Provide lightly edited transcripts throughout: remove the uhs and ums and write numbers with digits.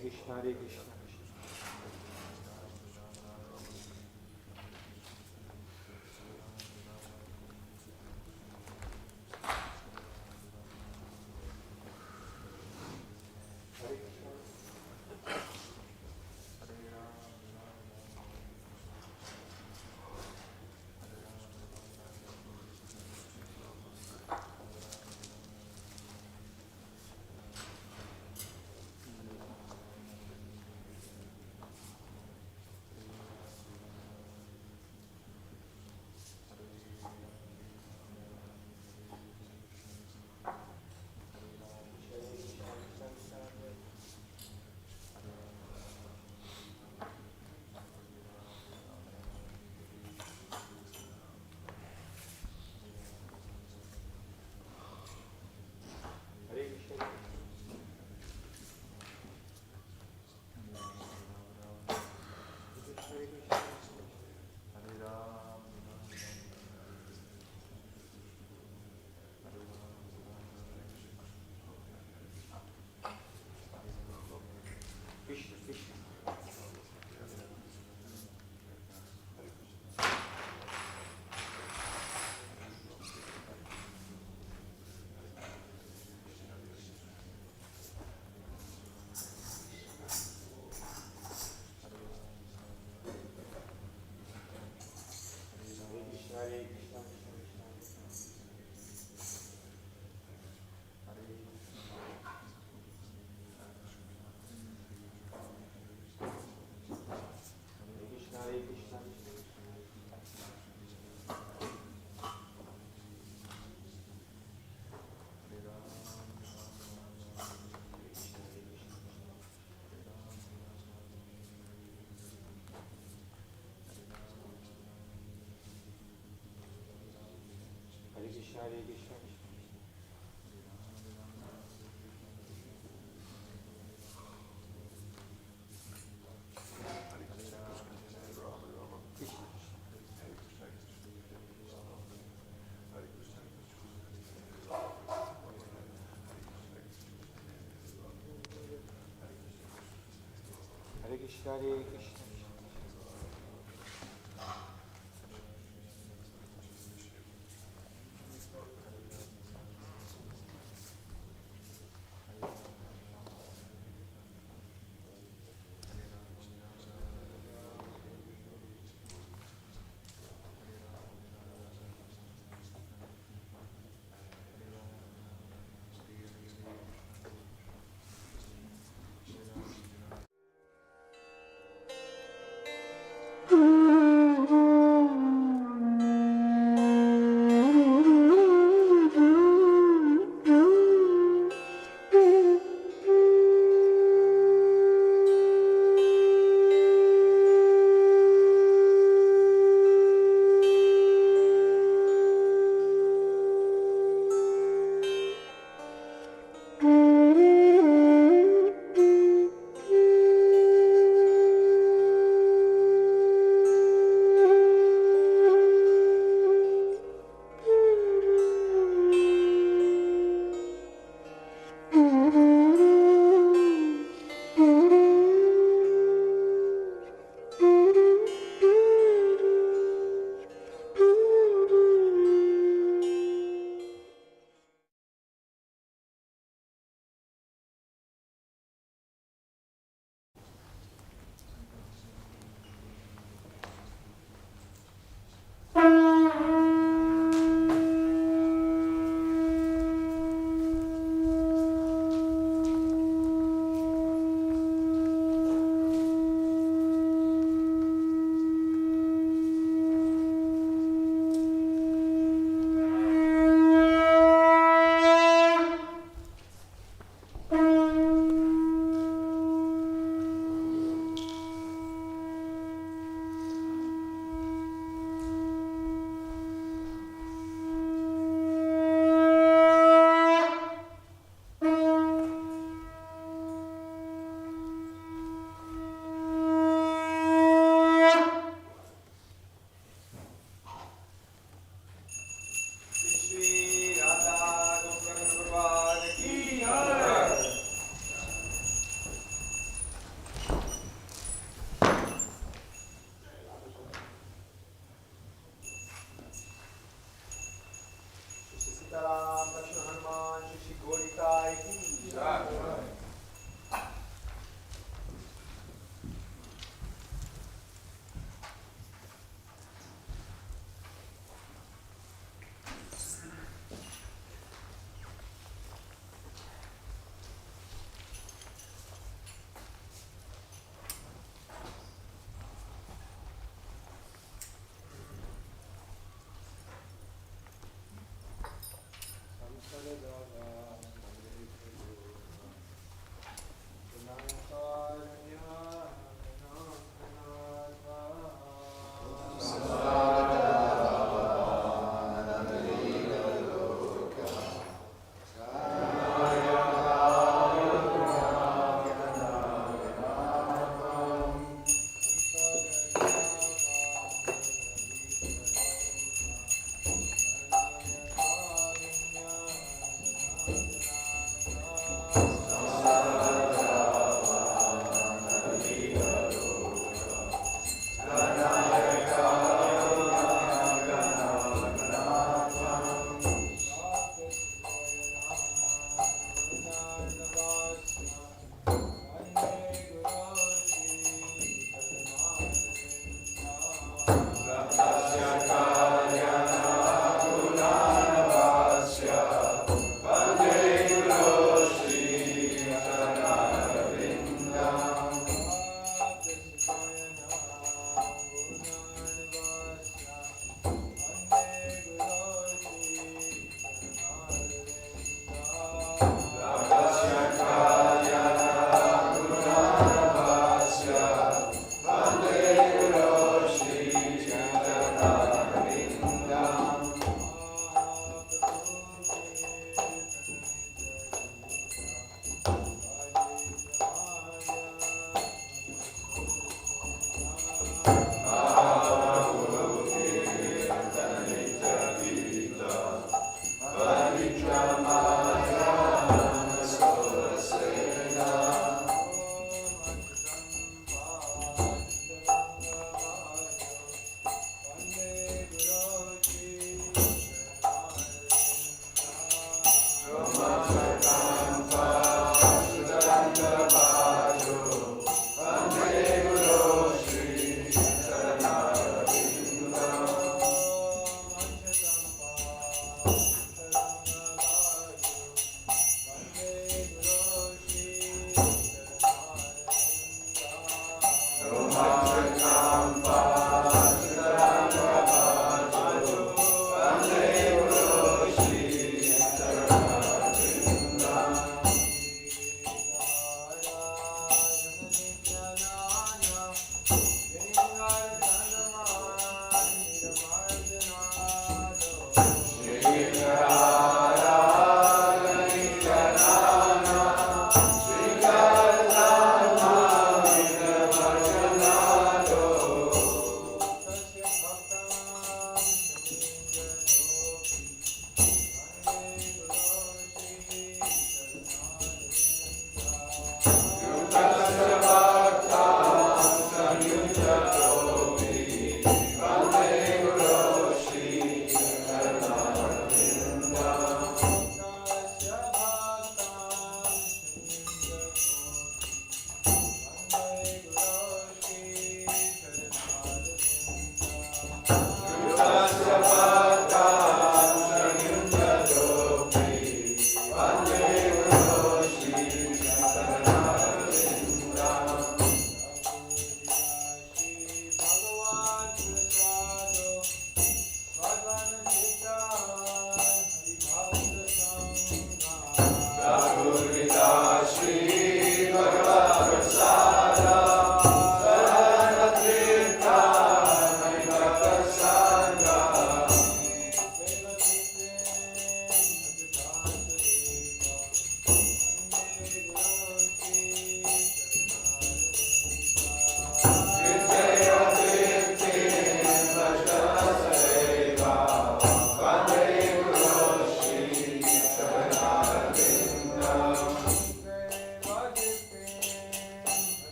Krishna, Hare Krishna. Hare Krishna, Hare Krishna.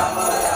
Hare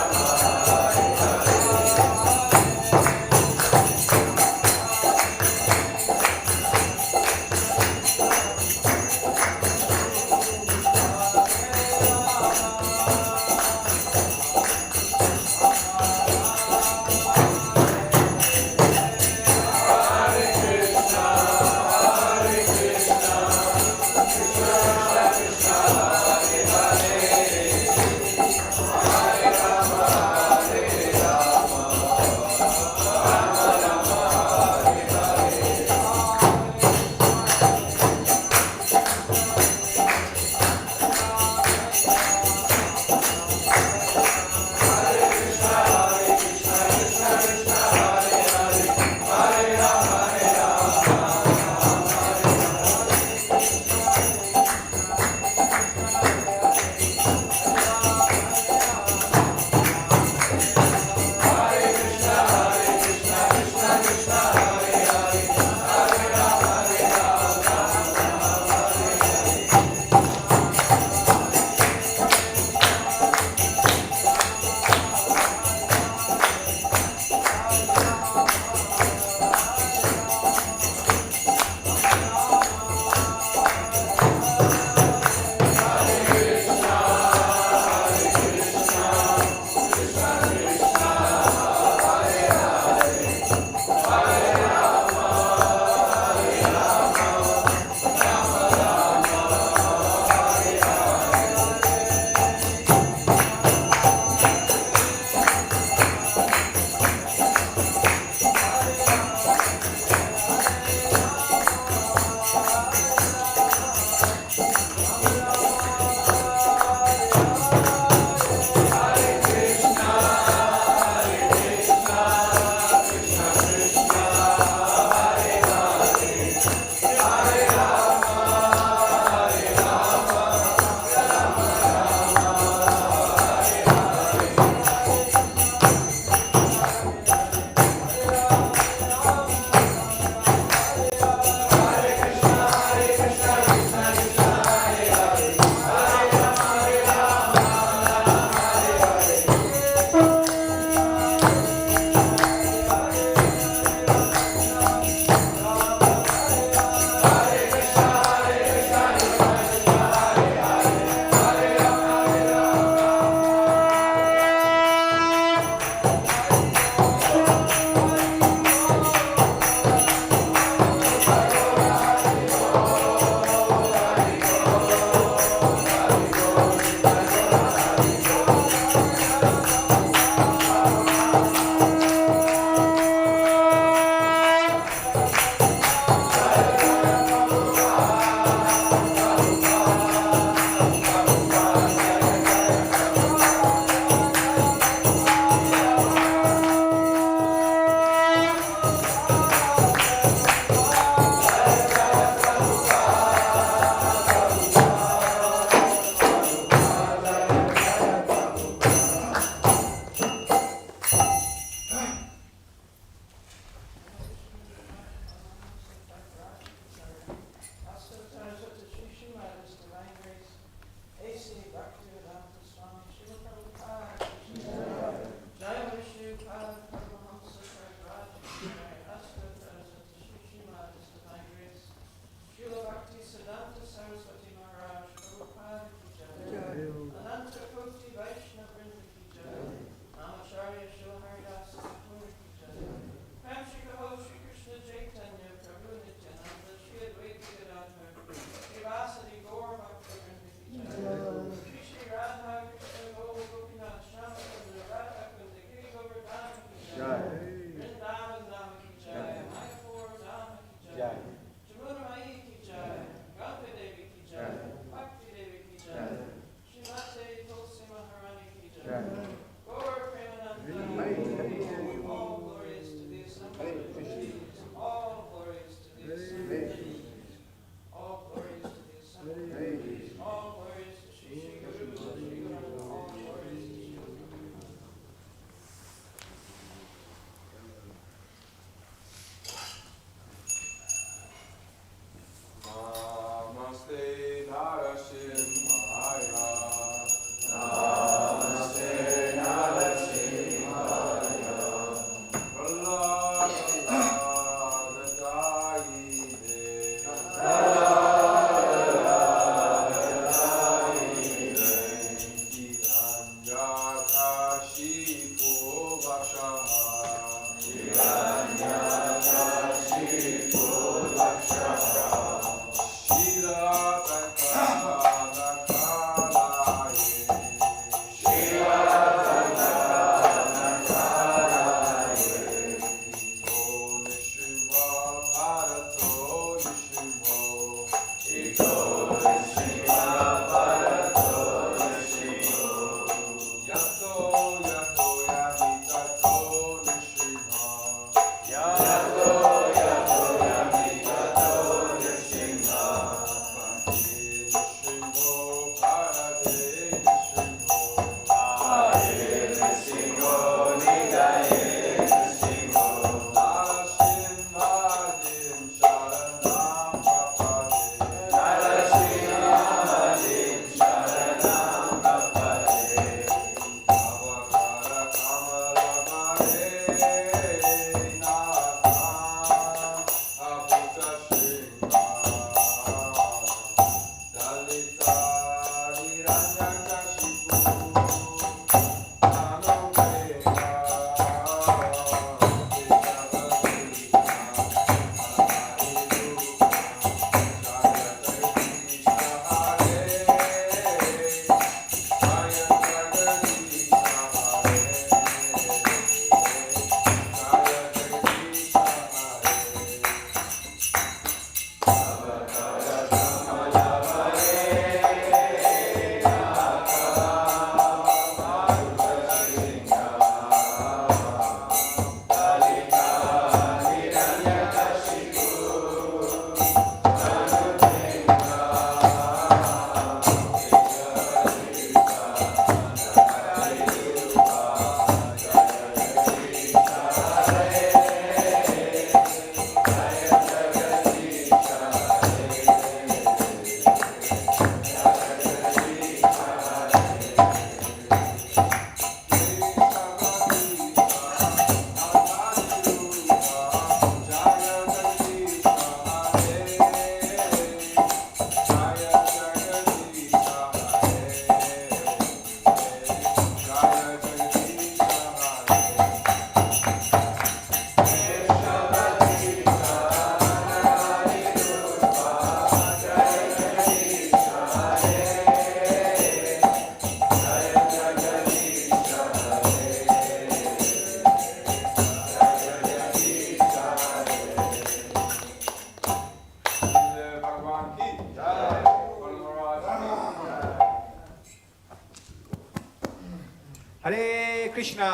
Krishna.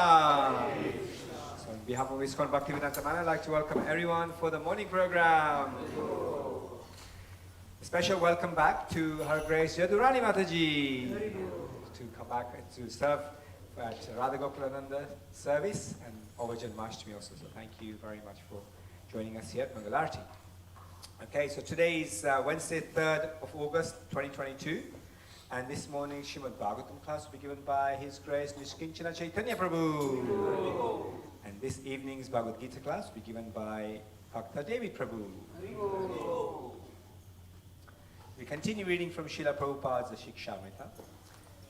So on behalf of ISKCON Bhaktivedanta Manor, I'd like to welcome everyone for the morning program. A special welcome back to Her Grace Yadurani Mataji to come back and to serve at Radha Gokulananda service and over Janmashtami also. So thank you very much for joining us here at Mangalarti. Okay, so today is Wednesday, 3rd of August 2022. And this morning, Srimad Bhagavatam class will be given by His Grace Nishkinchana Chaitanya Prabhu. And this evening's Bhagavad Gita class will be given by Bhakta Devi Prabhu. We continue reading from Srila Prabhupada's Shikshamrita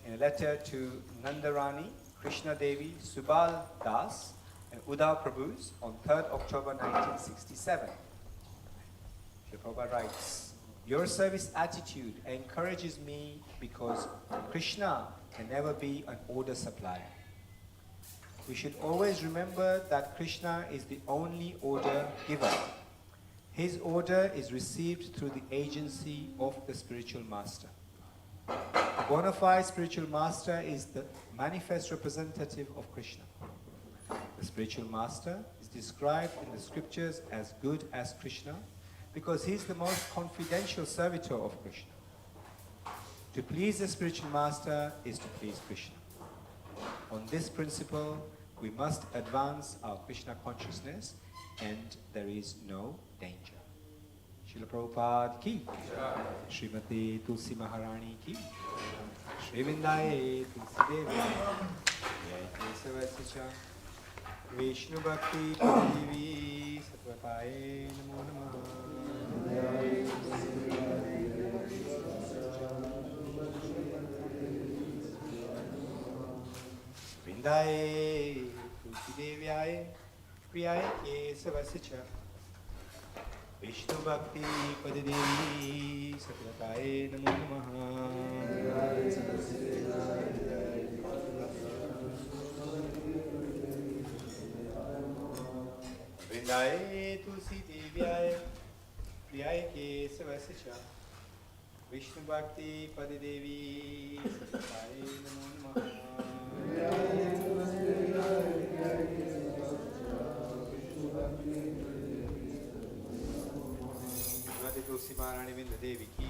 in a letter to Nandarani, Krishna Devi, Subal Das, and Uddhav Prabhus on 3rd October 1967. Srila Prabhupada writes, "Your service attitude encourages me because Krishna can never be an order supplier. We should always remember that Krishna is the only order giver. His order is received through the agency of the spiritual master. A bona fide spiritual master is the manifest representative of Krishna. The spiritual master is described in the scriptures as good as Krishna, because he is the most confidential servitor of Krishna. To please the spiritual master is to please Krishna. On this principle, we must advance our Krishna consciousness, and there is no danger." Srila Prabhupada ki, Srimati Tulsi Maharani ki, Shri Vrindaye Tulsi Devi, Vishnu Bhakti Padivi Sattvapaye Namo Namaha. Vrindaye Tulsi Deviaye Priyaye Kesavasya Vishnu Bhakti Padidevi Sattvapaye Namo Namaha. Vrindaye Tulsi Deviaye Priyaye Kesavasya Vishnu Bhakti Padidevi Sattvapaye Namo Namaha. Tulsi Maharani Vrinda Devi ki.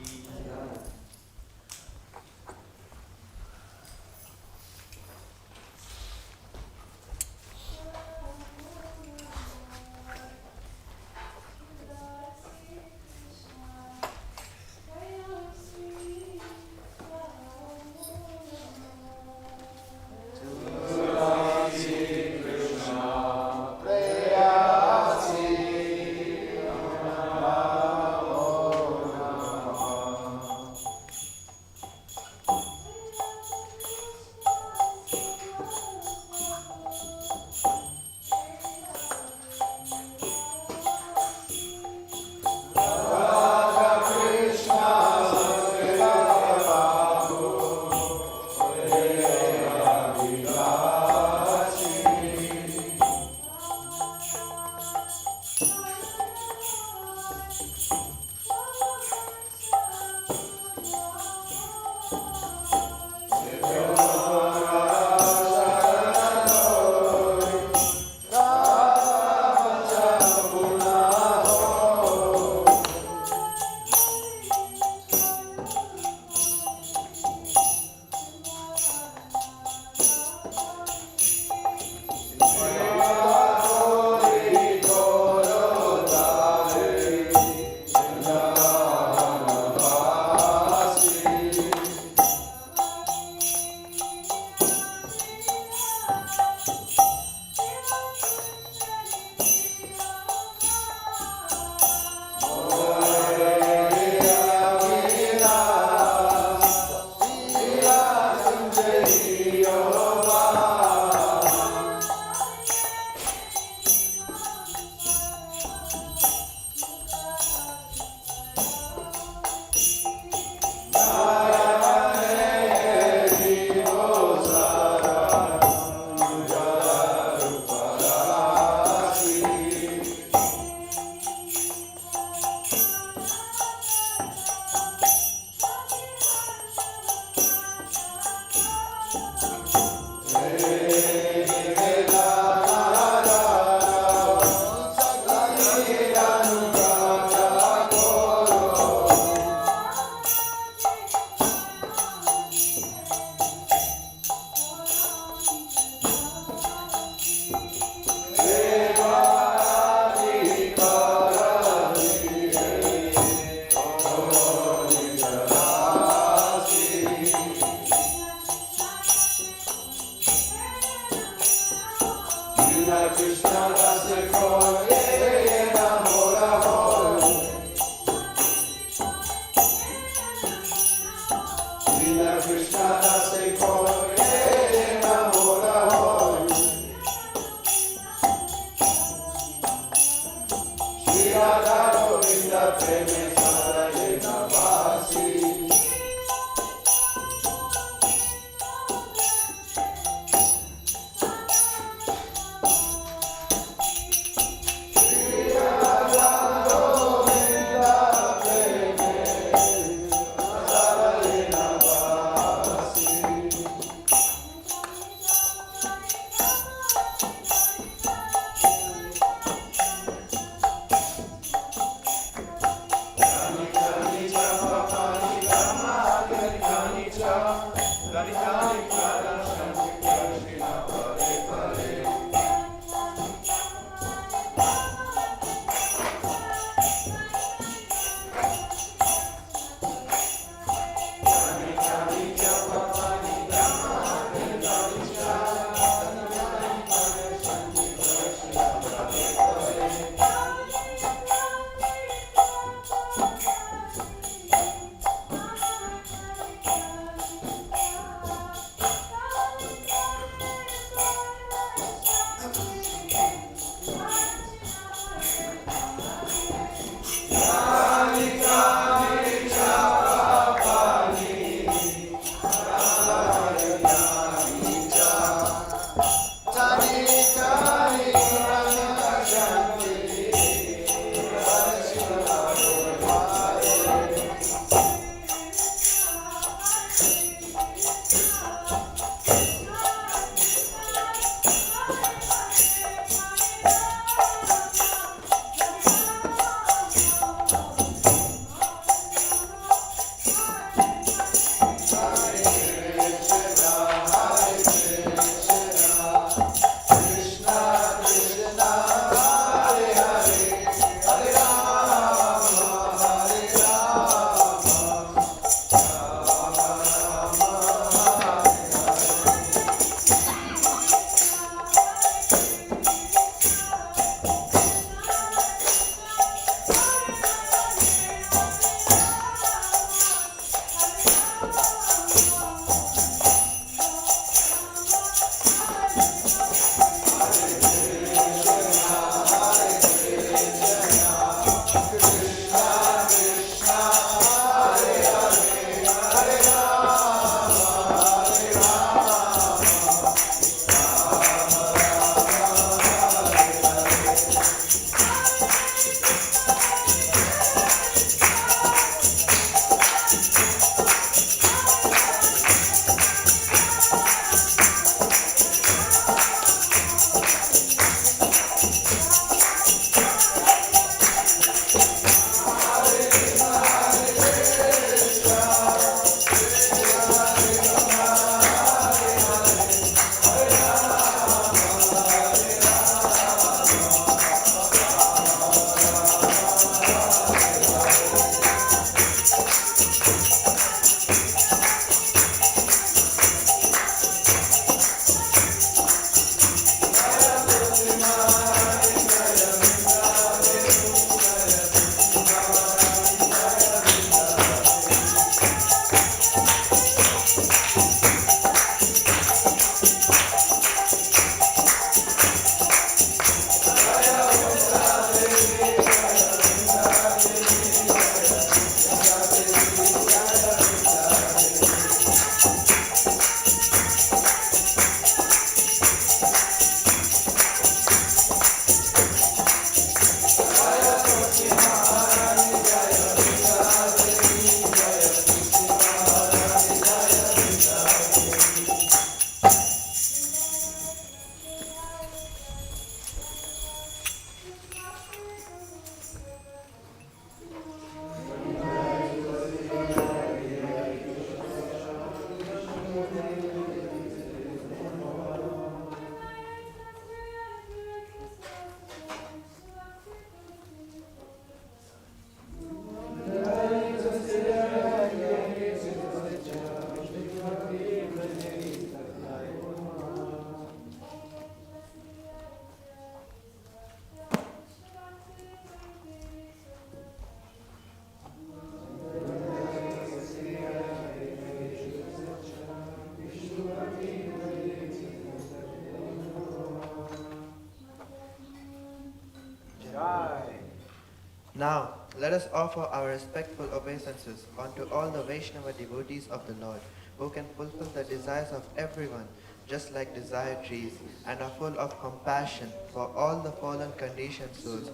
Now, let us offer our respectful obeisances unto all the Vaishnava devotees of the Lord, who can fulfill the desires of everyone, just like desire trees, and are full of compassion for all the fallen conditioned souls.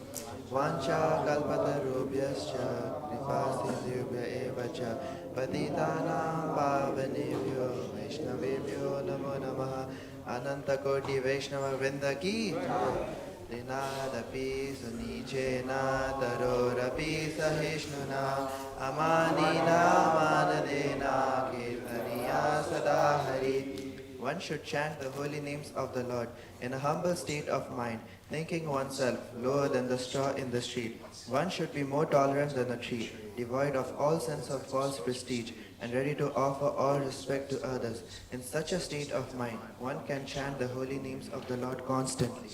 Vancha kalpatarubhyascha kripasindhubhya evacha patitanam pavanebhyo vaishnavebhyo namo namaha. Anantakoti Vaishnava Vrinda ki Dinadapi sunichena tarorapi sahishnuna amanina manadena kirtaniya sadahari. One should chant the holy names of the Lord in a humble state of mind, thinking oneself lower than the straw in the street. One should be more tolerant than a tree, devoid of all sense of false prestige, and ready to offer all respect to others. In such a state of mind, one can chant the holy names of the Lord constantly.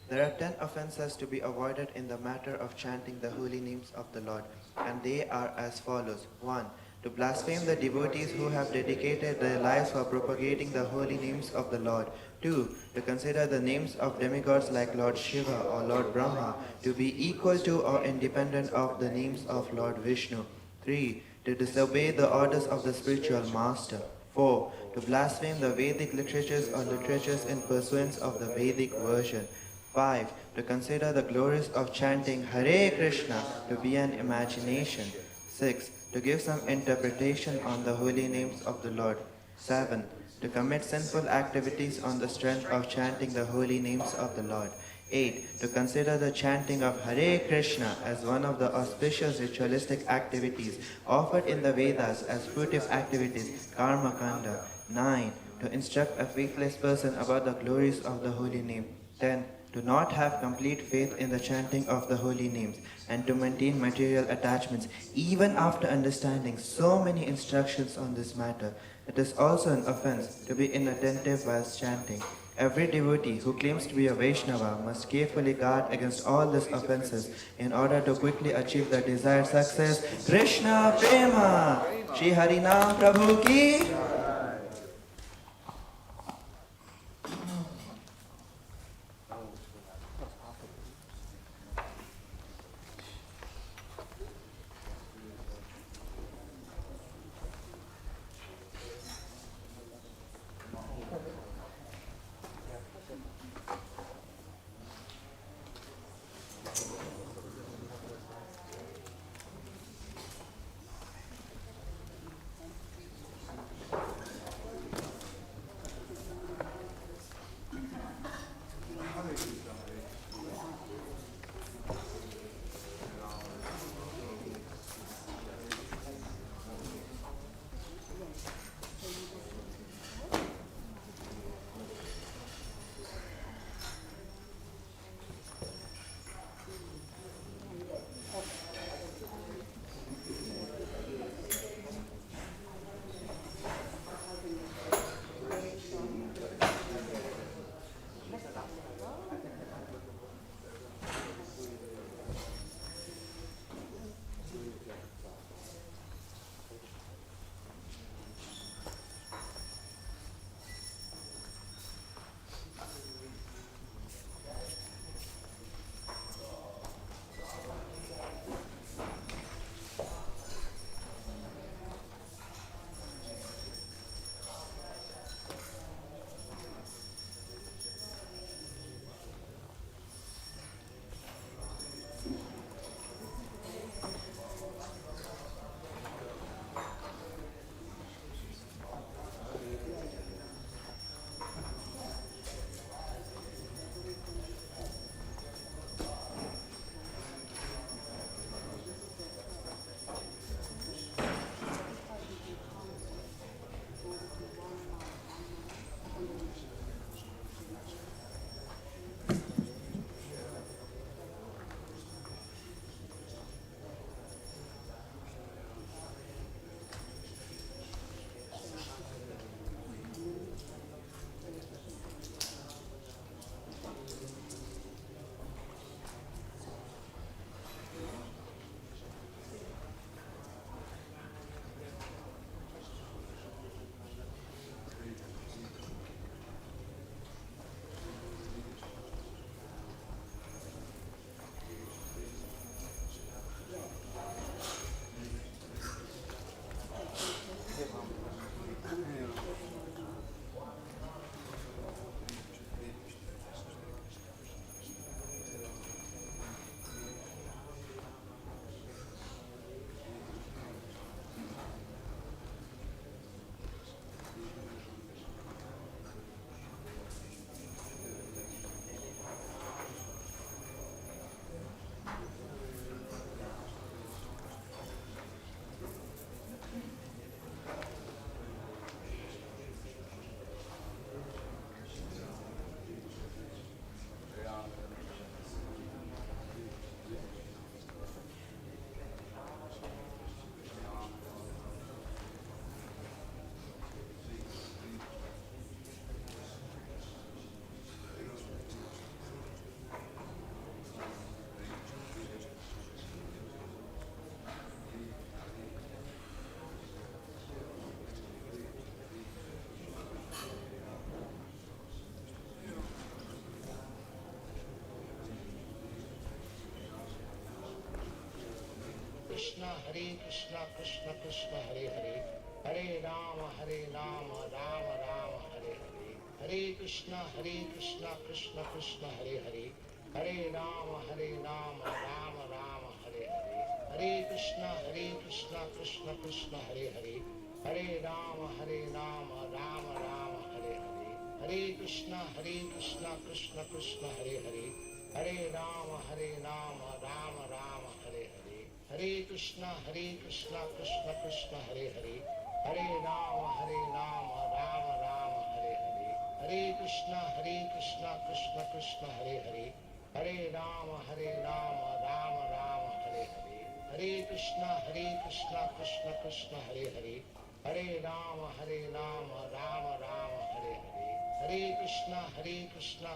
There are 10 offenses to be avoided in the matter of chanting the holy names of the Lord, and they are as follows. 1. To blaspheme the devotees who have dedicated their lives for propagating the holy names of the Lord. 2. To consider the names of demigods like Lord Shiva or Lord Brahma to be equal to or independent of the names of Lord Vishnu. 3. To disobey the orders of the spiritual master. 4. To blaspheme the Vedic literatures or literatures in pursuance of the Vedic version. 5. To consider the glories of chanting Hare Krishna to be an imagination. 6. To give some interpretation on the holy names of the Lord. 7. To commit sinful activities on the strength of chanting the holy names of the Lord. 8. To consider the chanting of Hare Krishna as one of the auspicious ritualistic activities offered in the Vedas as fruitive activities, karma kanda. 9. To instruct a faithless person about the glories of the holy name. 10. To not have complete faith in the chanting of the holy names, and to maintain material attachments even after understanding so many instructions on this matter. It is also an offense to be inattentive whilst chanting. Every devotee who claims to be a Vaishnava must carefully guard against all these offenses in order to quickly achieve the desired success. Krishna Prema! Shri Harinam Prabhu Ki! Krishna Krishna Krishna Hare Hare, Hare Rama Rama Rama Hare Hare, Hare Krishna Krishna Krishna Hare Hare, Hare Rama Rama Rama Hare Hare, Hare Krishna Krishna Krishna Hare Hare, Hare Rama Rama Rama Hare Hare, Hare Krishna Krishna Krishna Hare Hare, Hare Rama Rama Rama Hare Hare, Hare Krishna Krishna Krishna Hare Hare, Hare Rama Rama Rama Hare Hare, Hare Krishna Krishna Krishna Hare Hare, Hare Rama Rama Rama Hare Hare, Hare Krishna Krishna Krishna Hare Hare, Hare Rama Rama Rama Hare Hare, Hare Krishna Krishna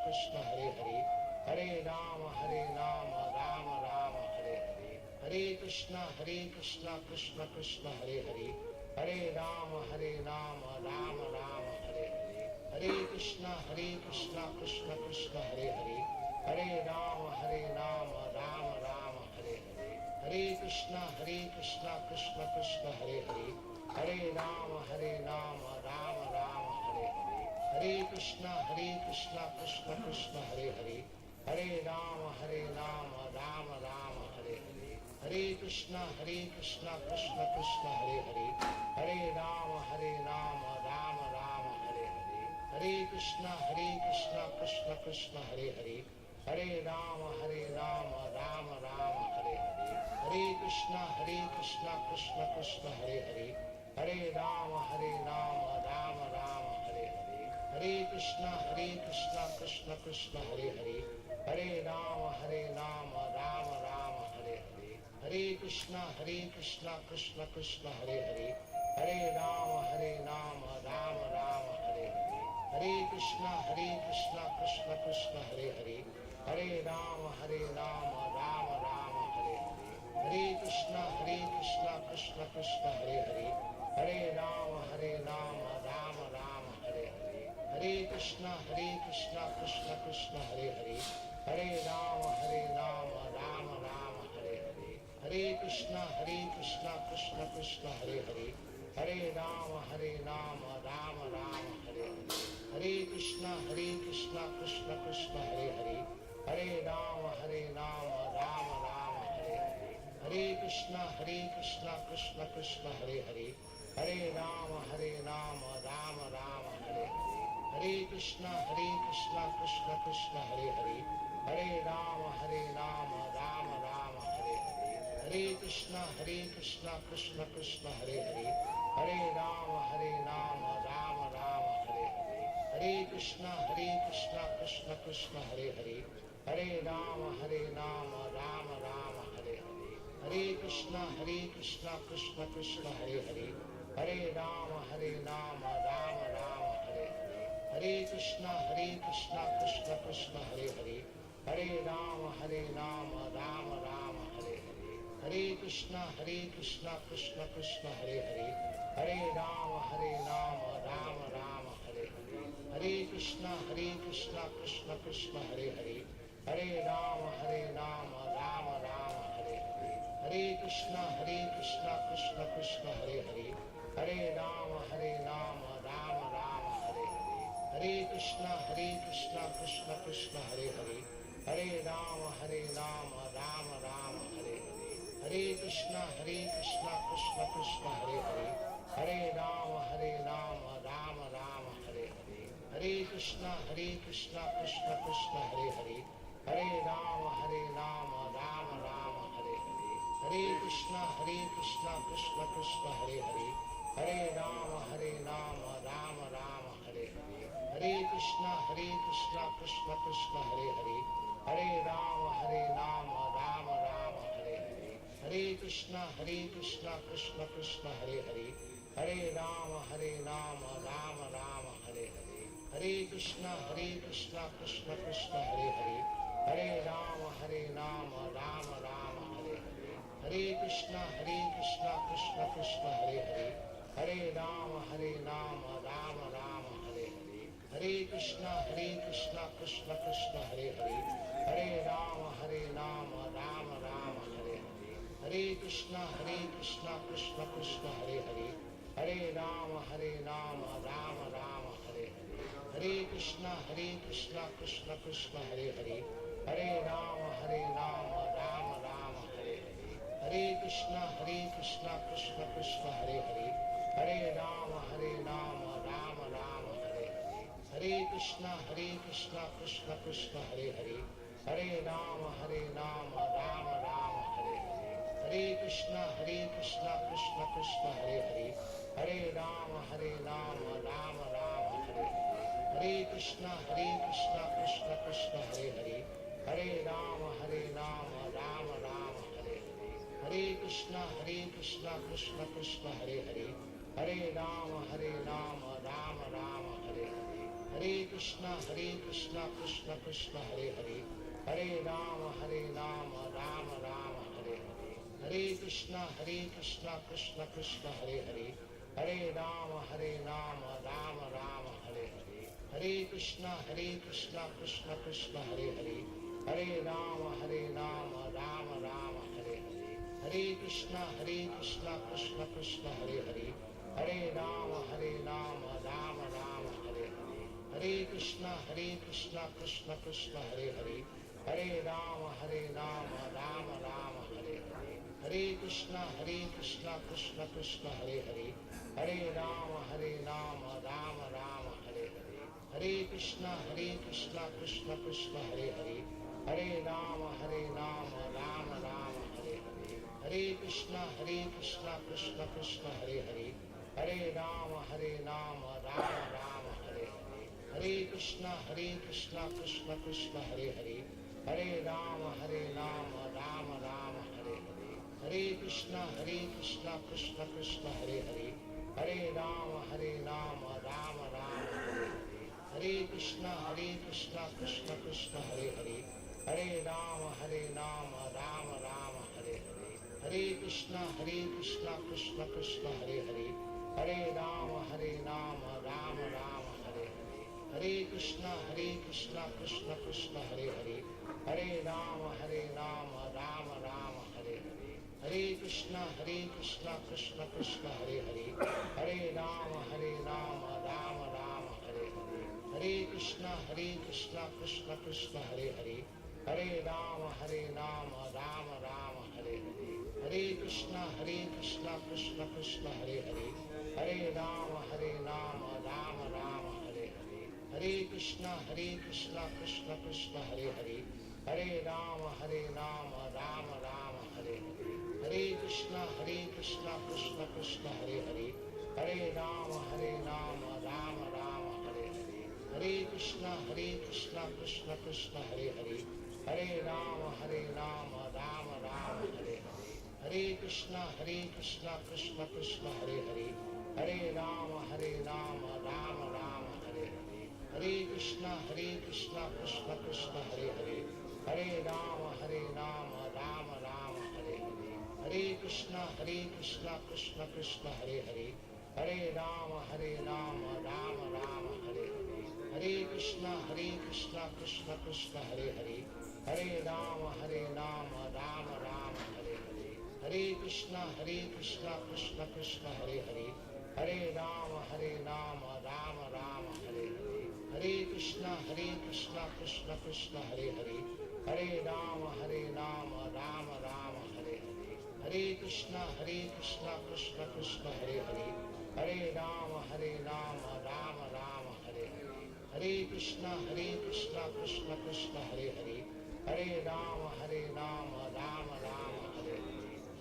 Krishna Hare Hare, Hare Rama Rama Rama Hare Hare, Hare Krishna Krishna Krishna Hare Hare, Hare Rama Rama Rama Hare Hare, Hare Krishna Krishna Krishna Hare Hare, Hare Rama Rama Rama Hare Hare, Hare Krishna Krishna Krishna Hare Hare, Hare Rama Rama Rama Hare Hare, Hare Krishna Krishna Krishna Hare Hare, Hare Rama Rama Rama Hare Hare, Hare Krishna Krishna Krishna Hare Hare, Hare Rama Rama Rama Hare Hare, Hare Krishna Krishna Krishna Hare Hare, Hare Rama Rama Rama Hare Hare, Hare Krishna Krishna Krishna Hare Hare, Hare Rama Rama Rama Hare Hare, Hare Krishna Krishna Krishna Hare Hare, Hare Rama Rama Rama Hare Hare, Hare Krishna Krishna Krishna Hare Hare, Hare Rama Rama Rama Hare Hare, Hare Krishna Krishna Krishna Hare Hare, Hare Rama Rama Rama Hare Hare, Hare Krishna Krishna Krishna Hare Hare, Hare Rama Rama Rama Hare Hare, Hare Krishna Krishna Krishna Hare Hare, Hare Rama Rama Rama Hare Hare, Hare Krishna Krishna Krishna Hare Hare, Hare Rama Rama Rama Hare Hare, Hare Krishna Krishna Krishna Hare Hare, Hare Rama Rama Rama Hare Hare, Hare Krishna Krishna Krishna Hare Hare, Hare Rama Rama Rama Hare Hare, Hare Krishna Krishna Krishna Hare Hare, Hare Rama Rama Rama Hare Hare, Hare Krishna Krishna Krishna Hare Hare, Hare Rama Rama Rama Hare Hare, Hare Krishna Krishna Krishna Hare Hare, Hare Rama Rama Rama Hare Hare, Hare Krishna Krishna Krishna Hare Hare, Hare Rama Rama Rama Hare Hare, Hare Krishna Krishna Krishna Hare Hare, Hare Rama Rama Rama Hare Hare, Hare Krishna Krishna Krishna Hare Hare, Hare Rama Rama Rama Hare Hare, Hare Krishna Krishna Krishna Hare Hare, Hare Rama Rama Rama Hare Hare, Hare Krishna Krishna Krishna Hare Hare, Hare Rama Rama Rama Hare Hare, Hare Krishna Krishna Krishna Hare Hare, Hare Rama Rama Rama Hare Hare, Hare Krishna Krishna Krishna Hare Hare, Hare Rama Rama Rama Hare Hare, Hare Krishna Krishna Krishna Hare Hare, Hare Rama Rama Rama Hare Hare, Hare Krishna Krishna Krishna Hare Hare, Hare Rama Rama Rama Hare Hare, Hare Krishna Krishna Krishna Hare Hare, Hare Rama Rama Rama Hare Hare, Hare Krishna Krishna Krishna Hare Hare, Hare Rama Rama Rama Hare Hare, Hare Krishna Krishna Krishna Hare Hare, Hare Rama Rama Rama Hare Hare, Hare Krishna Krishna Krishna Hare Hare, Hare Rama Rama Rama Hare Hare, Hare Krishna Krishna Krishna Hare Hare, Hare Rama Rama Rama Hare Hare, Hare Krishna Krishna Krishna Hare Hare, Hare Rama Rama Rama Hare Hare, Hare Krishna Krishna Krishna Hare Hare, Hare Rama Rama Rama Hare Hare, Hare Krishna Krishna Krishna Hare Hare, Hare Rama Rama Rama Hare Hare, Hare Krishna Krishna Krishna Hare Hare, Hare Rama Rama Rama Hare Hare, Hare Krishna Krishna Krishna Hare Hare, Hare Rama Rama Rama Hare Hare, Hare Krishna Krishna Krishna Hare Hare, Hare Rama Rama Rama Hare Hare, Hare Krishna Krishna Krishna Hare Hare, Hare Rama Rama Rama Hare Hare, Hare Krishna Krishna Krishna Hare Hare, Hare Rama Rama Rama Hare Hare, Hare Krishna Krishna Krishna Hare Hare, Hare Rama Rama Rama Hare Hare, Hare Krishna Krishna Krishna Hare Hare, Hare Rama Rama Rama Hare Hare, Hare Krishna Krishna Krishna Hare Hare, Hare Rama Rama Rama Hare Hare, Hare Krishna Krishna Krishna Hare Hare, Hare Rama Rama Rama Hare Hare, Hare Krishna Krishna Krishna Hare Hare, Hare Rama Rama Rama Hare Hare, Hare Krishna Krishna Krishna Hare Hare, Hare Rama Rama Rama Hare Hare, Hare Krishna Krishna Krishna Hare Hare, Hare Rama Rama Rama Hare Hare, Hare Krishna Krishna Krishna Hare Hare, Hare Rama Rama Rama Hare Hare, Hare Krishna Krishna Krishna Hare Hare, Hare Rama Rama Rama Hare Hare, Hare Krishna Krishna Krishna Hare Hare, Hare Rama Rama Rama Hare Hare, Hare Krishna Krishna Krishna Hare Hare, Hare Rama Rama Rama Hare Hare, Hare Krishna Krishna Krishna Hare Hare, Hare Rama Rama Rama Hare Hare, Hare Krishna Krishna Krishna Hare Hare, Hare Rama Rama Rama Hare Hare, Hare Krishna Krishna Krishna Hare Hare, Hare Rama Rama Rama Hare Hare, Hare Krishna Krishna Krishna Hare Hare, Hare Rama Rama Rama Hare Hare, Hare Krishna Krishna Krishna Hare Hare, Hare Rama Rama Rama Hare Hare, Hare Krishna Krishna Krishna Hare Hare, Hare Rama Rama Rama Hare Hare, Hare Krishna Krishna Krishna Hare Hare, Hare Rama Rama Rama Hare Hare, Hare Krishna Krishna Krishna Hare Hare, Hare Rama Rama Rama Hare Hare, Hare Krishna Krishna Krishna Hare Hare, Hare Rama Rama Rama Hare Hare, Hare Krishna Krishna Krishna Hare Hare, Hare Rama Rama Rama Hare Hare, Hare Krishna Krishna Krishna Hare Hare, Hare Rama Rama Rama Hare Hare, Hare Krishna Krishna Krishna Hare Hare, Hare Rama Rama Rama Hare Hare, Hare Krishna Krishna Krishna Hare Hare, Hare Rama Rama Rama Hare Hare, Hare Krishna Krishna Krishna Hare Hare, Hare Rama Rama Rama Hare Hare,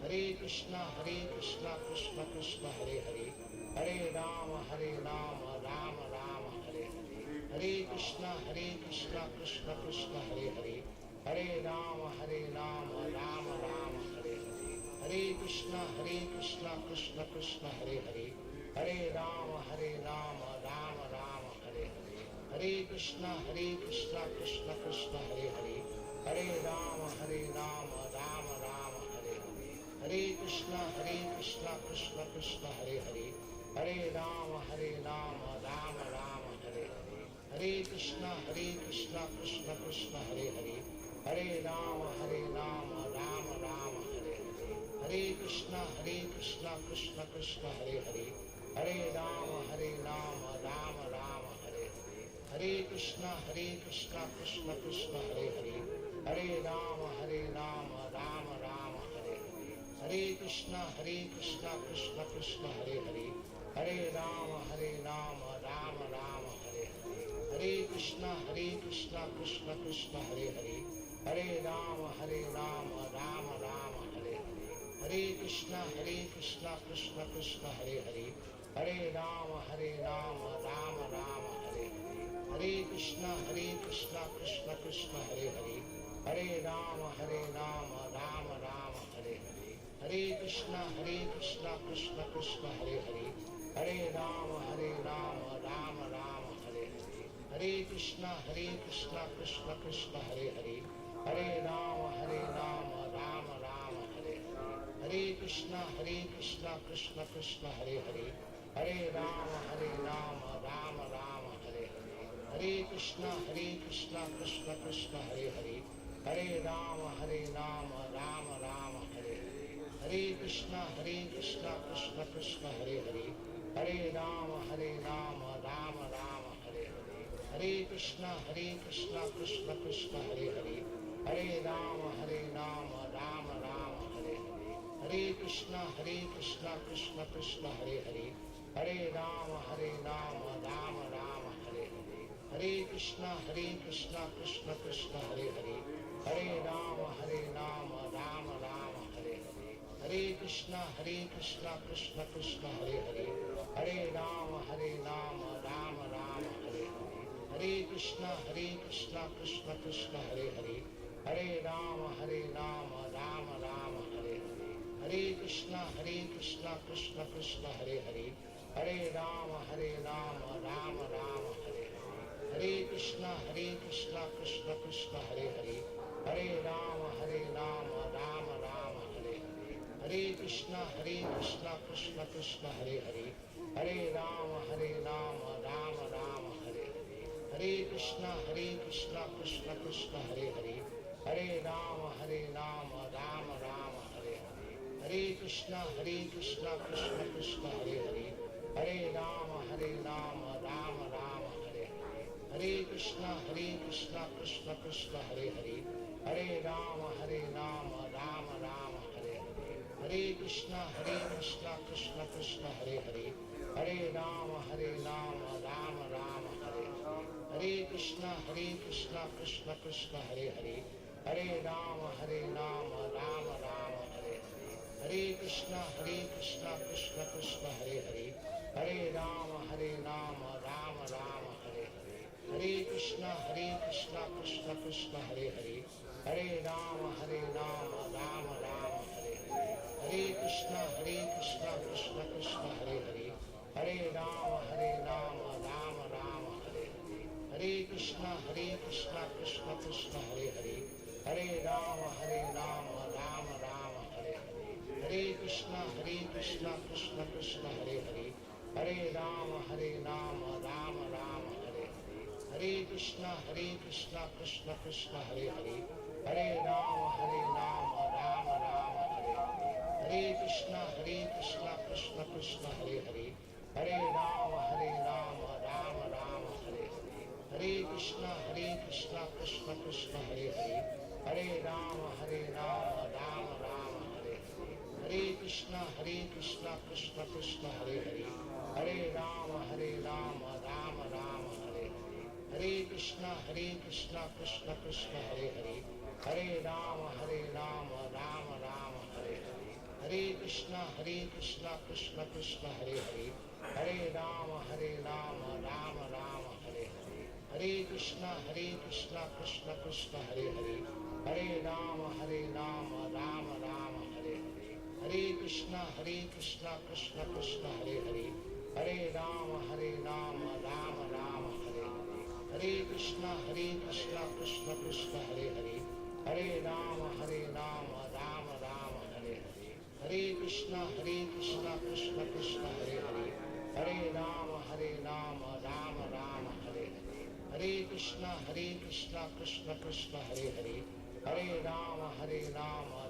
Hare Krishna Krishna Krishna Hare Hare, Hare Rama Rama Rama Hare Hare, Hare Krishna Krishna Krishna Hare Hare, Hare Rama Rama Rama Hare Hare, Hare Krishna Krishna Krishna Hare Hare, Hare Rama Rama Rama Hare Hare, Hare Krishna Krishna Hare Hare, Hare Rama Rama Rama Hare Hare, Hare Krishna Krishna Hare Hare, Hare Rama Rama Rama Hare Hare, Hare Krishna Krishna Hare Hare, Hare Rama Rama Rama Hare Hare, Hare Krishna Krishna Hare Hare, Hare Rama Rama Rama Hare Hare, Hare Krishna Krishna Krishna Hare Hare, Hare Rama Rama Rama Hare Hare, Hare Krishna Krishna Krishna Hare Hare, Hare Rama Rama Rama Hare Hare, Hare Krishna Krishna Krishna Hare Hare, Hare Rama Rama Rama Hare Hare, Hare Krishna Krishna Krishna Hare Hare, Hare Rama Rama Rama Hare Hare, Hare Krishna Krishna Krishna Hare Hare, Hare Rama Rama Rama Hare Hare, Hare Krishna Krishna Krishna Hare Hare, Hare Rama Rama Rama Hare Hare, Hare Krishna Krishna Krishna Hare Hare, Hare Rama Rama Rama Hare Hare, Hare Krishna Krishna Krishna Hare Hare, Hare Rama Rama Rama Hare Hare, Hare Krishna Krishna Krishna Hare Hare, Hare Rama Rama Rama Hare Hare, Hare Krishna Krishna Krishna Hare Hare, Hare Rama Rama Rama Hare Hare, Hare Krishna Krishna Krishna Hare Hare, Hare Rama Rama Rama Hare Hare, Hare Krishna Krishna Krishna Hare Hare, Hare Rama Rama Rama Hare Hare, Hare Krishna Krishna Krishna Hare Hare, Hare Rama Rama Rama Hare Hare, Hare Krishna Krishna Krishna Hare Hare, Hare Rama Rama Rama Hare Hare, Hare Krishna Krishna Krishna Hare Hare, Hare Rama Rama Rama Hare Hare, Hare Krishna Krishna Krishna Hare Hare, Hare Rama Rama Rama Hare Hare, Hare Krishna Krishna Krishna Hare Hare, Hare Rama Rama Rama Hare Hare, Hare Krishna Krishna Krishna Hare Hare, Hare Rama Rama Rama Hare Hare, Hare Krishna Krishna Krishna Hare Hare, Hare Rama Rama Rama Hare Hare, Hare Krishna Krishna Krishna Hare Hare, Hare Rama Rama Rama Hare Hare, Hare Krishna Krishna Krishna Hare Hare, Hare Rama Rama Rama Hare Hare, Hare Krishna Krishna Krishna Hare Hare, Hare Rama Rama Rama Hare Hare, Hare Krishna Krishna Krishna Hare Hare, Hare Rama Rama Rama Hare Hare, Hare Krishna Krishna Krishna Hare Hare, Hare Rama Rama Rama Hare Hare, Hare Krishna Krishna Krishna Hare Hare, Hare Rama Rama Rama Hare Hare, Hare Krishna Krishna Krishna Hare Hare, Hare Rama Rama Rama Hare Hare, Hare Krishna Krishna Krishna Hare Hare, Hare Rama Rama Rama Hare Hare, Hare Krishna Krishna Krishna Hare Hare, Hare Rama Rama Rama Hare Hare, Hare Krishna Krishna Krishna Hare Hare, Hare Rama Rama Rama Hare Hare, Hare Krishna Krishna Krishna Hare Hare, Hare Rama Rama Rama Hare Hare, Hare Krishna Krishna Krishna Hare Hare, Hare Rama Rama Rama Hare Hare, Hare Krishna Krishna Krishna Hare Hare, Hare Rama Rama Rama Hare Hare, Hare Krishna Krishna Krishna Hare Hare, Hare Rama Rama Rama Hare Hare, Hare Krishna Krishna Krishna Hare Hare, Hare Rama Rama Rama Hare Hare, Hare Krishna Krishna Krishna Hare Hare, Hare Rama Rama Rama Hare Hare, Hare Krishna Krishna Krishna Hare Hare, Hare Rama Rama Rama Hare Hare, Hare Krishna Krishna Krishna Hare Hare, Hare Rama Rama Rama Hare Hare, Hare Krishna Krishna Krishna Hare Hare, Hare Rama Rama Rama Hare Hare, Hare Krishna Krishna Krishna Hare Hare, Hare Rama Rama Rama Hare Hare, Hare Krishna Krishna Krishna Hare Hare, Hare Rama Rama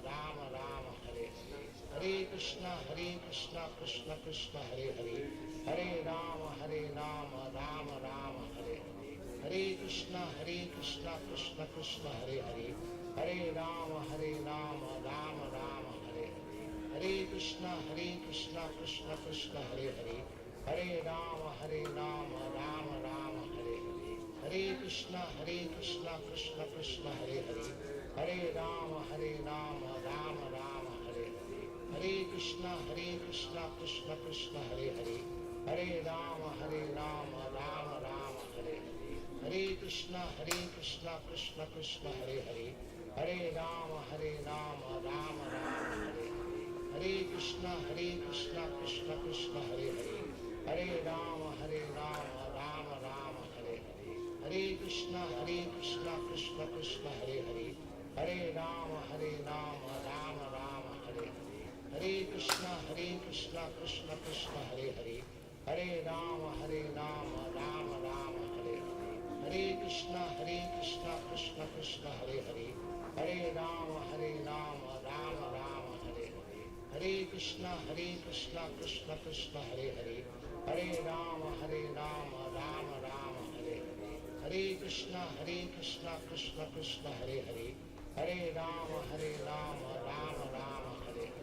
Rama Hare Hare, Hare Krishna Krishna Krishna Hare Hare, Hare Rama Rama Rama Hare Hare, Hare Krishna Krishna Krishna Hare Hare, Hare Rama Rama Rama Hare Hare, Hare Krishna Krishna Krishna Hare Hare, Hare Rama Rama Rama Hare Hare, Hare Krishna Krishna Krishna Hare Hare, Hare Rama Rama Rama Hare Hare, Hare Krishna Krishna Krishna Hare Hare, Hare Rama Rama Rama Hare Hare, Hare Krishna Krishna Krishna Hare Hare, Hare Rama Rama Rama Hare Hare, Hare Krishna Krishna Krishna Hare Hare, Hare Rama Rama Rama Hare Hare, Hare Krishna Krishna Krishna Hare Hare, Hare Rama Rama Rama Hare Hare, Hare Krishna Krishna Krishna Hare Hare, Hare Rama Rama Rama Hare Hare, Hare Krishna Krishna Krishna Hare Hare, Hare Rama Rama Rama Hare Hare, Hare Krishna Krishna Krishna Hare Hare, Hare Rama Rama Rama Hare Hare, Hare Krishna Krishna Krishna Hare Hare, Hare Rama Rama Rama Hare Hare, Hare Krishna Krishna Krishna Hare Hare, Hare Rama Rama Rama Hare Hare,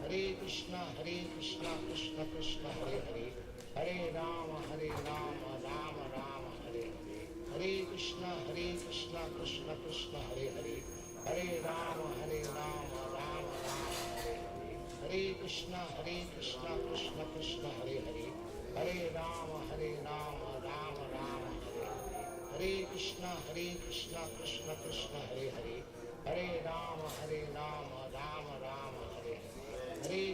Hare Krishna Krishna Krishna Hare Hare, Hare Rama Rama Rama Hare Hare, Hare Krishna Krishna Krishna Hare Hare, Hare Rama Rama Rama Hare Hare, Hare Krishna Krishna Krishna Hare Hare, Hare Rama Rama Rama Hare Hare, Hare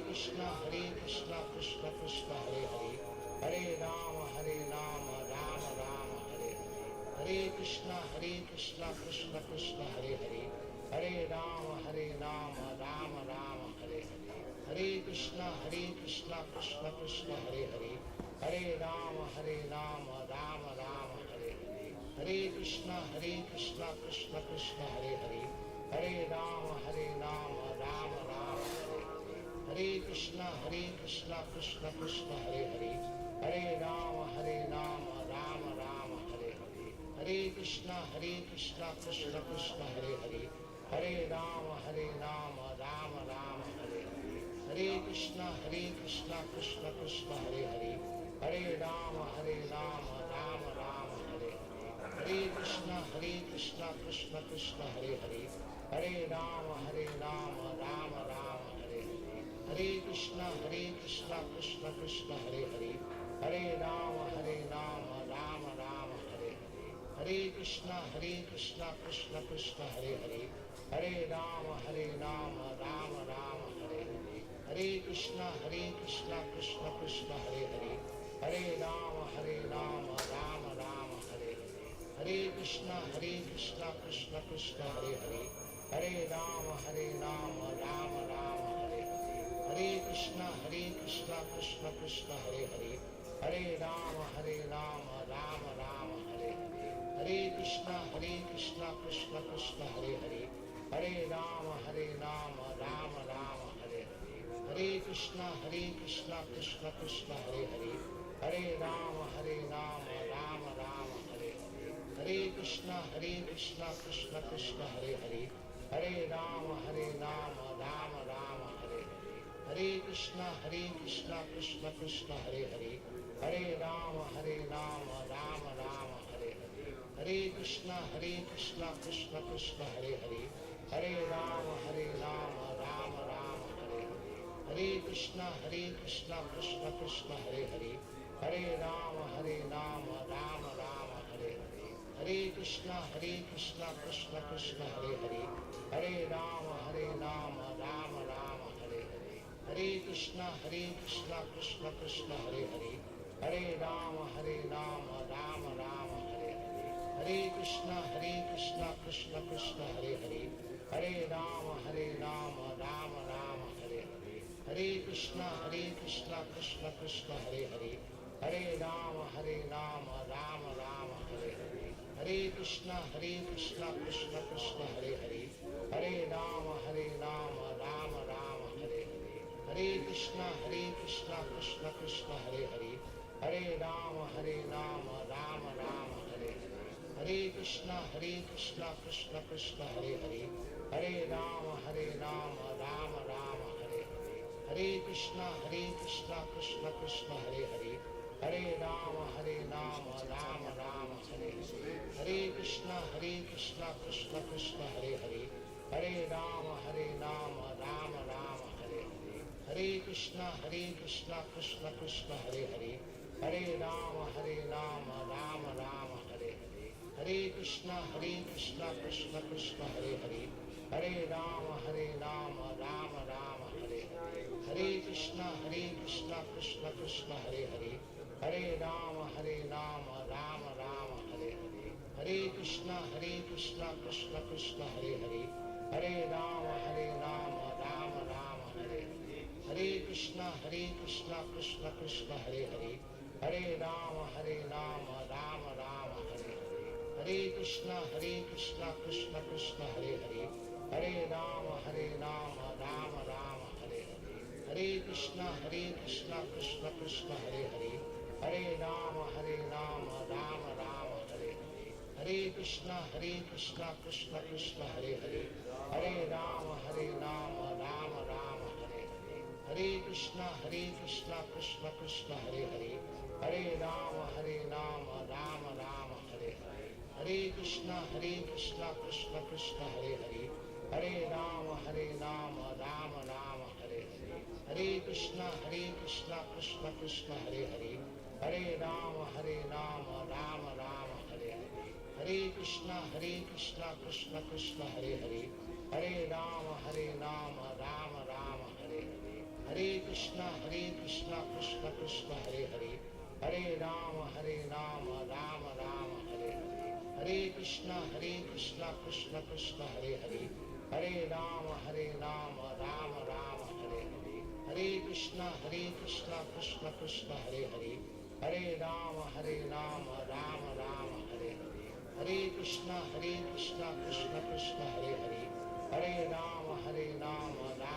Krishna Krishna Krishna Hare Hare, Hare Rama Rama Rama Hare Hare, Hare Krishna Krishna Krishna Hare Hare, Hare Rama Rama Rama Hare Hare, Hare Krishna Krishna Krishna Hare Hare, Hare Rama Rama Rama Hare Hare, Hare Krishna Krishna Krishna Hare Hare, Hare Rama Rama Rama Hare Hare, Hare Krishna Krishna Krishna Hare Hare, Hare Rama Rama Rama Hare Hare, Hare Krishna Krishna Krishna Hare Hare, Hare Rama Rama Rama Hare Hare, Hare Krishna Krishna Krishna Hare Hare, Hare Rama Rama Rama Hare Hare, Hare Krishna Krishna Krishna Hare Hare, Hare Rama Rama Rama Hare Hare, Hare Krishna Krishna Krishna Hare Hare, Hare Rama Rama Rama Hare Hare, Hare Krishna Krishna Krishna Hare Hare, Hare Rama Rama Rama Hare Hare, Hare Krishna Krishna Krishna Hare Hare, Hare Rama Rama Rama Hare Hare, Hare Krishna Krishna Krishna Hare Hare, Hare Rama Rama Rama Hare Hare, Hare Krishna Krishna Krishna Hare Hare, Hare Rama Rama Rama Hare Hare, Hare Krishna Krishna Krishna Hare Hare, Hare Rama Rama Rama Hare Hare, Hare Krishna Krishna Krishna Hare Hare, Hare Rama Rama Rama Hare Hare, Hare Krishna Krishna Krishna Hare Hare, Hare Rama Rama Rama Hare Hare, Hare Krishna Krishna Krishna Hare Hare, Hare Rama Rama Rama Hare Hare, Hare Krishna Krishna Krishna Hare Hare, Hare Rama Rama Rama Hare Hare, Hare Krishna Krishna Krishna Hare Hare, Hare Rama Rama Rama Hare Hare, Hare Krishna Krishna Krishna Hare Hare, Hare Rama Rama Rama Hare Hare, Hare Krishna Krishna Krishna Hare Hare, Hare Rama Rama Rama Hare Hare, Hare Krishna Krishna Krishna Hare Hare, Hare Rama Rama Rama Hare Hare, Hare Krishna Krishna Krishna Hare Hare, Hare Rama Rama Rama Hare Hare, Hare Krishna Krishna Krishna Hare Hare, Hare Rama Rama Rama Hare Hare, Hare Krishna Krishna Krishna Hare Hare, Hare Rama Rama Rama Hare Hare, Hare Krishna Krishna Krishna Hare Hare, Hare Rama Rama Rama Hare Hare, Hare Krishna Krishna Krishna Hare Hare, Hare Rama Rama Rama Hare Hare, Hare Krishna Krishna Krishna Hare Hare, Hare Rama Rama Rama Hare Hare, Hare Krishna Krishna Krishna Hare Hare, Hare Rama Rama Rama Hare Hare, Hare Krishna Krishna Krishna Hare Hare, Hare Rama Rama Rama Hare Hare, Hare Krishna Krishna Krishna Hare Hare, Hare Rama Rama Rama Hare Hare, Hare Krishna Krishna Krishna Hare Hare, Hare Rama Rama Rama Hare Hare, Hare Krishna Krishna Krishna Hare Hare, Hare Rama Rama Rama Hare Hare, Hare Krishna Krishna Krishna Hare Hare, Hare Rama Rama Rama Hare Hare, Hare Krishna Krishna Krishna Hare Hare, Hare Rama Rama Rama Hare Hare, Hare Krishna Krishna Krishna Hare Hare, Hare Rama Rama Rama Hare Hare, Hare Krishna Krishna Krishna Hare Hare, Hare Rama Rama Rama Hare Hare, Hare Krishna Krishna Krishna Hare Hare, Hare Rama Rama Rama Hare Hare, Hare Krishna Krishna Krishna Hare Hare, Hare Rama Rama Rama Hare Hare, Hare Krishna Krishna Krishna Hare Hare, Hare Rama Rama Rama Hare Hare, Hare Krishna Krishna Krishna Hare Hare, Hare Rama Rama Rama Hare Hare, Hare Krishna Krishna Krishna Hare Hare, Hare Rama Rama Rama Hare Hare, Hare Krishna Krishna Krishna Hare Hare, Hare Rama Rama Rama Hare Hare, Hare Krishna Krishna Krishna Hare Hare, Hare Rama Rama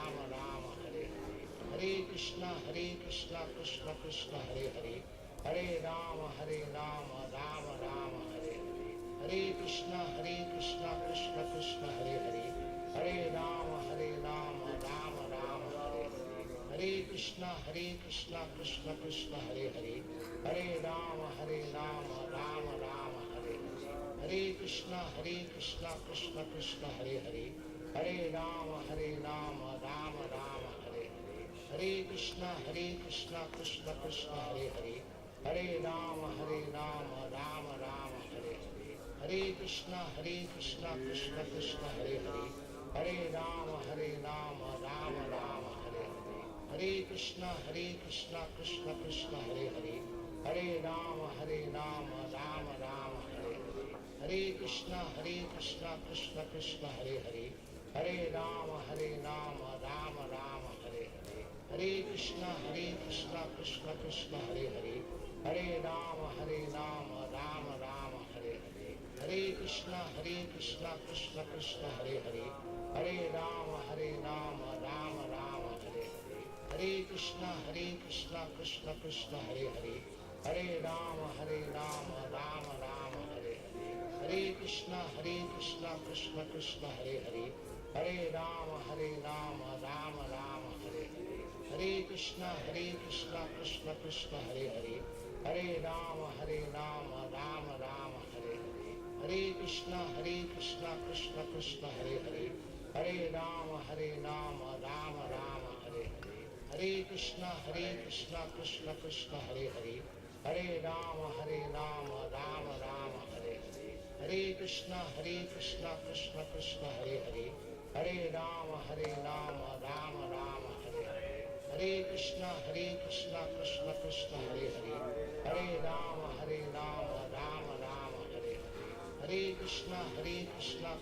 Rama Hare Hare, Hare Krishna Krishna Krishna Hare Hare, Hare Rama Rama Rama Hare Hare, Hare Krishna Krishna Krishna Hare Hare, Hare Rama Rama Rama Hare Hare, Hare Krishna Krishna Krishna Hare Hare, Hare Rama Rama Rama Hare Hare, Hare Krishna Krishna Krishna Hare Hare, Hare Rama Rama Rama Hare Hare, Hare Krishna Krishna Krishna Hare Hare, Hare Rama Rama Rama Hare Hare, Hare Krishna Krishna Krishna Hare Hare, Hare Rama Rama Rama Hare Hare, Hare Krishna Krishna Krishna Hare Hare, Hare Rama Rama Rama Hare Hare, Hare Krishna Krishna Krishna Hare Hare, Hare Rama Rama Rama Hare Hare, Hare Krishna Krishna Krishna Hare Hare, Hare Rama Rama Rama Hare Hare, Hare Krishna Krishna Krishna Hare Hare, Hare Rama Rama Rama Hare Hare, Hare Krishna Krishna Krishna Hare Hare, Hare Rama Rama Rama Hare Hare, Hare Krishna Krishna Krishna Hare Hare, Hare Rama Rama Rama Hare Hare, Hare Krishna Krishna Krishna Hare Hare, Hare Rama Rama Rama Hare Hare, Hare Krishna Krishna Krishna Hare Hare, Hare Rama Rama Rama Hare Hare, Hare Krishna Krishna Krishna Hare Hare, Hare Rama Rama Rama Hare Hare, Hare Krishna Krishna Krishna Hare Hare, Hare Rama Rama Rama Hare Hare, Hare Krishna Krishna Krishna Hare Hare, Hare Rama Rama Rama Hare Hare, Hare Krishna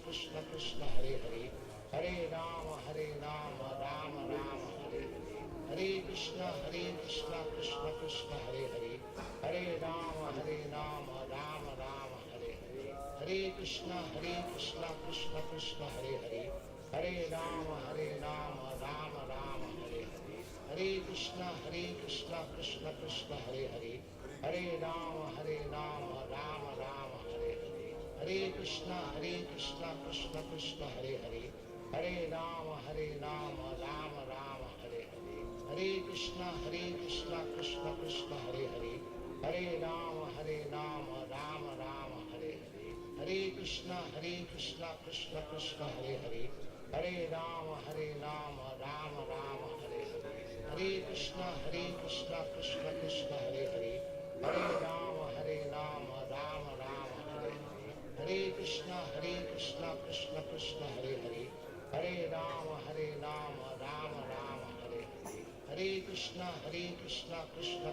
Krishna Krishna Hare Hare, Hare Rama Rama Rama Hare Hare, Hare Krishna Krishna Krishna Hare Hare, Hare Rama Rama Rama Hare Hare, Hare Krishna Krishna Krishna Hare Hare, Hare Rama Rama Rama Hare Hare, Hare Krishna Krishna Krishna Hare Hare, Hare Rama Rama Rama Hare Hare, Hare Krishna Krishna Krishna Hare Hare, Hare Rama Rama Rama Hare Hare, Hare Krishna Krishna Krishna Hare Hare, Hare Rama Rama Rama Hare Hare, Hare Krishna Krishna Krishna Hare Hare, Hare Rama Rama Rama Hare Hare, Hare Krishna Krishna Krishna Hare Hare, Hare Rama Rama Rama Hare Hare, Hare Krishna Krishna Krishna Hare Hare, Hare Rama Rama Rama Hare Hare, Hare Krishna Krishna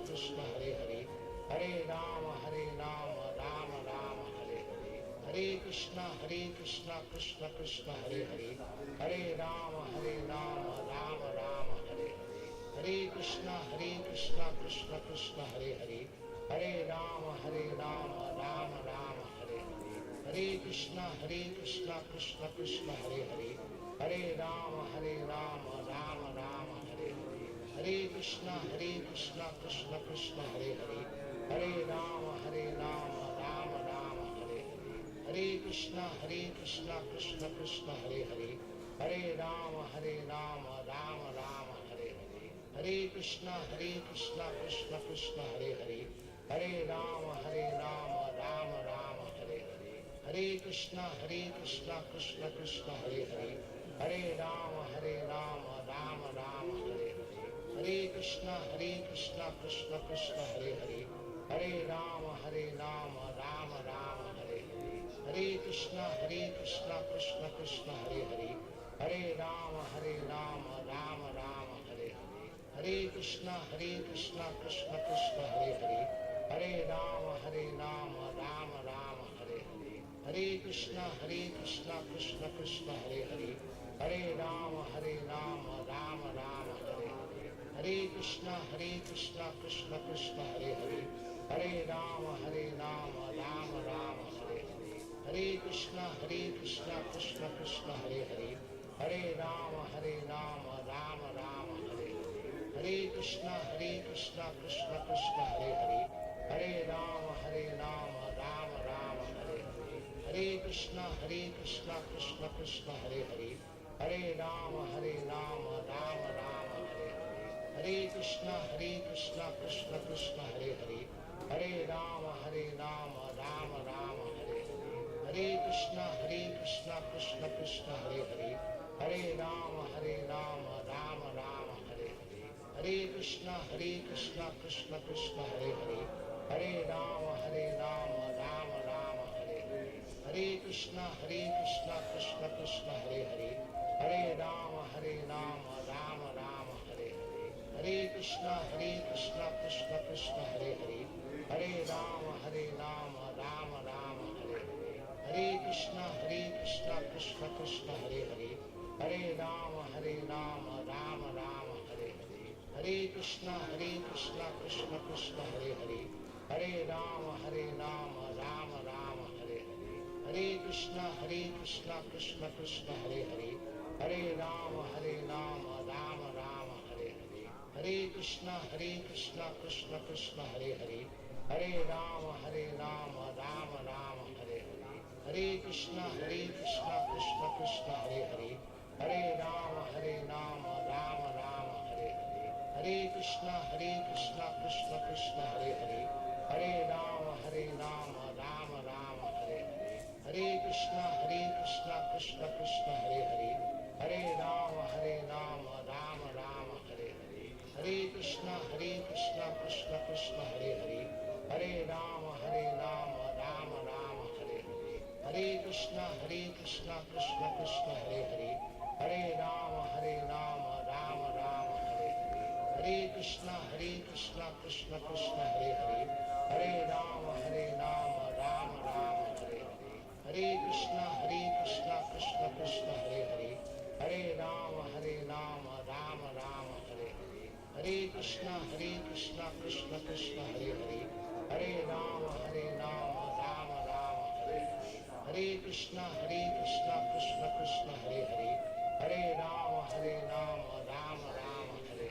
Krishna Hare Hare, Hare Rama Rama Rama Hare Hare, Hare Krishna Krishna Krishna Hare Hare, Hare Rama Rama Rama Hare Hare, Hare Krishna Krishna Krishna Hare Hare, Hare Rama Rama Rama Hare Hare, Hare Krishna Krishna Krishna Hare Hare, Hare Rama Rama Rama Hare Hare, Hare Krishna Krishna Krishna Hare Hare, Hare Rama Rama Rama Hare Hare, Hare Krishna Krishna Krishna Hare Hare, Hare Rama Rama Rama Hare Hare, Hare Krishna Krishna Krishna Hare Hare, Hare Rama Rama Rama Hare Hare, Hare Krishna Krishna Krishna Hare Hare, Hare Rama Rama Rama Hare Hare, Hare Krishna Krishna Krishna Hare Hare, Hare Rama Rama Rama Hare Hare, Hare Krishna Krishna Krishna Hare Hare, Hare Rama Rama Rama Hare Hare, Hare Krishna Krishna Krishna Hare Hare, Hare Rama Rama Rama Hare Hare, Hare Krishna Krishna Krishna Hare Hare, Hare Rama Rama Rama Hare Hare, Hare Krishna Krishna Krishna Hare Hare, Hare Rama Rama Rama Hare Hare, Hare Krishna Krishna Krishna Hare Hare, Hare Rama Rama Rama Hare Hare, Hare Krishna Krishna Krishna Hare Hare, Hare Rama Rama Rama Hare Hare, Hare Krishna Krishna Krishna Hare Hare, Hare Rama Rama Rama Hare Hare, Hare Krishna Krishna Krishna Hare Hare, Hare Rama Rama Rama Hare Hare, Hare Krishna Krishna Krishna Hare Hare, Hare Rama Rama Rama Hare Hare, Hare Krishna Krishna Krishna Hare Hare, Hare Rama Rama Rama Hare Hare, Hare Krishna Krishna Krishna Hare Hare, Hare Rama Rama Rama Hare Hare, Hare Krishna Krishna Krishna Hare Hare, Hare Rama Rama Rama Hare Hare, Hare Krishna Krishna Krishna Hare Hare, Hare Rama Rama Rama Hare Hare, Hare Krishna Krishna Krishna Hare Hare, Hare Rama Rama Rama Hare Hare, Hare Krishna Krishna Krishna Hare Hare, Hare Rama Rama Rama Hare Hare, Hare Krishna Krishna Krishna Hare Hare, Hare Rama Rama Rama Hare Hare, Hare Krishna Krishna Hare Hare, Hare Rama Rama Rama Hare Hare, Hare Krishna Krishna Hare Hare, Hare Rama Rama Rama Hare Hare, Hare Krishna Krishna Hare Hare, Hare Rama Rama Rama Hare Hare, Hare Krishna Krishna Hare Hare, Hare Rama Rama Rama Hare Hare, Hare Krishna Krishna Hare Hare, Hare Rama Rama Rama Hare Hare, Hare Krishna Krishna Hare Hare, Hare Rama Rama Rama Hare Hare, Hare Krishna Krishna Hare Hare, Hare Rama Rama Rama Hare Hare, Hare Krishna Krishna Hare Hare, Hare Rama Rama Rama Hare Hare, Hare Krishna Krishna Hare Hare, Hare Rama Rama Rama Hare Hare,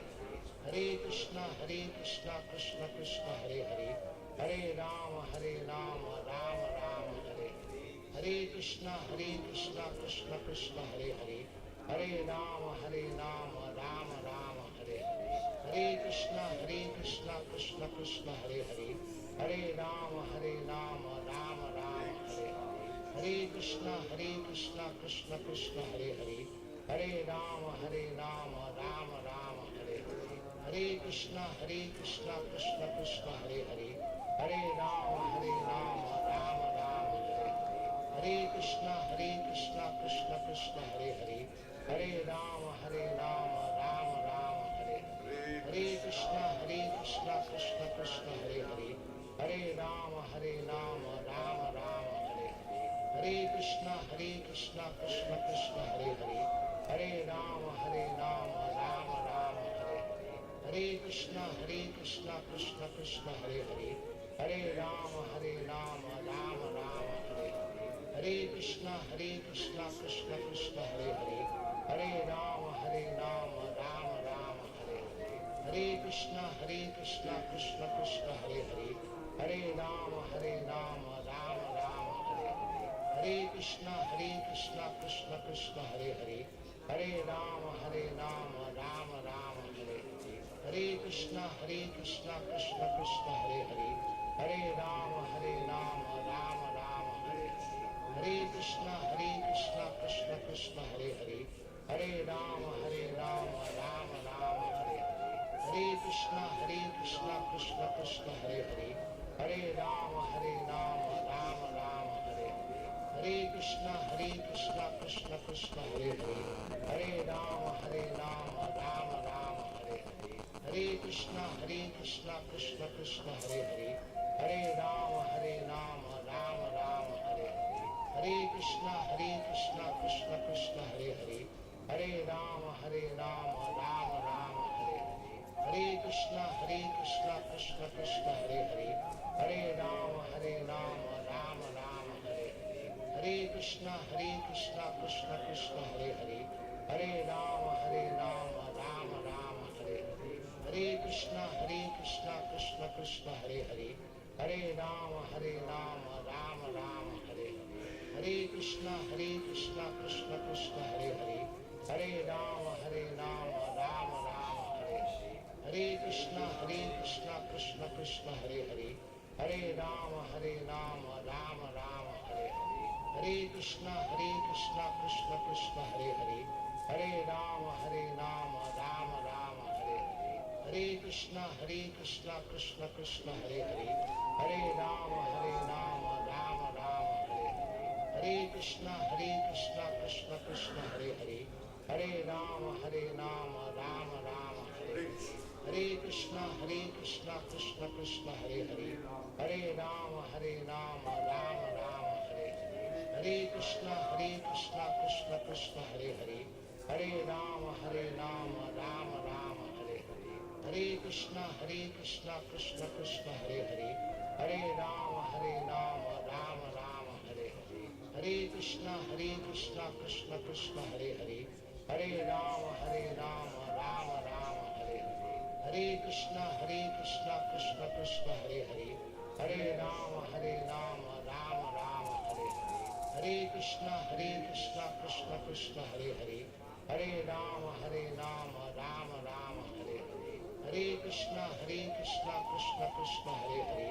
Krishna Hare Hare, Hare Rama Rama Rama Hare Hare, Hare Krishna Krishna Krishna Hare Hare, Hare Rama Rama Rama Hare Hare, Hare Krishna Krishna Krishna Hare Hare, Hare Rama Rama Rama Hare Hare, Hare Krishna Krishna Krishna Hare Hare, Hare Rama Rama Rama Hare Hare, Hare Krishna Krishna Krishna Hare Hare, Hare Rama Rama Rama Hare Hare, Hare Krishna Krishna Krishna Hare Hare, Hare Rama Rama Rama Hare Hare, Hare Krishna Krishna Krishna Hare Hare, Hare Rama Rama Rama Hare Hare, Hare Krishna Krishna Krishna Hare Hare, Hare Rama Rama Rama Hare Hare, Hare Krishna Krishna Krishna Hare Hare, Hare Rama Rama Rama Hare Hare, Hare Krishna Krishna Krishna Hare Hare, Hare Rama Rama Rama Hare Hare, Hare Krishna Krishna Krishna Hare Hare, Hare Rama Rama Rama Hare Hare, Hare Krishna Krishna Krishna Hare Hare, Hare Rama Rama Rama Hare Hare, Hare Krishna Krishna Krishna Hare Hare, Hare Rama Rama Rama Hare Hare, Hare Krishna Krishna Krishna Hare Hare, Hare Rama Rama Rama Hare Hare, Hare Krishna Krishna Krishna Hare Hare, Hare Rama Rama Rama Hare Hare, Hare Krishna Krishna Krishna Hare Hare, Hare Rama Rama Rama Hare Hare, Hare Krishna Krishna Krishna Hare Hare, Hare Rama Rama Rama Hare Hare, Hare Krishna Krishna Krishna Hare Hare, Hare Rama Rama Rama Hare Hare, Hare Krishna Krishna Krishna Hare Hare, Hare Rama Rama Rama Hare Hare, Hare Krishna Krishna Krishna Hare Hare, Hare Rama Rama Rama Hare Hare, Hare Krishna Krishna Krishna Hare Hare, Hare Rama Rama Rama Hare Hare, Hare Krishna Krishna Krishna Hare Hare, Hare Rama Rama Rama Hare Hare, Hare Krishna Krishna Krishna Hare Hare, Hare Rama Rama Rama Hare Hare, Hare Krishna Krishna Krishna Hare Hare, Hare Rama Rama Rama Hare Hare, Hare Krishna Krishna Krishna Hare Hare, Hare Rama Rama Rama Hare Hare, Hare Krishna Krishna Krishna Hare Hare, Hare Rama Rama Rama Hare Hare, Hare Krishna Krishna Krishna Hare Hare, Hare Rama Rama Rama Hare Hare, Hare Krishna Krishna Krishna Hare Hare, Hare Rama Rama Rama Hare Hare, Hare Krishna Krishna Krishna Hare Hare, Hare Rama Rama Rama Hare Hare, Hare Krishna Krishna Krishna Hare Hare, Hare Rama Rama Rama Hare Hare, Hare Krishna Krishna Krishna Hare Hare,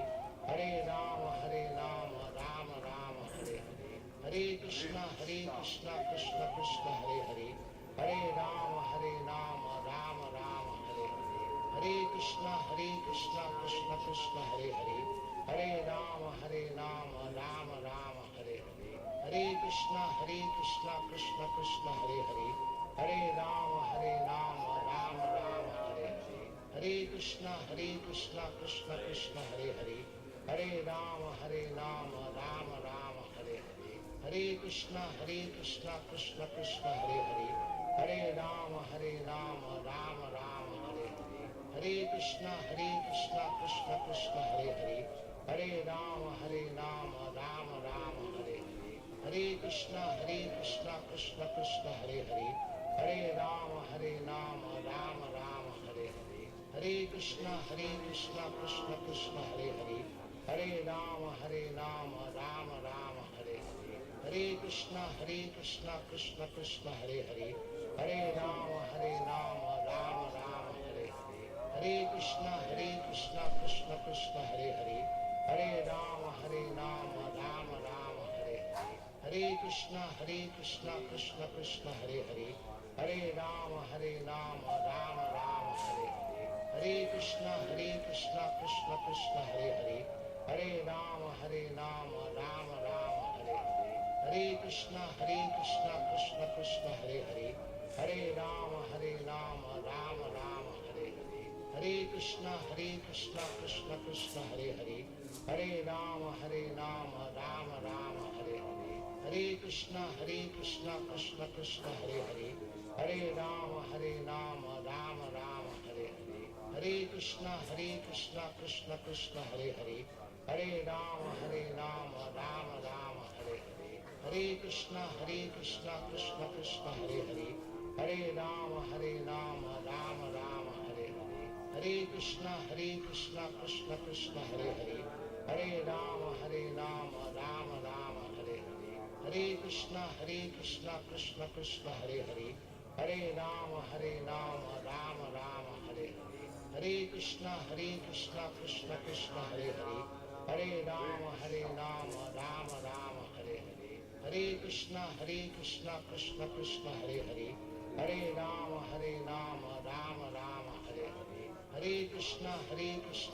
Hare Rama Rama Rama Hare Hare, Hare Krishna Krishna Krishna Hare Hare, Hare Rama Rama Rama Hare Hare, Hare Krishna Krishna Krishna Hare Hare, Hare Rama Rama Rama Hare Hare, Hare Krishna Krishna Krishna Hare Hare, Hare Rama Rama Rama Hare Hare, Hare Krishna Krishna Krishna Hare Hare, Hare Rama Rama Rama Hare Hare, Hare Krishna Krishna Krishna Hare Hare, Hare Rama Rama Rama Hare Hare, Hare Krishna Krishna Krishna Hare Hare, Hare Rama Rama Rama Hare Hare, Hare Krishna Krishna Krishna Hare Hare, Hare Rama Rama Rama Hare Hare, Hare Krishna Krishna Krishna Hare Hare, Hare Rama Rama Rama Hare Hare, Hare Krishna Krishna Krishna Hare Hare, Hare Rama Rama Rama Hare Hare, Hare Krishna Krishna Krishna Hare Hare, Hare Rama Rama Rama Hare Hare, Hare Krishna Krishna Krishna Hare Hare, Hare Rama Rama Rama Hare Hare, Hare Krishna Krishna Krishna Hare Hare, Hare Rama Rama Rama Hare Hare, Hare Krishna Krishna Krishna Hare Hare, Hare Rama Rama Rama Hare Hare, Hare Krishna Krishna Krishna Hare Hare, Hare Rama Rama Rama Hare Hare, Hare Krishna Krishna Krishna Hare Hare, Hare Rama Rama Rama Hare Hare, Hare Krishna Krishna Krishna Hare Hare, Hare Rama Rama Rama Hare Hare, Hare Krishna Krishna Krishna Hare Hare, Hare Rama Rama Rama Hare Hare, Hare Krishna Krishna Krishna Hare Hare, Hare Rama Rama Rama Hare Hare, Hare Krishna Krishna Krishna Hare Hare, Hare Rama Rama Rama Hare Hare, Hare Krishna Krishna Krishna Hare Hare, Hare Rama Rama Rama Hare Hare, Hare Krishna Krishna Krishna Hare Hare, Hare Rama Rama Rama Hare Hare, Hare Krishna Krishna Krishna Hare Hare, Hare Rama Rama Rama Hare Hare, Hare Krishna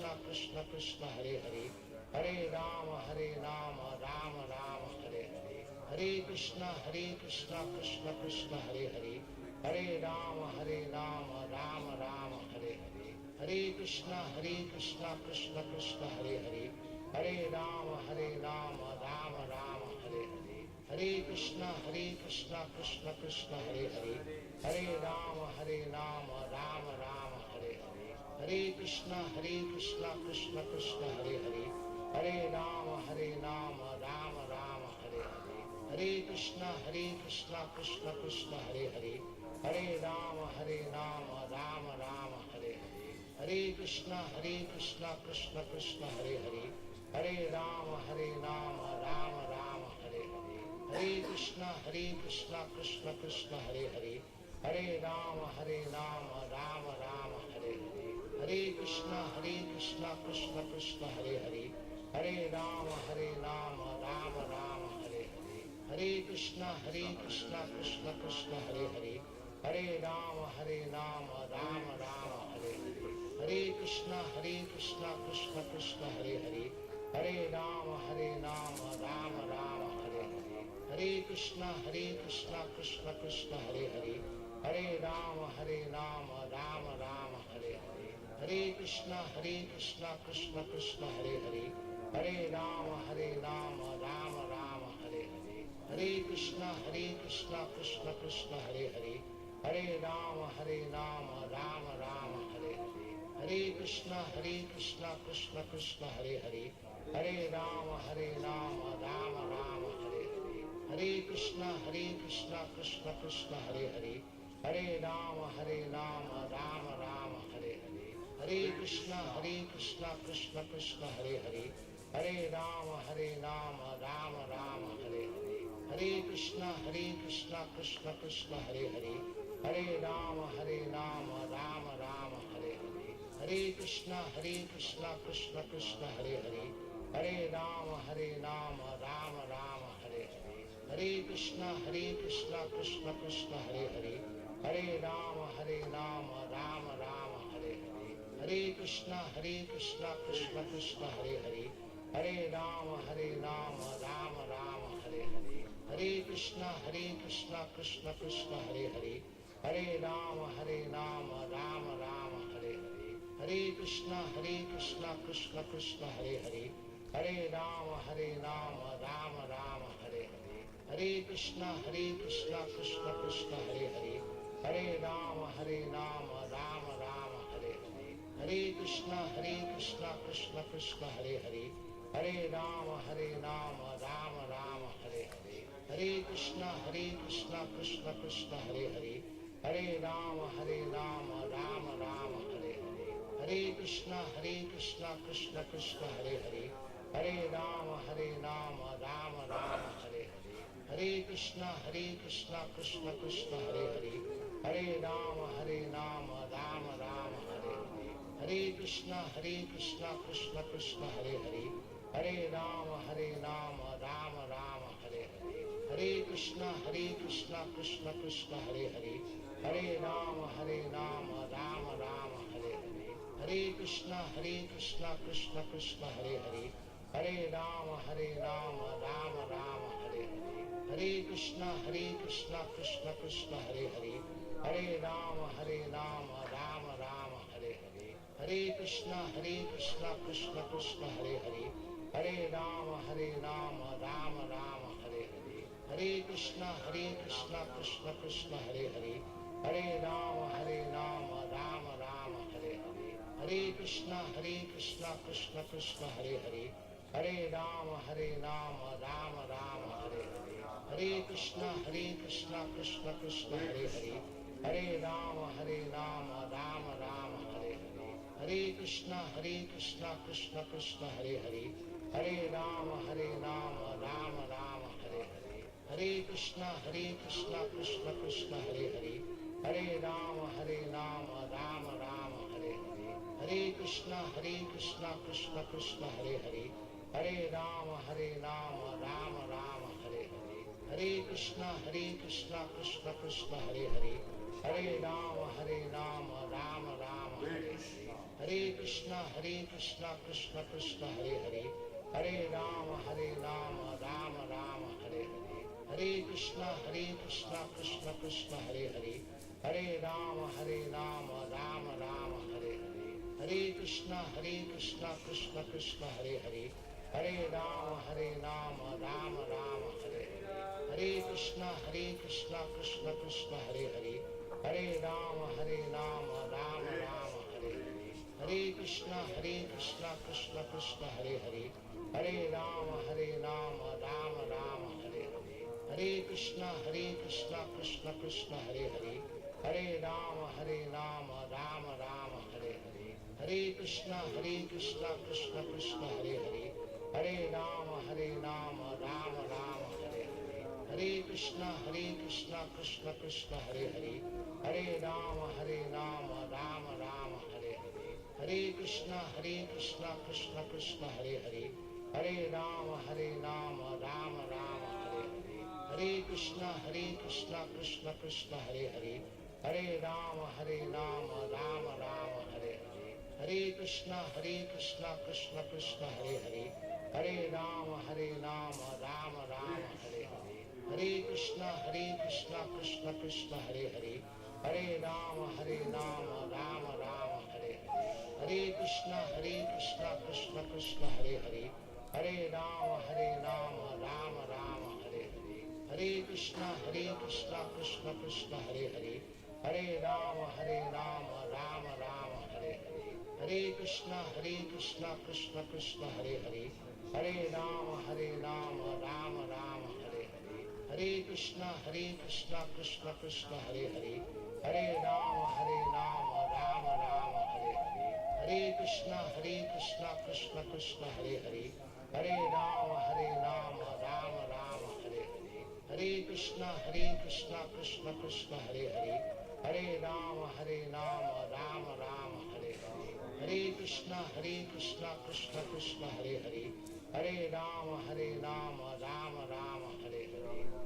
Krishna Krishna Hare Hare, Hare Rama Rama Rama Hare Hare, Hare Krishna Krishna Krishna Hare Hare, Hare Rama Rama Rama Hare Hare, Hare Krishna Krishna Krishna Hare Hare, Hare Rama Rama Rama Hare Hare, Hare Krishna Krishna Krishna Hare Hare, Hare Rama Rama Rama Hare Hare, Hare Krishna Krishna Krishna Hare Hare, Hare Rama Rama Rama Hare Hare, Hare Krishna Krishna Krishna Hare Hare, Hare Rama Rama Rama Hare Hare, Hare Krishna Krishna Krishna Hare Hare, Hare Rama Rama Rama Hare Hare, Hare Krishna Krishna Krishna Hare Hare, Hare Rama Rama Rama Hare Hare, Hare Krishna Krishna Krishna Hare Hare, Hare Rama Rama Rama Hare Hare, Hare Krishna Krishna Krishna Hare Hare, Hare Rama Rama Rama Hare Hare, Hare Krishna Krishna Krishna Hare Hare, Hare Rama Rama Rama Hare Hare, Hare Krishna Krishna Krishna Hare Hare, Hare Rama Rama Rama Hare Hare, Hare Krishna Krishna Krishna Hare Hare, Hare Rama Rama Rama Hare Hare, Hare Krishna Krishna Krishna Hare Hare, Hare Rama Rama Rama Hare Hare, Hare Krishna Krishna Krishna Hare Hare, Hare Rama Rama Rama Hare Hare, Hare Krishna Krishna Krishna Hare Hare, Hare Rama Rama Rama Hare Hare, Hare Krishna Krishna Krishna Hare Hare, Hare Rama Rama Rama Hare Hare, Hare Krishna Krishna Krishna Hare Hare, Hare Rama Rama Rama Hare Hare, Hare Krishna Krishna Krishna Hare Hare, Hare Rama Rama Rama Hare Hare, Hare Krishna Krishna Krishna Hare Hare, Hare Rama Rama Rama Hare Hare, Hare Krishna Krishna Krishna Hare Hare, Hare Rama Rama Rama Hare Hare, Hare Krishna Krishna Krishna Hare Hare, Hare Rama Rama Rama Hare Hare, Hare Krishna Krishna Krishna Hare Hare, Hare Rama Rama Rama Hare Hare, Hare Krishna Krishna Krishna Hare Hare, Hare Rama Rama Rama Hare Hare, Hare Krishna Krishna Krishna Hare Hare, Hare Rama Rama Rama Hare Hare, Hare Krishna Krishna Krishna Hare Hare, Hare Rama Rama Rama Hare Hare, Hare Krishna Krishna Krishna Hare Hare, Hare Rama Rama Rama Hare Hare, Hare Krishna Krishna Krishna Hare Hare, Hare Rama Rama Rama Hare Hare, Hare Krishna Krishna Krishna Hare Hare, Hare Rama Rama Rama Hare Hare, Hare Krishna Krishna Krishna Hare Hare, Hare Rama Rama Rama Hare Hare, Hare Krishna Krishna Krishna Hare Hare, Hare Rama Rama Rama Hare Hare, Hare Krishna Krishna Krishna Hare Hare, Hare Rama Rama Rama Hare Hare, Hare Krishna Krishna Krishna Hare Hare, Hare Rama Rama Rama Hare Hare, Hare Krishna Krishna Krishna Hare Hare, Hare Rama Rama Rama Hare Hare, Hare Krishna Krishna Krishna Hare Hare, Hare Rama Rama Rama Hare Hare, Hare Krishna Krishna Krishna Hare Hare, Hare Rama Rama Rama Hare Hare, Hare Krishna Krishna Krishna Hare Hare, Hare Rama Rama Rama Hare Hare, Hare Krishna Krishna Krishna Hare Hare, Hare Rama Rama Rama Hare Hare, Hare Krishna Krishna Krishna Hare Hare, Hare Rama Rama Rama Hare Hare, Hare Krishna Krishna Krishna Hare Hare, Hare Rama Rama Rama Hare Hare, Hare Krishna Krishna Krishna Hare Hare, Hare Rama Rama Rama Hare Hare, Hare Krishna Krishna Krishna Hare Hare, Hare Rama Rama Rama Hare Hare, Hare Krishna Krishna Krishna Hare Hare, Hare Rama Rama Rama Hare Hare, Hare Krishna Krishna Krishna Hare Hare, Hare Rama Rama Rama Hare Hare, Hare Krishna Krishna Krishna Hare Hare, Hare Rama Rama Rama Hare Hare, Hare Krishna Krishna Krishna Hare Hare, Hare Rama Rama Rama Hare Hare, Hare Krishna Krishna Krishna Hare Hare, Hare Rama Rama Rama Hare Hare, Hare Krishna Krishna Krishna Hare Hare, Hare Rama Rama Rama Hare Hare, Hare Krishna Krishna Krishna Hare Hare, Hare Rama Rama Rama Hare Hare, Hare Krishna Krishna Krishna Hare Hare, Hare Rama Rama Rama Hare Hare, Hare Krishna Krishna Krishna Hare Hare, Hare Rama Rama Rama Hare Hare, Hare Krishna Krishna Krishna Hare Hare, Hare Rama Rama Rama Hare Hare, Hare Krishna Krishna Krishna Hare Hare, Hare Rama Rama Rama Hare Hare, Hare Krishna Krishna Krishna Hare Hare, Hare Rama Rama Rama Hare Hare, Hare Krishna Krishna Krishna Hare Hare, Hare Rama Rama Rama Hare Hare, Hare Krishna Krishna Krishna Hare Hare, Hare Rama Rama Rama Hare Hare, Hare Krishna Krishna Krishna Hare Hare, Hare Rama Rama Rama Hare Hare, Hare Krishna Krishna Krishna Hare Hare, Hare Rama Rama Rama Hare Hare, Hare Krishna Krishna Krishna Hare Hare, Hare Rama Rama Rama Hare Hare.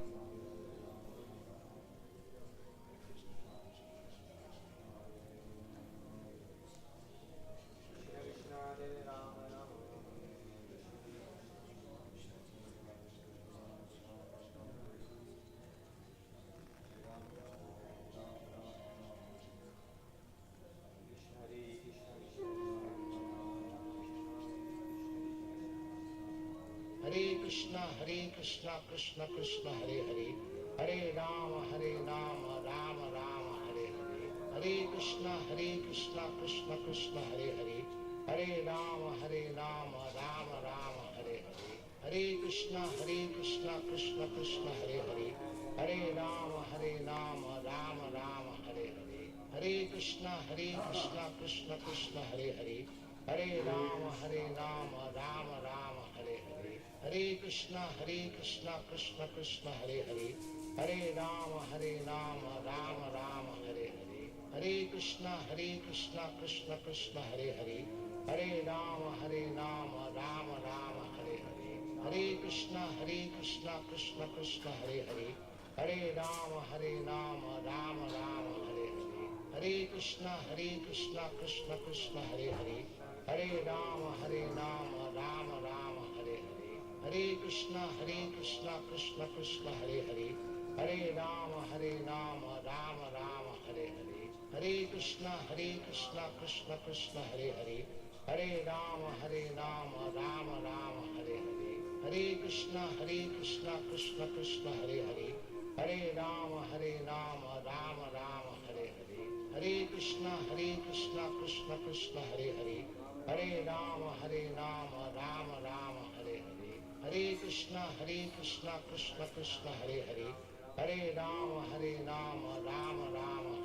Hare Krishna Krishna Krishna Hare Hare, Hare Rama Rama Rama Hare Hare, Hare Krishna Krishna Krishna Hare Hare, Hare Rama Rama Rama Hare Hare, Hare Krishna Krishna Krishna Hare Hare, Hare Rama Rama Rama Hare Hare, Hare Krishna Krishna Krishna Hare Hare, Hare Rama Rama Rama Hare Hare, Hare Krishna Krishna Krishna Hare Hare, Hare Rama Rama Rama Hare Hare, Hare Krishna Krishna Krishna Hare Hare, Hare Rama Rama Rama Hare Hare, Hare Krishna Krishna Krishna Hare Hare, Hare Rama Rama Rama Hare Hare, Hare Krishna Krishna Krishna Hare Hare, Hare Rama Rama Rama Hare Hare, Hare Krishna Krishna Krishna Hare Hare, Hare Rama Rama Rama Hare Hare, Hare Krishna Krishna Krishna Hare Hare, Hare Rama Rama Rama Hare Hare, Hare Krishna Krishna Krishna Hare Hare, Hare Rama Rama Rama Hare Hare, Hare Krishna Krishna Krishna Hare Hare, Hare Rama Rama Rama Hare Hare, Hare Krishna Krishna Krishna Hare Hare, Hare Rama Rama Rama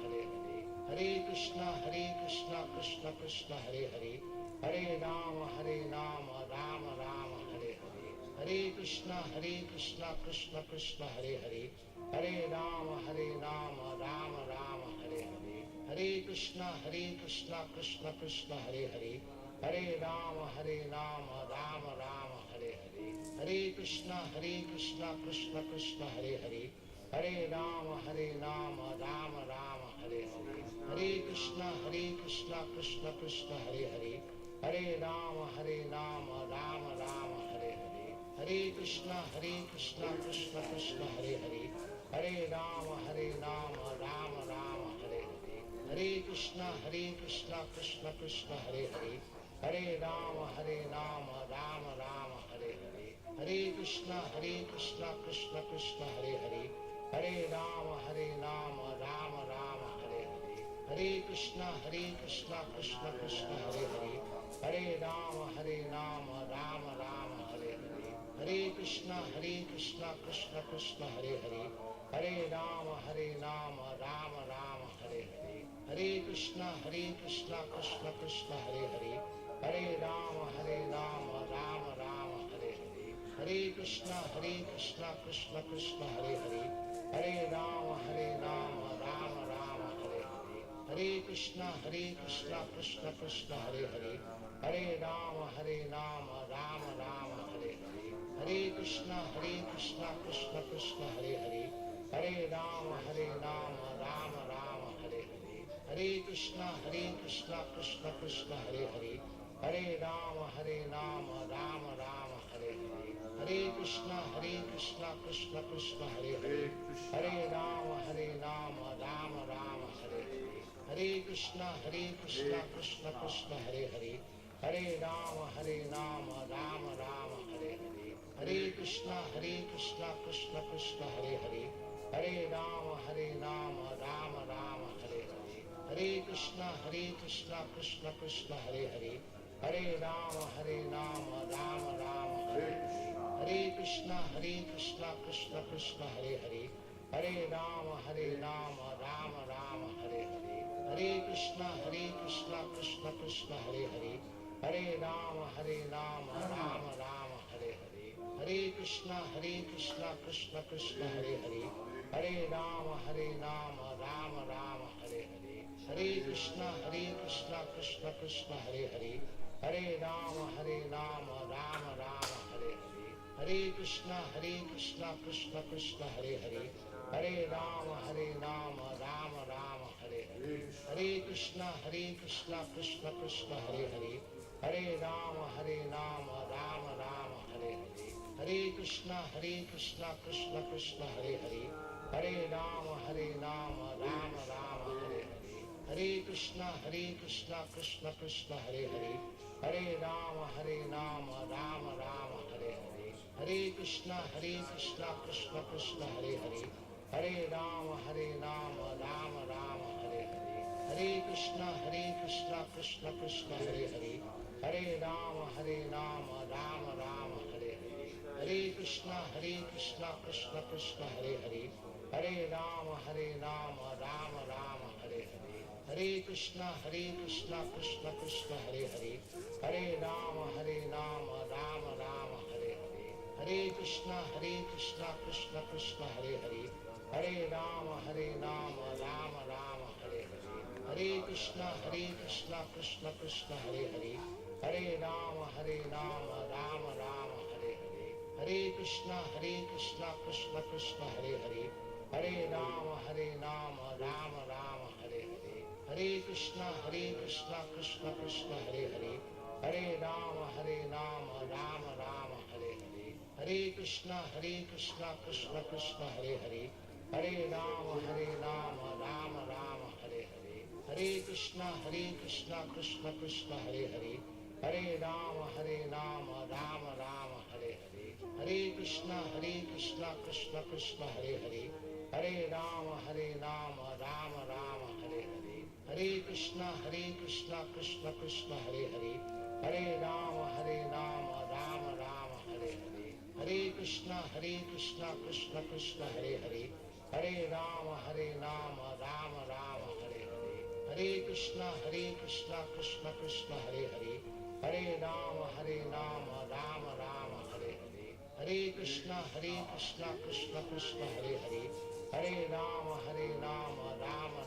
Hare Hare, Hare Krishna Krishna Krishna Hare Hare, Hare Rama Rama Rama Hare Hare, Hare Krishna Krishna Krishna Hare Hare, Hare Rama Rama Rama Hare Hare, Hare Krishna Krishna Krishna Hare Hare, Hare Rama Rama Rama Hare Hare, Hare Krishna Krishna Krishna Hare Hare, Hare Rama Rama Rama Hare Hare, Hare Krishna Krishna Krishna Hare Hare, Hare Rama Rama Rama Hare Hare, Hare Krishna Krishna Krishna Hare Hare, Hare Rama Rama Rama Hare Hare, Hare Krishna Krishna Krishna Hare Hare, Hare Rama Rama Rama Hare Hare, Hare Krishna Krishna Krishna Hare Hare, Hare Rama Rama Rama Hare Hare, Hare Krishna Krishna Krishna Hare Hare, Hare Rama Rama Rama Hare Hare, Hare Krishna Krishna Krishna Hare Hare, Hare Rama Rama Rama Hare Hare, Hare Krishna Krishna Krishna Hare Hare, Hare Rama Rama Rama Hare Hare, Hare Krishna Krishna Krishna Hare Hare, Hare Rama Rama Rama Hare Hare, Hare Krishna Krishna Krishna Hare Hare, Hare Rama Rama Rama Hare Hare, Hare Krishna Krishna Krishna Hare Hare, Hare Rama Rama Rama Hare Hare, Hare Krishna Krishna Krishna Hare Hare, Hare Rama Rama Rama Hare Hare, Hare Krishna Krishna Krishna Hare Hare, Hare Rama Rama Rama Hare Hare, Hare Krishna Krishna Krishna Hare Hare, Hare Rama Rama Rama Hare Hare, Hare Krishna Krishna Krishna Hare Hare, Hare Rama Rama Rama Hare Hare, Hare Krishna Krishna Krishna Hare Hare, Hare Rama Rama Rama Hare Hare, Hare Krishna Krishna Hare Hare, Hare Rama Rama Rama Hare Hare, Hare Krishna Krishna Hare Hare, Hare Rama Rama Rama Hare Hare, Hare Krishna Krishna Hare Hare, Hare Rama Rama Rama Hare Hare, Hare Krishna Krishna Hare Hare, Hare Rama Rama Rama Hare Hare, Hare Krishna Krishna Hare Hare, Hare Rama Rama Rama Hare Hare, Hare Krishna Krishna Hare Hare, Hare Rama Rama Rama Hare Hare, Hare Krishna Krishna Hare Hare, Hare Rama Rama Rama Hare Hare, Hare Krishna Krishna Hare Hare, Hare Rama Rama Rama Hare Hare, Hare Krishna Krishna Hare Hare, Hare Rama Rama Rama Hare Hare, Hare Krishna Krishna Hare Hare, Hare Rama Rama Rama Hare Hare, Hare Krishna Krishna Hare Hare, Hare Rama Rama Rama Hare Hare, Hare Krishna Krishna Hare Hare, Hare Rama Rama Rama Hare Hare, Hare Krishna Krishna Krishna Hare Hare, Hare Rama Rama Rama Hare Hare, Hare Krishna Krishna Krishna Hare Hare, Hare Rama Rama Rama Hare Hare, Hare Krishna Krishna Krishna Hare Hare, Hare Rama Rama Rama Hare Hare, Hare Krishna Krishna Krishna Hare Hare, Hare Rama Rama Rama Hare Hare, Hare Krishna Krishna Krishna Hare Hare, Hare Rama Rama Rama Hare Hare, Hare Krishna Krishna Krishna Hare Hare, Hare Rama Rama Rama Hare Hare, Hare Krishna Krishna Krishna Hare Hare, Hare Rama Rama Rama Hare Hare, Hare Krishna Krishna Krishna Hare Hare, Hare Rama Rama Rama Hare Hare, Hare Krishna Krishna Krishna Hare Hare, Hare Rama Rama Rama Hare Hare, Hare Krishna Krishna Krishna Hare Hare, Hare Rama Rama Rama Hare Hare, Hare Krishna Krishna Krishna Hare Hare, Hare Rama Rama Rama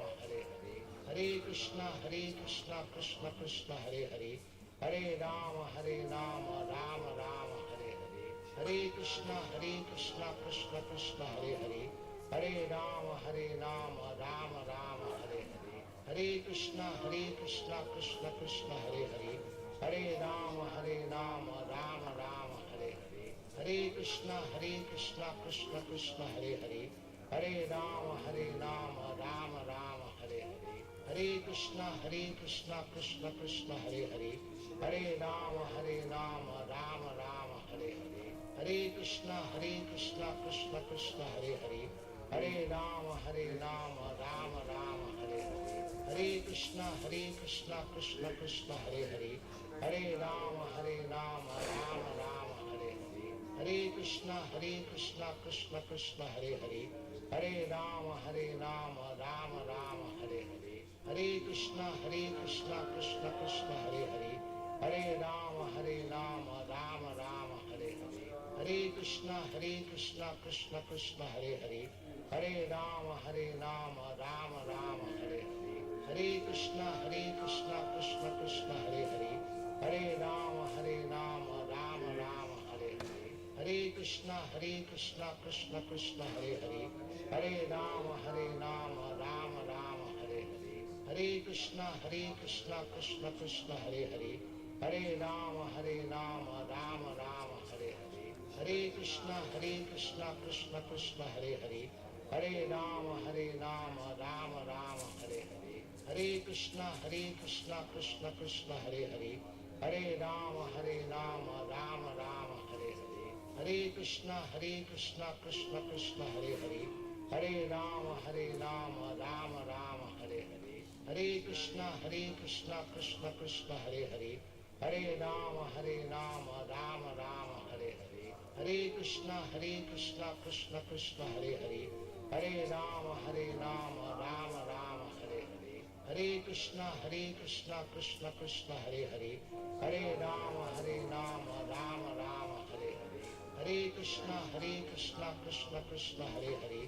Hare Hare, Hare Krishna Krishna Krishna Hare Hare, Hare Rama Rama Rama Hare Hare, Hare Krishna Krishna Krishna Hare Hare, Hare Rama Rama Rama Hare Hare, Hare Krishna Krishna Krishna Hare Hare, Hare Rama Rama Rama Hare Hare, Hare Krishna Krishna Krishna Hare Hare, Hare Rama Rama Rama Hare Hare, Hare Krishna Krishna Krishna Hare Hare, Hare Rama Rama Rama Hare Hare, Hare Krishna Krishna Krishna Hare Hare, Hare Rama Rama Rama Hare Hare, Hare Krishna Krishna Krishna Hare Hare, Hare Rama Rama Rama Hare Hare, Hare Krishna Krishna Krishna Hare Hare, Hare Rama Rama Rama Hare Hare, Hare Krishna Krishna Krishna Hare Hare, Hare Rama Rama Rama Hare Hare, Hare Krishna Krishna Krishna Hare Hare, Hare Rama Rama Rama Hare Hare, Hare Krishna Krishna Krishna Hare Hare, Hare Rama Rama Rama Hare Hare, Hare Krishna Krishna Krishna Hare Hare, Hare Rama Rama Rama Hare Hare, Hare Krishna Krishna Krishna Hare Hare, Hare Rama Rama Rama Hare Hare, Hare Krishna Krishna Krishna Hare Hare, Hare Rama Rama Rama Hare Hare, Hare Krishna Krishna Krishna Hare Hare, Hare Rama Rama Rama Hare Hare, Hare Krishna Krishna Krishna Hare Hare, Hare Rama Rama Rama Hare Hare, Hare Krishna Krishna Krishna Hare Hare, Hare Rama Rama Rama Hare Hare, Hare Krishna Krishna Krishna Hare Hare, Hare Rama Rama Rama Hare Hare, Hare Krishna Krishna Krishna Hare Hare,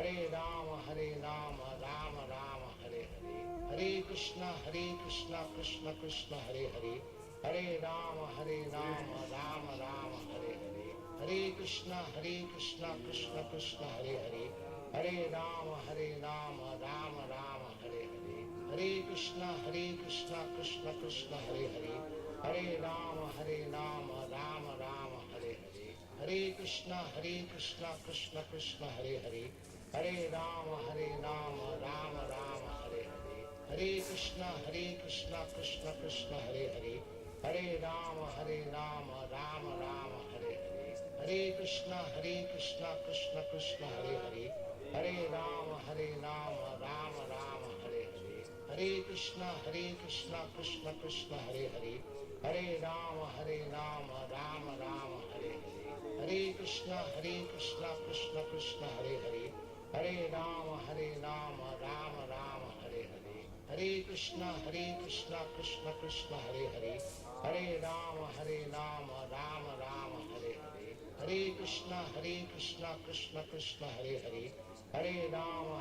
Hare Rama Rama Rama Hare Hare, Hare Krishna Krishna Krishna Hare Hare, Hare Rama Rama Rama Hare Hare, Hare Krishna Krishna Krishna Hare Hare, Hare Rama Rama Rama Hare Hare, Hare Krishna Krishna Krishna Hare Hare, Hare Rama Rama Rama Hare Hare, Hare Krishna Krishna Krishna Hare Hare, Hare Rama Rama Rama Hare Hare, Hare Krishna Krishna Krishna Hare Hare, Hare Rama Rama Rama Hare Hare, Hare Krishna Krishna Krishna Hare Hare, Hare Rama Rama Rama Hare Hare, Hare Krishna Krishna Krishna Hare Hare, Hare Rama Rama Rama Hare Hare, Hare Krishna Krishna Krishna Hare Hare, Hare Rama Rama Rama Hare Hare, Hare Krishna Krishna Krishna Hare Hare, Hare Rama Rama Rama Hare Hare, Hare Krishna Krishna Krishna Hare Hare, Hare Rama Rama Rama Hare Hare, Hare Krishna Krishna Krishna Hare Hare, Hare Rama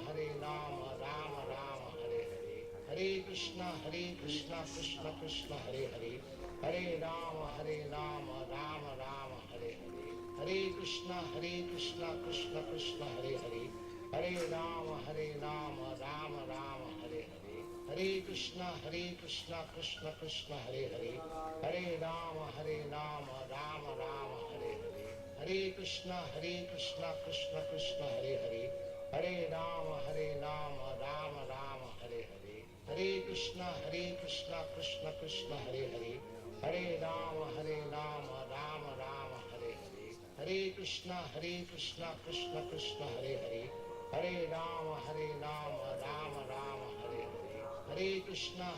Rama Rama Hare Hare, Hare Krishna Krishna Krishna Hare Hare, Hare Rama Rama Rama Hare Hare, Hare Krishna Krishna Krishna Hare Hare, Hare Rama Rama Rama Hare Hare, Hare Krishna Krishna Krishna Hare Hare, Hare Rama Rama Rama Hare Hare, Hare Krishna Krishna Krishna Hare Hare, Hare Rama Rama Rama Hare Hare, Hare Krishna Krishna Krishna Hare Hare, Hare Rama Rama Rama Hare Hare, Hare Krishna Krishna Krishna Hare Hare, Hare Rama Rama Rama Hare Hare, Hare Krishna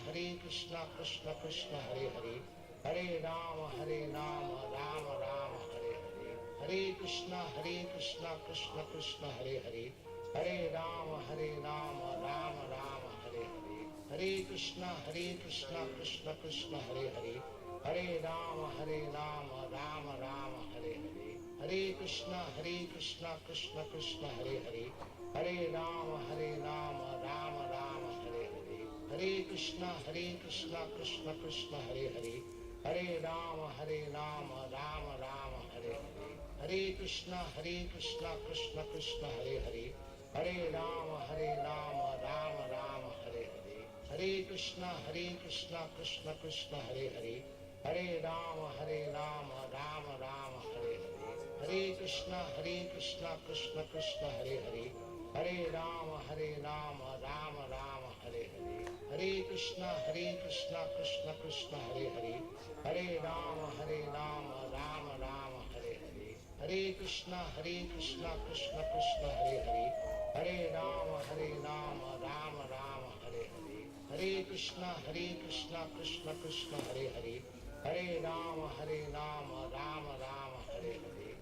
Krishna Krishna Hare Hare, Hare Rama Rama Rama Hare Hare, Hare Krishna Krishna Krishna Hare Hare, Hare Rama Rama Rama Hare Hare, Hare Krishna Krishna Krishna Hare Hare, Hare Rama Rama Rama Hare Hare, Hare Krishna Krishna Krishna Hare Hare, Hare Rama Rama Rama Hare Hare, Hare Krishna Krishna Krishna Hare Hare, Hare Rama Rama Rama Hare Hare, Hare Krishna Krishna Krishna Hare Hare, Hare Rama Rama Rama Hare Hare, Hare Krishna Krishna Krishna Hare Hare, Hare Rama Rama Rama Hare Hare, Hare Krishna Krishna Krishna Hare Hare, Hare Rama Rama Rama Hare Hare, Hare Krishna Krishna Krishna Hare Hare, Hare Rama Rama Rama Hare Hare, Hare Krishna Krishna Krishna Hare Hare, Hare Rama Rama Rama Hare Hare,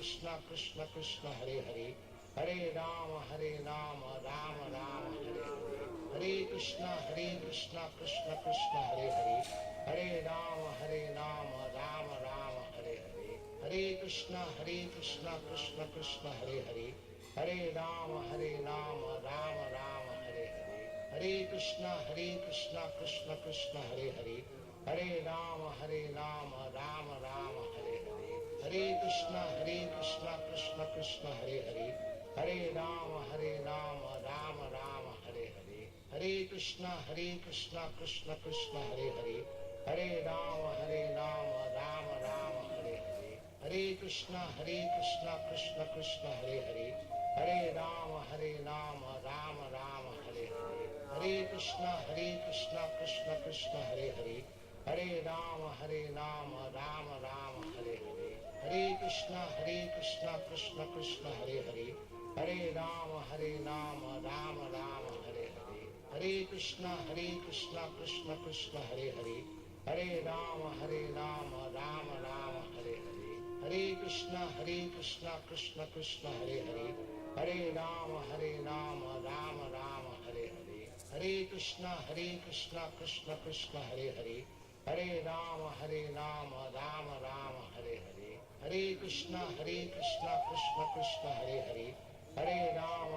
Hare Krishna Krishna Krishna Hare Hare, Hare Rama Rama Rama Hare Hare, Hare Krishna Krishna Krishna Hare Hare, Hare Rama Rama Rama Hare Hare, Hare Krishna Krishna Krishna Hare Hare, Hare Rama Rama Rama Hare Hare, Hare Krishna Krishna Krishna Hare Hare, Hare Rama Rama Rama Hare Hare, Hare Krishna Krishna Krishna Hare Hare, Hare Rama Rama Rama Hare Hare, Hare Krishna Krishna Krishna Hare Hare, Hare Rama Rama Rama Hare Hare, Hare Krishna Krishna Krishna Hare Hare, Hare Rama Rama Rama Hare Hare, Hare Krishna Krishna Krishna Hare Hare, Hare Rama Rama Rama Hare Hare, Hare Krishna Krishna Krishna Hare Hare, Hare Rama Rama Rama Hare Hare, Hare Krishna Krishna Krishna Hare Hare, Hare Rama Rama Rama Hare Hare, Hare Krishna Krishna Krishna Hare Hare, Hare Rama Rama Rama Hare Hare, Hare Krishna Krishna Krishna Hare Hare, Hare Rama Rama Rama Hare Hare, Hare Krishna Krishna Krishna Hare Hare, Hare Rama Rama Rama Hare Hare, Hare Krishna Krishna Krishna Hare Hare, Hare Rama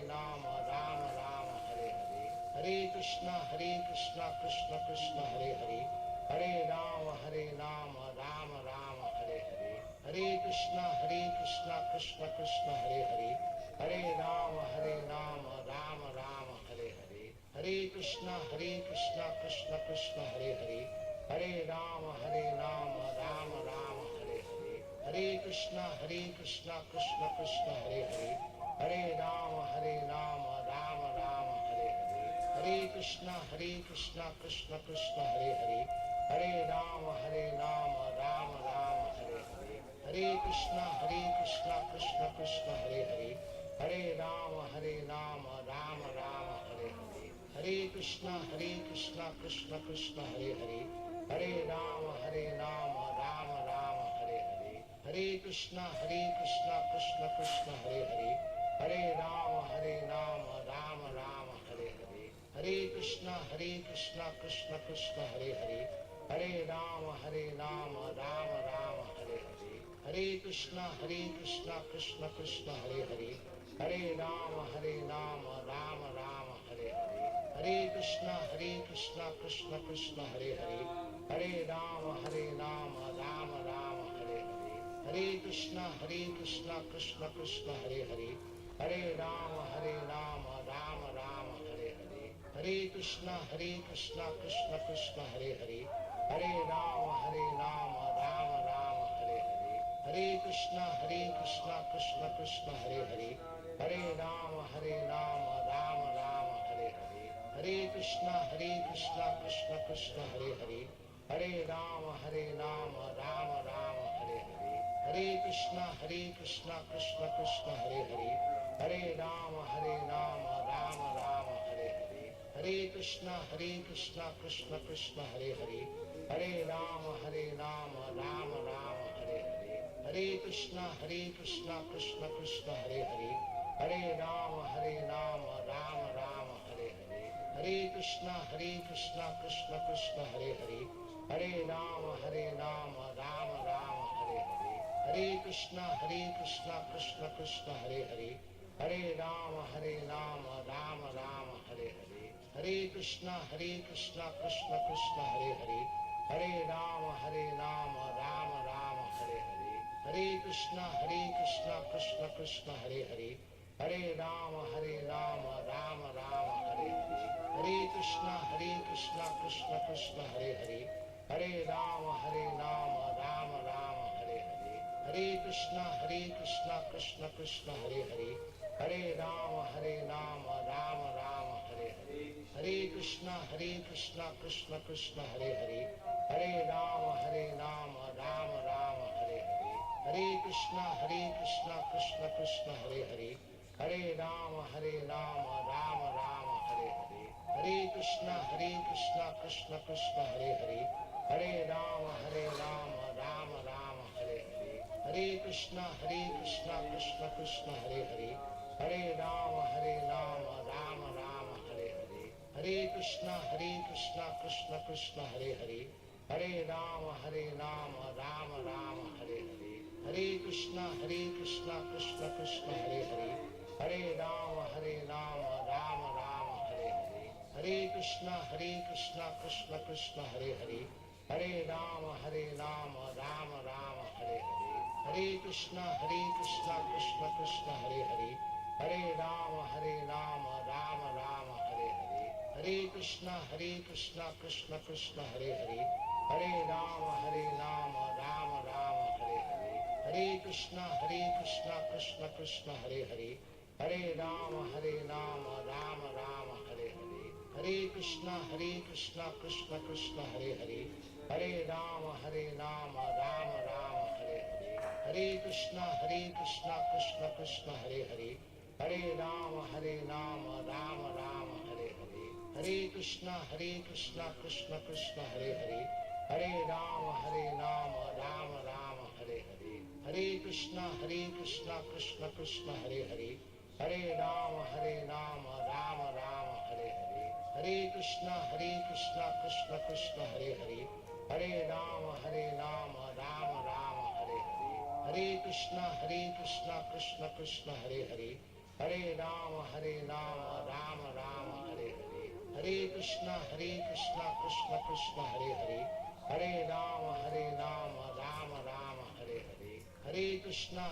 Rama Rama Hare Hare, Hare Krishna Krishna Krishna Hare Hare, Hare Rama Rama Rama Hare Hare, Hare Krishna Krishna Hare Hare, Hare Rama Rama Rama Hare Hare, Hare Krishna Krishna Hare Hare, Hare Rama Rama Rama Hare Hare, Hare Krishna Krishna Hare Hare, Hare Rama Rama Rama Hare Hare, Hare Krishna Krishna Hare Hare, Hare Rama Rama Rama Hare Hare, Hare Krishna Krishna Hare Hare, Hare Rama Rama Rama Hare Hare, Hare Krishna Krishna Hare Hare, Hare Rama Rama Rama Hare Hare, Hare Krishna Krishna Hare Hare, Hare Rama Rama Rama Hare Hare, Hare Krishna Krishna Hare Hare, Hare Rama Rama Rama Hare Hare, Hare Krishna Krishna Krishna Hare Hare, Hare Rama Rama Rama Hare Hare, Hare Krishna Krishna Krishna Hare Hare, Hare Rama Rama Rama Hare Hare, Hare Krishna Krishna Krishna Hare Hare, Hare Rama Rama Rama Hare Hare, Hare Krishna Krishna Krishna Hare Hare, Hare Rama Rama Rama Hare Hare, Hare Krishna Krishna Krishna Hare Hare, Hare Rama Rama Rama Hare Hare, Hare Krishna Krishna Krishna Hare Hare, Hare Rama Rama Rama Hare Hare, Hare Krishna Krishna Krishna Hare Hare, Hare Rama Rama Rama Hare Hare, Hare Krishna Krishna Krishna Hare Hare, Hare Rama Rama Rama Hare Hare, Hare Krishna Krishna Krishna Hare Hare, Hare Rama Rama Rama Hare Hare, Hare Krishna Krishna Krishna Hare Hare, Hare Rama Rama Rama Hare Hare, Hare Krishna Krishna Krishna Hare Hare, Hare Rama Rama Rama Hare Hare, Hare Krishna Krishna Krishna Hare Hare, Hare Rama Rama Rama Hare Hare, Hare Krishna Krishna Krishna Hare Hare, Hare Rama Rama Rama Hare Hare, Hare Krishna Krishna Krishna Hare Hare, Hare Rama Rama Rama Hare Hare, Hare Krishna Krishna Krishna Hare Hare, Hare Rama Rama Rama Hare Hare, Hare Krishna Krishna Krishna Hare Hare, Hare Rama Rama Rama Hare Hare, Hare Krishna Krishna Krishna Hare Hare, Hare Rama Rama Rama Hare Hare, Hare Krishna Krishna Krishna Hare Hare, Hare Rama Rama Rama Hare Hare, Hare Krishna Krishna Krishna Hare Hare, Hare Rama Rama Rama Hare Hare, Hare Krishna Krishna Krishna Hare Hare, Hare Rama Rama Rama Hare Hare, Hare Krishna Krishna Krishna Hare Hare, Hare Rama Rama Rama Hare Hare, Hare Krishna Krishna Krishna Hare Hare, Hare Rama Rama Rama Hare Hare, Hare Krishna Krishna Krishna Hare Hare, Hare Rama Rama Rama Hare Hare, Hare Krishna Krishna Krishna Hare Hare, Hare Rama Rama Rama Hare Hare, Hare Krishna Krishna Krishna Hare Hare, Hare Rama Rama Rama Hare Hare, Hare Krishna Krishna Krishna Hare Hare, Hare Rama Rama Rama Hare Hare, Hare Krishna Krishna Krishna Hare Hare, Hare Rama Rama Rama Hare Hare, Hare Krishna Krishna Krishna Hare Hare, Hare Rama Rama Rama Hare Hare, Hare Krishna Krishna Krishna Hare Hare, Hare Rama Rama Rama Hare Hare, Hare Krishna Krishna Krishna Hare Hare, Hare Rama Rama Rama Hare Hare, Hare Krishna Krishna Krishna Hare Hare, Hare Rama Rama Rama Hare Hare, Hare Krishna Krishna Krishna Hare Hare, Hare Rama Rama Rama Hare Hare, Hare Krishna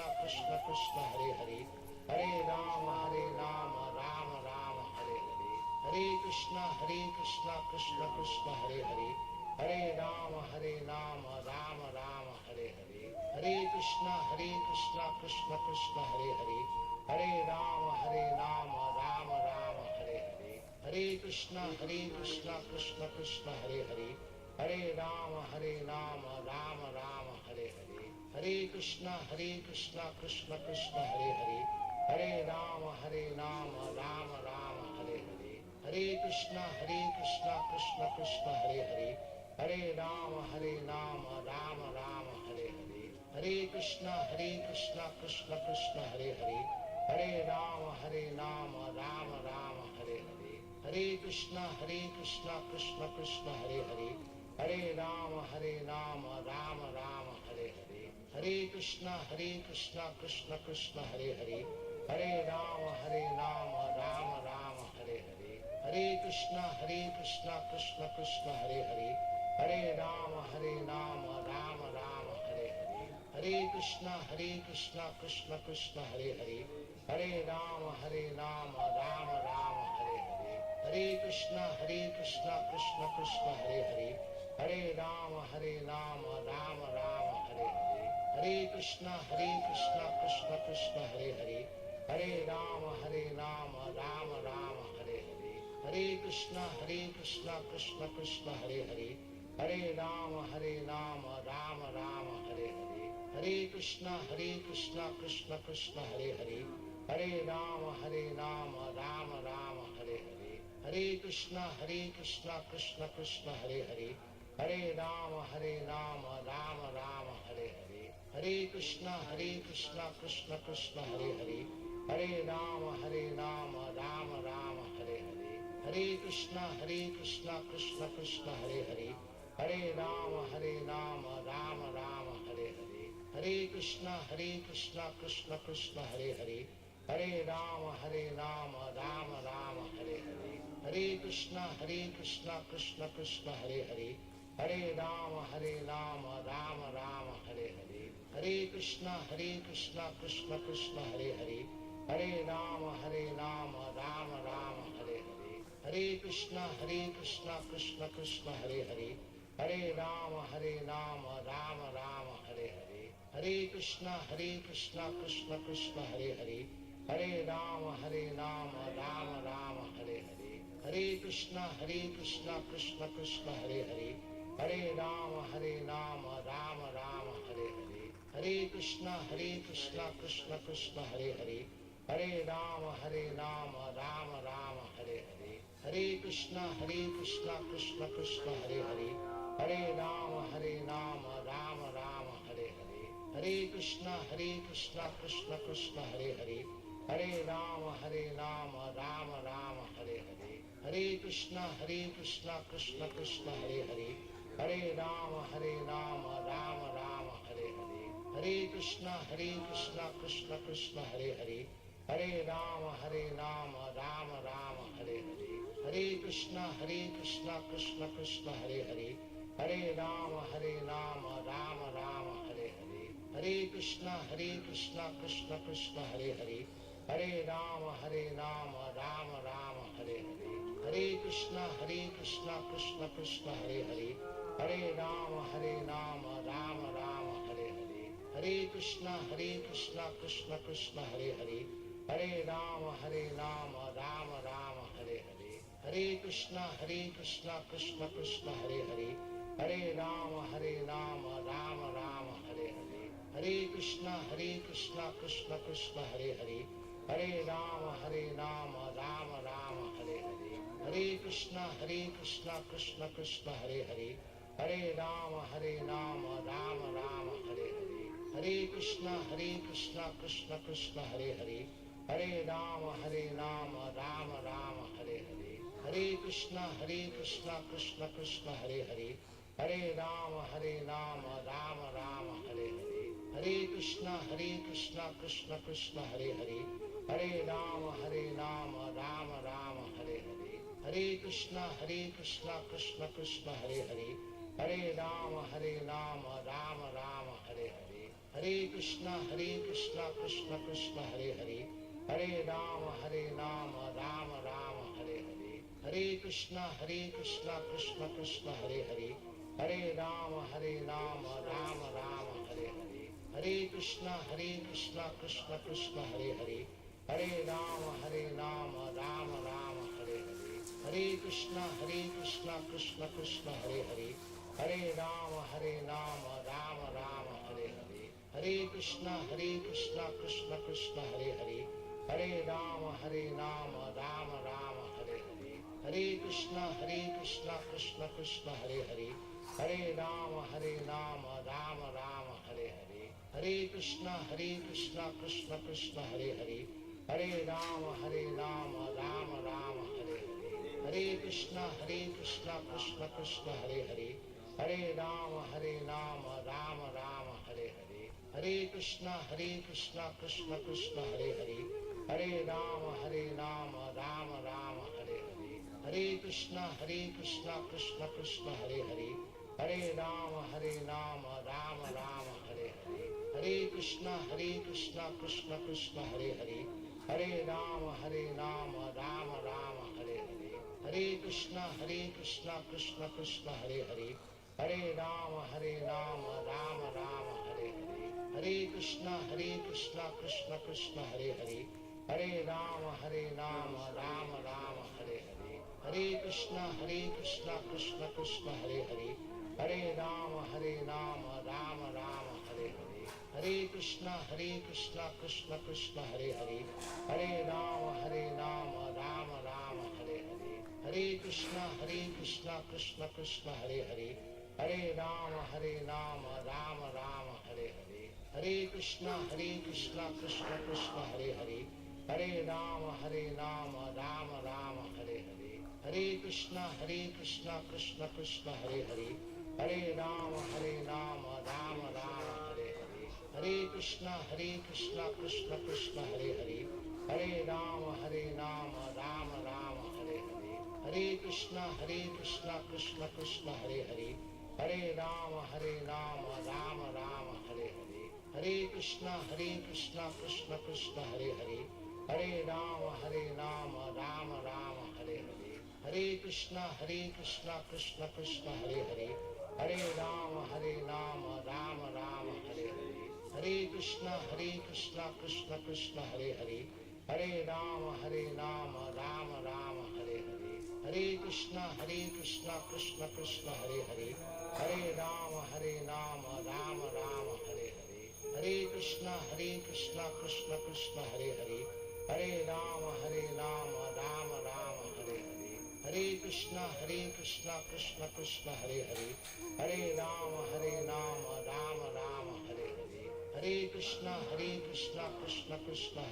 Krishna Krishna Hare Hare, Hare Rama Rama Rama Hare Hare, Hare Krishna Krishna Krishna Hare Hare, Hare Rama Rama Rama Hare Hare, Hare Krishna Krishna Krishna Hare Hare, Hare Rama Rama Rama Hare Hare, Hare Krishna Krishna Krishna Hare Hare, Hare Rama Rama Rama Hare Hare, Hare Krishna Krishna Krishna Hare Hare, Hare Rama Rama Rama Hare Hare, Hare Krishna Krishna Krishna Hare Hare, Hare Rama Rama Rama Hare Hare, Hare Krishna Krishna Krishna Hare Hare, Hare Rama Rama Rama Hare Hare, Hare Krishna Krishna Krishna Hare Hare, Hare Rama Rama Rama Hare Hare, Hare Krishna Krishna Krishna Hare Hare, Hare Rama Rama Rama Hare Hare, Hare Krishna Krishna Krishna Hare Hare, Hare Rama Rama Rama Hare Hare, Hare Krishna Krishna Krishna Hare Hare, Hare Rama Rama Rama Hare Hare, Hare Krishna Krishna Krishna Hare Hare, Hare Rama Rama Rama Hare Hare, Hare Krishna Krishna Krishna Hare Hare, Hare Rama Rama Rama Hare Hare, Hare Krishna Krishna Krishna Hare Hare, Hare Rama Rama Rama Hare Hare, Hare Krishna Krishna Krishna Hare Hare, Hare Rama Rama Rama Hare Hare, Hare Krishna Krishna Krishna Hare Hare, Hare Rama Rama Rama Hare Hare, Hare Krishna Krishna Krishna Hare Hare, Hare Rama Rama Rama Hare Hare, Hare Krishna Krishna Krishna Hare Hare, Hare Rama Rama Rama Hare Hare, Hare Krishna Krishna Krishna Hare Hare, Hare Rama Rama Rama Hare Hare, Hare Krishna Krishna Krishna Hare Hare, Hare Rama Rama Rama Hare Hare, Hare Krishna Krishna Krishna Hare Hare, Hare Rama Rama Rama Hare Hare, Hare Krishna Krishna Krishna Hare Hare, Hare Rama Rama Rama Hare Hare, Hare Krishna Krishna Krishna Hare Hare, Hare Rama Rama Rama Hare Hare, Hare Krishna Krishna Krishna Hare Hare, Hare Rama Rama Rama Hare Hare, Hare Krishna Krishna Krishna Hare Hare, Hare Rama Rama Rama Hare Hare, Hare Krishna Krishna Krishna Hare Hare, Hare Rama Rama Rama Hare Hare, Hare Krishna Krishna Krishna Hare Hare, Hare Rama Rama Rama Hare Hare, Hare Krishna Krishna Krishna Hare Hare, Hare Rama Rama Rama Hare Hare, Hare Krishna Krishna Krishna Hare Hare, Hare Rama Rama Rama Hare Hare, Hare Krishna Krishna Krishna Hare Hare, Hare Rama Rama Rama Hare Hare, Hare Krishna Krishna Krishna Hare Hare, Hare Rama Rama Rama Hare Hare, Hare Krishna Krishna Krishna Hare Hare, Hare Rama Rama Rama Hare Hare, Hare Krishna Krishna Krishna Hare Hare, Hare Rama Rama Rama Hare Hare, Hare Krishna Krishna Krishna Hare Hare, Hare Rama Rama Rama Hare Hare, Hare Krishna Krishna Krishna Hare Hare, Hare Rama Rama Rama Hare Hare, Hare Krishna Krishna Krishna Hare Hare, Hare Rama Rama Rama Hare Hare, Hare Krishna Krishna Krishna Hare Hare, Hare Rama Rama Rama Hare Hare, Hare Krishna Krishna Krishna Hare Hare, Hare Rama Rama Rama Hare Hare, Hare Krishna Krishna Krishna Hare Hare, Hare Rama Rama Rama Hare Hare, Hare Krishna Krishna Krishna Hare Hare, Hare Rama Rama Rama Hare Hare, Hare Krishna Krishna Krishna Hare Hare, Hare Rama Rama Rama Hare Hare, Hare Krishna Krishna Krishna Hare Hare, Hare Rama Rama Rama Hare Hare, Hare Krishna Krishna Krishna Hare Hare, Hare Rama Rama Rama Hare Hare, Hare Krishna Krishna Krishna Hare Hare, Hare Rama Rama Rama Hare Hare, Hare Krishna Krishna Krishna Hare Hare, Hare Rama Rama Rama Hare Hare, Hare Krishna Krishna Krishna Hare Hare, Hare Rama Rama Rama Hare Hare, Hare Krishna Krishna Krishna Hare Hare, Hare Rama Rama Rama Hare Hare, Hare Krishna Krishna Krishna Hare Hare, Hare Rama Rama Rama Hare Hare, Hare Krishna Krishna Krishna Hare Hare, Hare Rama Rama Rama Hare Hare, Hare Krishna Krishna Krishna Hare Hare, Hare Rama Rama Rama Hare Hare, Hare Krishna Krishna Krishna Hare Hare, Hare Rama Rama Rama Hare Hare, Hare Krishna Krishna Krishna Hare Hare, Hare Rama Rama Rama Hare Hare, Hare Krishna Krishna Krishna Hare Hare, Hare Rama Rama Rama Hare Hare, Hare Krishna Krishna Krishna Hare Hare, Hare Rama Rama Rama Hare Hare, Hare Krishna Krishna Krishna Hare Hare, Hare Rama Rama Rama Hare Hare, Hare Krishna Krishna Krishna Hare Hare, Hare Rama Rama Rama Hare Hare, Hare Krishna Krishna Krishna Hare Hare, Hare Rama Rama Rama Hare Hare, Hare Krishna Krishna Krishna Hare Hare, Hare Rama Rama Rama Hare Hare, Hare Krishna Krishna Krishna Hare Hare, Hare Rama Rama Rama Hare Hare, Hare Krishna Krishna Krishna Hare Hare, Hare Rama Rama Rama Hare Hare, Hare Krishna Krishna Krishna Hare Hare, Hare Rama Rama Rama Hare Hare, Hare Krishna Krishna Krishna Hare Hare, Hare Rama Rama Rama Hare Hare, Hare Krishna Krishna Krishna Hare Hare, Hare Rama Rama Rama Hare Hare, Hare Krishna Krishna Krishna Hare Hare, Hare Rama Rama Rama Hare Hare, Hare Krishna Krishna Krishna Hare Hare, Hare Rama Rama Rama Hare Hare, Hare Krishna Krishna Krishna Hare Hare, Hare Rama Rama Rama Hare Hare, Hare Krishna Krishna Krishna Hare Hare, Hare Rama Rama Rama Hare Hare, Hare Krishna Krishna Krishna Hare Hare, Hare Rama Rama Rama Hare Hare, Hare Krishna Krishna Krishna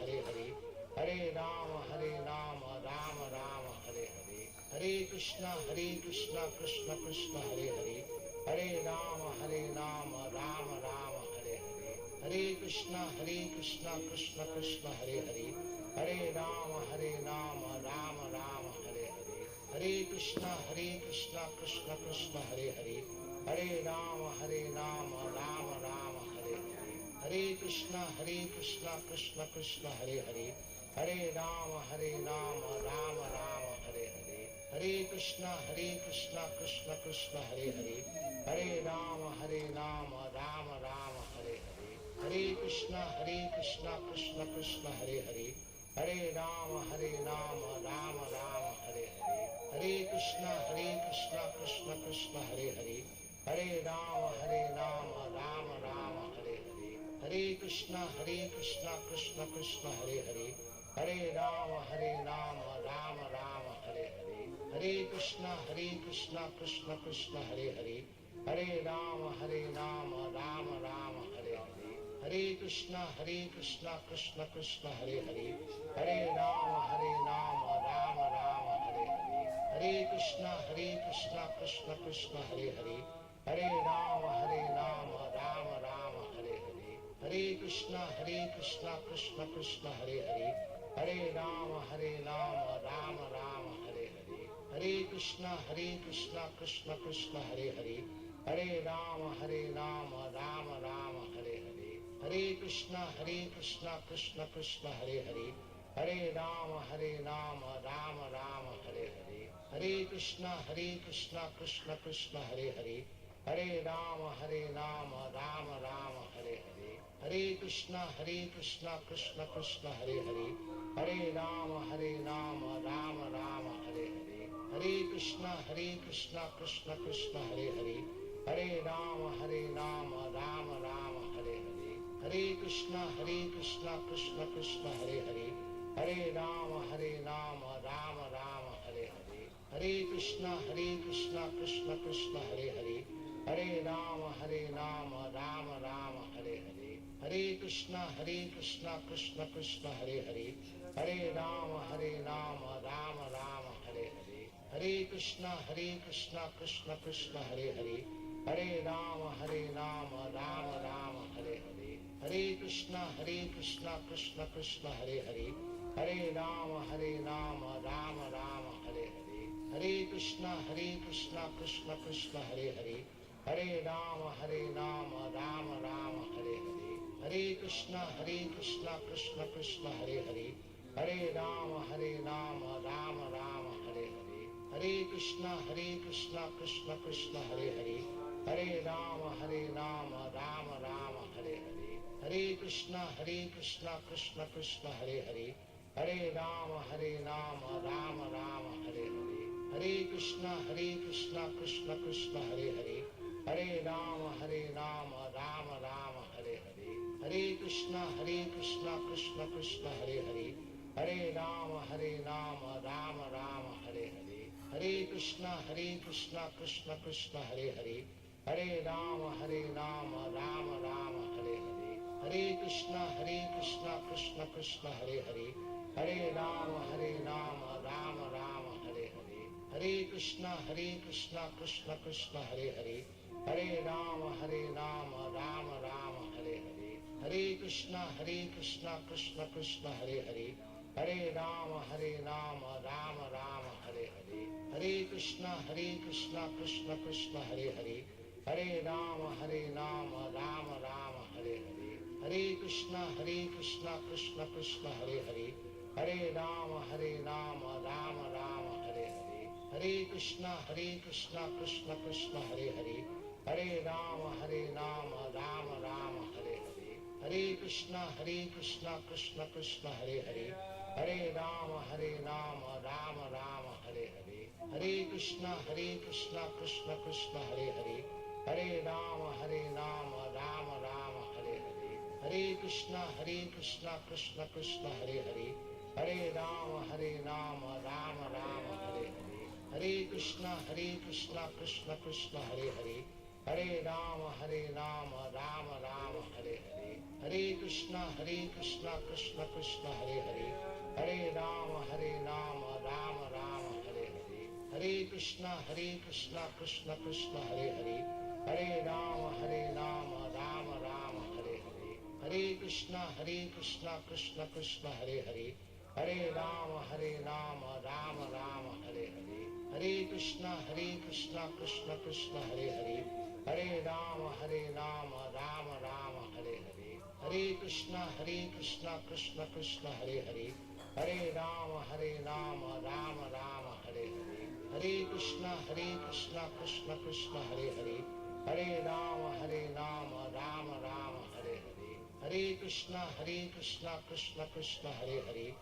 Hare Hare, Hare Rama Rama Rama Hare Hare, Hare Krishna Krishna Krishna Hare Hare, Hare Rama Rama Rama Hare Hare, Hare Krishna Krishna Krishna Hare Hare, Hare Rama Rama Rama Hare Hare, Hare Krishna Krishna Hare Hare, Hare Rama Rama Rama Hare Hare, Hare Krishna Krishna Krishna Hare Hare, Hare Rama Rama Rama Hare Hare, Hare Krishna Krishna Krishna Hare Hare, Hare Rama Rama Rama Hare Hare, Hare Krishna Krishna Krishna Hare Hare, Hare Rama Rama Rama Hare Hare, Hare Krishna Krishna Krishna Hare Hare, Hare Rama Rama Rama Hare Hare, Hare Krishna Krishna Krishna Hare Hare, Hare Rama Rama Rama Hare Hare, Hare Krishna Krishna Krishna Hare Hare, Hare Rama Rama Rama Hare Hare, Hare Krishna Krishna Hare Hare, Hare Rama Rama Rama Hare Hare, Hare Krishna Krishna Krishna Hare Hare, Hare Rama Rama Hare Hare, Hare Krishna Krishna Krishna Hare Hare, Hare Rama Rama Rama Hare Hare, Hare Krishna Krishna Krishna Hare Hare, Hare Rama Rama Rama Hare Hare, Hare Krishna Krishna Krishna Hare Hare, Hare Rama Rama Rama Hare Hare, Hare Krishna Krishna Krishna Hare Hare, Hare Rama Rama Rama Hare Hare, Hare Krishna Krishna Krishna Hare Hare, Hare Rama Rama Rama Hare Hare, Hare Krishna Krishna Krishna Hare Hare, Hare Rama Rama Rama Hare Hare, Hare Krishna Krishna Krishna Hare Hare, Hare Rama Rama Rama Hare Hare, Hare Krishna Krishna Krishna Hare Hare, Hare Rama Rama Rama Hare Hare, Hare Krishna Krishna Krishna Hare Hare, Hare Rama Rama Rama Hare Hare, Hare Krishna Krishna Krishna Hare Hare, Hare Rama Rama Rama Hare Hare, Hare Krishna Krishna Krishna Hare Hare, Hare Rama Rama Rama Hare Hare, Hare Krishna Krishna Krishna Hare Hare, Hare Rama Rama Rama Hare Hare, Hare Krishna Krishna Krishna Hare Hare, Hare Rama Rama Rama Hare Hare, Hare Krishna Krishna Krishna Hare Hare, Hare Rama Rama Rama Hare Hare, Hare Krishna Krishna Krishna Hare Hare, Hare Rama Rama Rama Hare Hare, Hare Krishna Krishna Krishna Hare Hare, Hare Rama Rama Rama Hare Hare, Hare Krishna Krishna Krishna Hare Hare, Hare Rama Rama Rama Hare Hare, Hare Krishna Krishna Krishna Hare Hare, Hare Rama Rama Rama Hare Hare, Hare Krishna Krishna Krishna Hare Hare, Hare Rama Rama Rama Hare Hare, Hare Krishna Krishna Krishna Hare Hare, Hare Rama Rama Rama Hare Hare, Hare Krishna Krishna Krishna Hare Hare, Hare Rama Rama Rama Hare Hare, Hare Krishna Krishna Krishna Hare Hare, Hare Rama Rama Rama Hare Hare, Hare Krishna Krishna Krishna Hare Hare, Hare Rama Rama Rama Hare Hare, Hare Krishna Krishna Krishna Hare Hare, Hare Rama Rama Rama Hare Hare, Hare Krishna Krishna Krishna Hare Hare, Hare Rama Rama Rama Hare Hare, Hare Krishna Krishna Krishna Hare Hare, Hare Rama Rama Rama Hare Hare, Hare Krishna Krishna Krishna Hare Hare, Hare Rama Rama Rama Hare Hare, Hare Krishna Krishna Krishna Hare Hare, Hare Rama Rama Rama Hare Hare, Hare Krishna Krishna Krishna Hare Hare, Hare Rama Rama Rama Hare Hare, Hare Krishna Krishna Krishna Hare Hare, Hare Rama Rama Rama Hare Hare, Hare Krishna Krishna Krishna Hare Hare, Hare Rama Rama Rama Hare Hare, Hare Krishna Krishna Krishna Hare Hare, Hare Rama Rama Rama Hare Hare, Hare Krishna Krishna Krishna Hare Hare,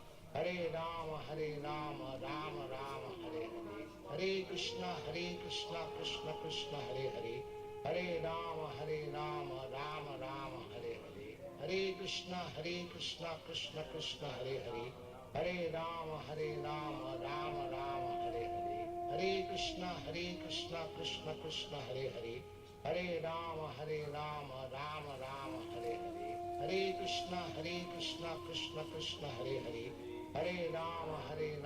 Hare Rama Rama Rama Hare Hare, Hare Krishna Krishna Krishna Hare Hare, Hare Rama Rama Rama Hare Hare, Hare Krishna Krishna Krishna Hare Hare, Hare Rama Rama Rama Hare Hare, Hare Krishna Krishna Krishna Hare Hare, Hare Rama Rama Rama Hare Hare, Hare Krishna Krishna Krishna Hare Hare, Hare Rama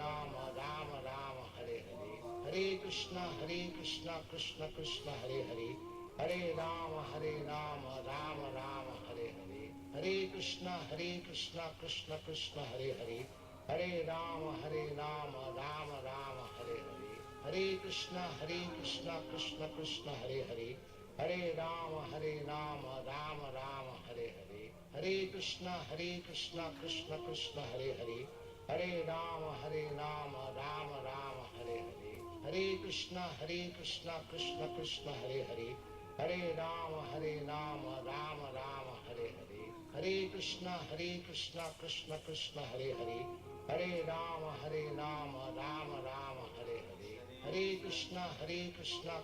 Rama Rama Hare Hare, Hare Krishna Krishna Krishna Hare Hare, Hare Rama Rama Rama Hare Hare, Hare Krishna Krishna Krishna Hare Hare, Hare Rama Rama Rama Hare Hare, Hare Krishna Krishna Krishna Hare Hare, Hare Rama Rama Rama Hare Hare, Hare Krishna Krishna Krishna Hare Hare, Hare Rama Rama Rama Hare Hare, Hare Krishna Krishna Krishna Hare Hare, Hare Rama Rama Rama Hare Hare, Hare Krishna Krishna Krishna Hare Hare, Hare Rama Rama Rama Hare Hare, Hare Krishna Krishna Krishna Hare Hare, Hare Rama Rama Rama Hare Hare, Hare Krishna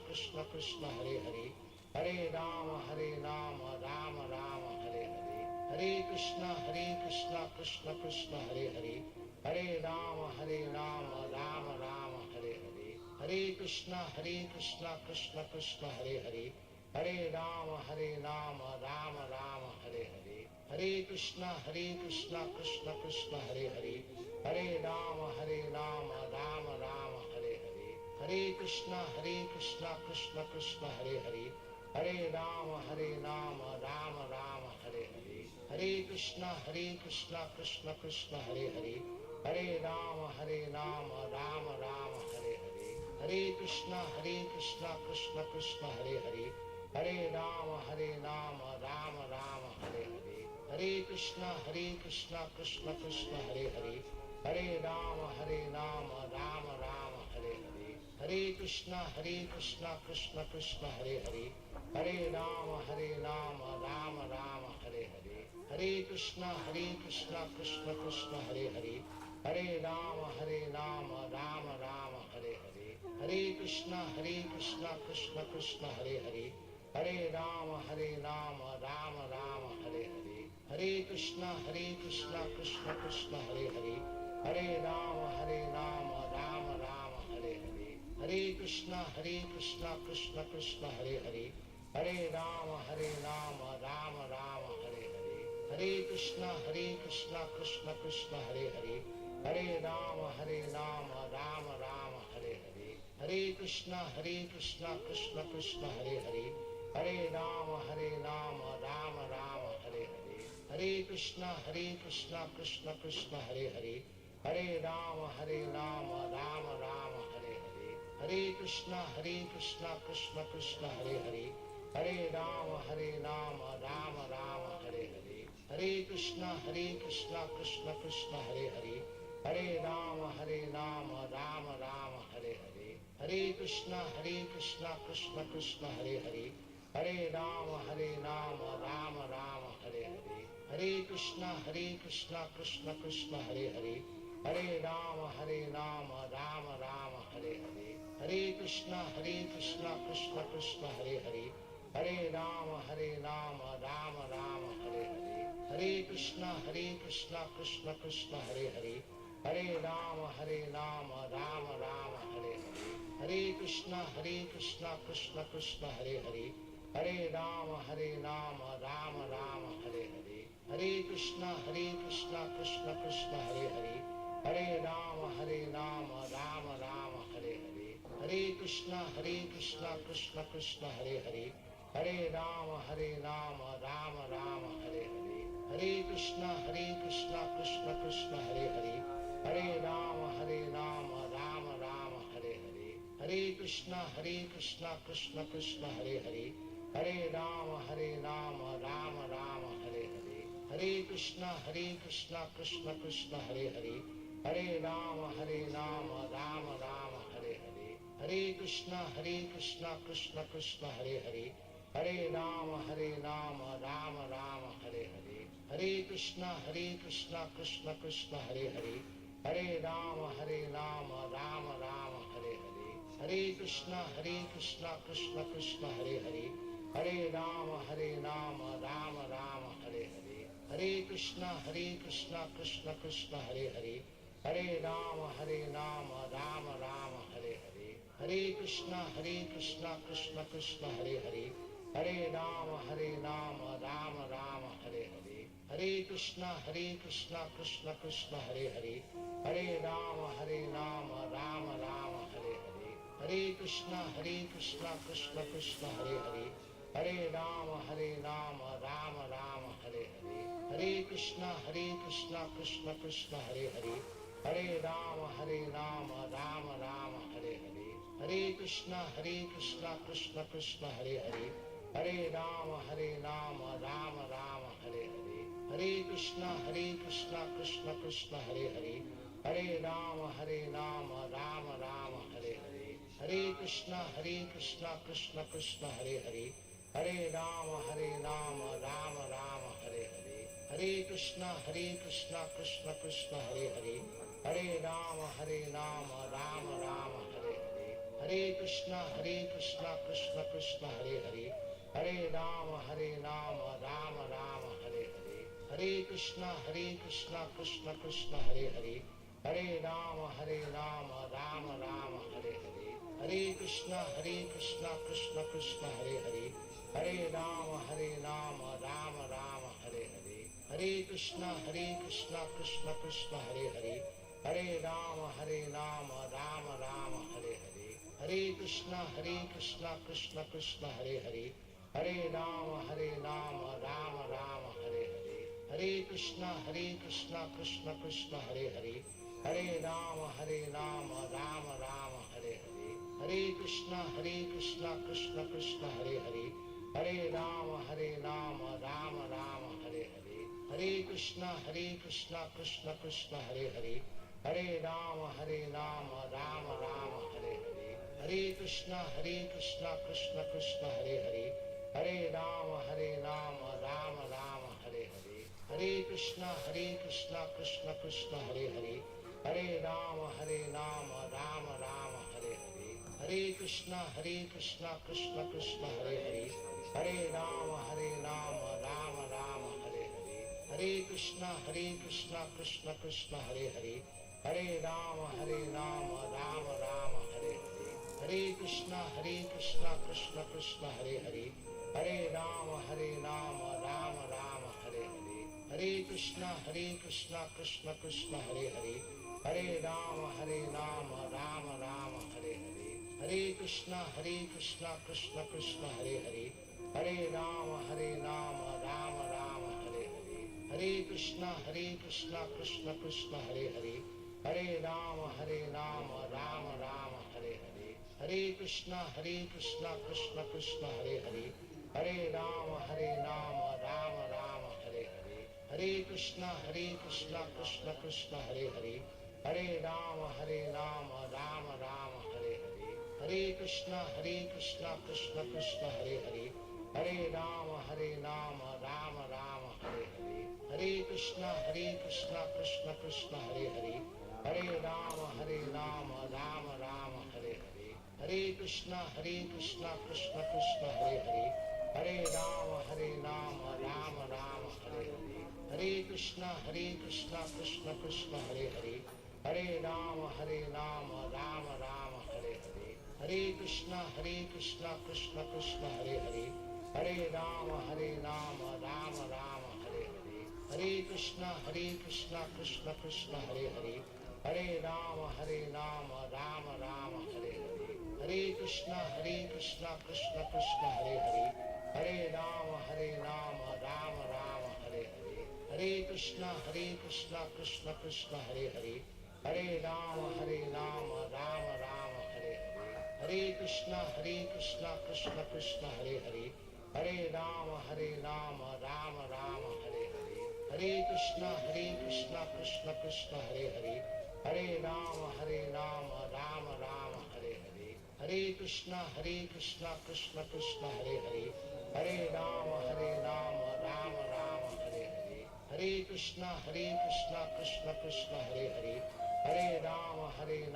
Krishna Krishna Hare Hare, Hare Rama Rama Rama Hare Hare, Hare Krishna Krishna Hare Hare, Hare Rama Rama Rama Hare Hare, Hare Krishna Krishna Hare Hare, Hare Rama Rama Rama Hare Hare, Hare Krishna Krishna Hare Hare, Hare Rama Rama Rama Hare Hare, Hare Krishna Krishna Krishna Hare Hare, Hare Rama Rama Rama Hare Hare, Hare Krishna Krishna Krishna Hare Hare, Hare Rama Rama Rama Hare Hare, Hare Krishna Krishna Krishna Hare Hare, Hare Rama Rama Rama Hare Hare, Hare Krishna Krishna Krishna Hare Hare, Hare Rama Rama Rama Hare Hare, Hare Krishna Krishna Krishna Hare Hare, Hare Rama Rama Rama Hare Hare, Hare Krishna Krishna Krishna Hare Hare, Hare Rama Rama Rama Hare Hare, Hare Krishna Krishna Krishna Hare Hare, Hare Rama Rama Rama Hare Hare, Hare Krishna Krishna Krishna Hare Hare, Hare Rama Rama Rama Hare Hare, Hare Krishna Krishna Krishna Hare Hare, Hare Rama Rama Rama Hare Hare, Hare Krishna Krishna Krishna Hare Hare, Hare Rama Rama Rama Hare Hare, Hare Krishna Krishna Krishna Hare Hare, Hare Rama Rama Rama Hare Hare, Hare Krishna Krishna Krishna Hare Hare, Hare Rama Rama Rama Hare Hare, Hare Krishna Krishna Krishna Hare Hare, Hare Rama Rama Rama Hare Hare, Hare Krishna Krishna Krishna Hare Hare, Hare Rama Rama Rama Hare Hare, Hare Krishna Krishna Krishna Hare Hare, Hare Rama Rama Rama Hare Hare, Hare Krishna Krishna Krishna Hare Hare, Hare Rama Rama Rama Hare Hare, Hare Krishna Krishna Krishna Hare Hare, Hare Rama Rama Rama Hare Hare, Hare Krishna Krishna Krishna Hare Hare, Hare Rama Rama Rama Hare Hare, Hare Krishna Krishna Krishna Hare Hare, Hare Rama Rama Rama Hare Hare, Hare Krishna Krishna Krishna Hare Hare, Hare Rama Rama Rama Hare Hare, Hare Krishna Krishna Krishna Hare Hare, Hare Rama Rama Rama Hare Hare, Hare Krishna Krishna Krishna Hare Hare, Hare Rama Rama Rama Hare Hare, Hare Krishna Krishna Krishna Hare Hare, Hare Rama Rama Rama Hare Hare, Hare Krishna Krishna Krishna Hare Hare, Hare Rama Rama Rama Hare Hare, Hare Krishna Krishna Krishna Hare Hare, Hare Rama Rama Rama Hare Hare, Hare Krishna Krishna Krishna Hare Hare, Hare Rama Rama Rama Hare Hare, Hare Krishna Krishna Krishna Hare Hare, Hare Rama Rama Rama Hare Hare, Hare Krishna Krishna Krishna Hare Hare, Hare Rama Rama Rama Hare Hare, Hare Krishna Krishna Krishna Hare Hare, Hare Rama Rama Rama Hare Hare, Hare Krishna Krishna Krishna Hare Hare, Hare Rama Rama Rama Hare Hare, Hare Krishna Krishna Krishna Hare Hare, Hare Rama Rama Rama Hare Hare, Hare Krishna Krishna Krishna Hare Hare, Hare Rama Rama Rama Hare Hare, Hare Krishna Krishna Krishna Hare Hare, Hare Rama Rama Rama Hare Hare, Hare Krishna Krishna Krishna Hare Hare, Hare Rama Rama Rama Hare Hare, Hare Krishna Krishna Krishna Hare Hare, Hare Rama Rama Rama Hare Hare, Hare Krishna Krishna Krishna Hare Hare, Hare Rama Rama Rama Hare Hare, Hare Krishna Krishna Krishna Hare Hare, Hare Rama Rama Rama Hare Hare, Hare Krishna Krishna Krishna Hare Hare, Hare Rama Rama Rama Hare Hare, Hare Krishna Krishna Krishna Hare Hare, Hare Rama Rama Rama Hare Hare, Hare Krishna Krishna Krishna Hare Hare, Hare Rama Rama Rama Hare Hare, Hare Krishna Krishna Krishna Hare Hare, Hare Rama Rama Rama Hare Hare, Hare Krishna Krishna Krishna Hare Hare, Hare Rama Rama Rama Hare Hare, Hare Krishna Krishna Krishna Hare Hare, Hare Rama Rama Rama Hare Hare, Hare Krishna Krishna Krishna Hare Hare, Hare Rama Rama Rama Hare Hare, Hare Krishna Krishna Krishna Hare Hare, Hare Rama Rama Rama Hare Hare, Hare Krishna Krishna Krishna Hare Hare, Hare Rama Rama Rama Hare Hare, Hare Krishna Krishna Krishna Hare Hare, Hare Rama Rama Rama Hare Hare, Hare Krishna Krishna Krishna Hare Hare, Hare Rama Rama Rama Hare Hare, Hare Krishna Krishna Krishna Hare Hare, Hare Rama Rama Rama Hare Hare, Hare Krishna Krishna Krishna Hare Hare, Hare Rama Rama Rama Hare Hare, Hare Krishna Krishna Krishna Hare Hare, Hare Rama Rama Rama Hare Hare, Hare Krishna Krishna Krishna Hare Hare, Hare Rama Rama Rama Hare Hare, Hare Krishna Krishna Krishna Hare Hare, Hare Rama Rama Rama Hare Hare, Hare Krishna Krishna Krishna Hare Hare, Hare Rama Rama Rama Hare Hare, Hare Krishna Krishna Krishna Hare Hare, Hare Rama Rama Rama Hare Hare, Hare Krishna Krishna Krishna Hare Hare, Hare Rama Rama Rama Hare Hare, Hare Krishna Krishna Krishna Hare Hare, Hare Rama Rama Rama Hare Hare, Hare Krishna Krishna Krishna Hare Hare, Hare Rama Rama Rama Hare Hare, Hare Krishna Krishna Krishna Hare Hare, Hare Rama Rama Rama Hare Hare, Hare Krishna Krishna Krishna Hare Hare, Hare Rama Rama Rama Hare Hare, Hare Krishna Krishna Krishna Hare Hare, Hare Rama Rama Rama Hare Hare, Hare Krishna Krishna Krishna Hare Hare, Hare Rama Rama Rama Hare Hare, Hare Krishna Krishna Krishna Hare Hare, Hare Rama Rama Rama Hare Hare, Hare Krishna Krishna Krishna Hare Hare, Hare Rama Rama Rama Hare Hare, Hare Krishna Krishna Krishna Hare Hare, Hare Rama Rama Rama Hare Hare, Hare Krishna Krishna Krishna Hare Hare, Hare Rama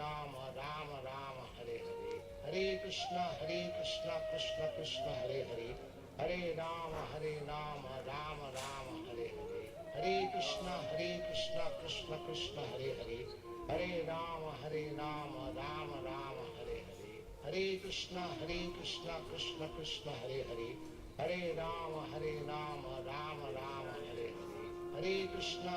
Rama Rama Hare Hare, Hare Krishna Krishna Krishna Hare Hare, Hare Rama Rama Rama Hare Hare, Hare Krishna Krishna Krishna Hare Hare, Hare Rama Rama Rama Hare Hare, Hare Krishna Krishna Krishna Hare Hare, Hare Rama Rama Rama Hare Hare, Hare Krishna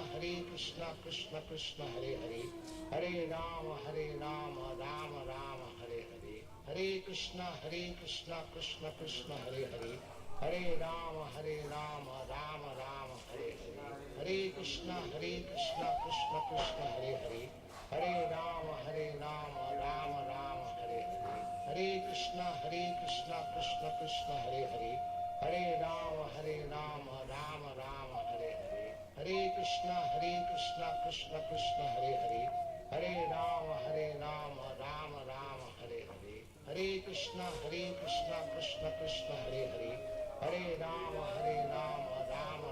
Krishna Krishna Hare Hare, Hare Rama Rama Rama Hare Hare, Hare Krishna Krishna Krishna Hare Hare, Hare Rama Rama Rama Hare Hare, Hare Krishna Krishna Krishna Hare Hare, Hare Rama Rama Rama Hare Hare, Hare Krishna Krishna Krishna Hare Hare, Hare Rama Rama Rama Hare Hare, Hare Krishna Krishna Krishna Hare Hare, Hare Rama Rama Rama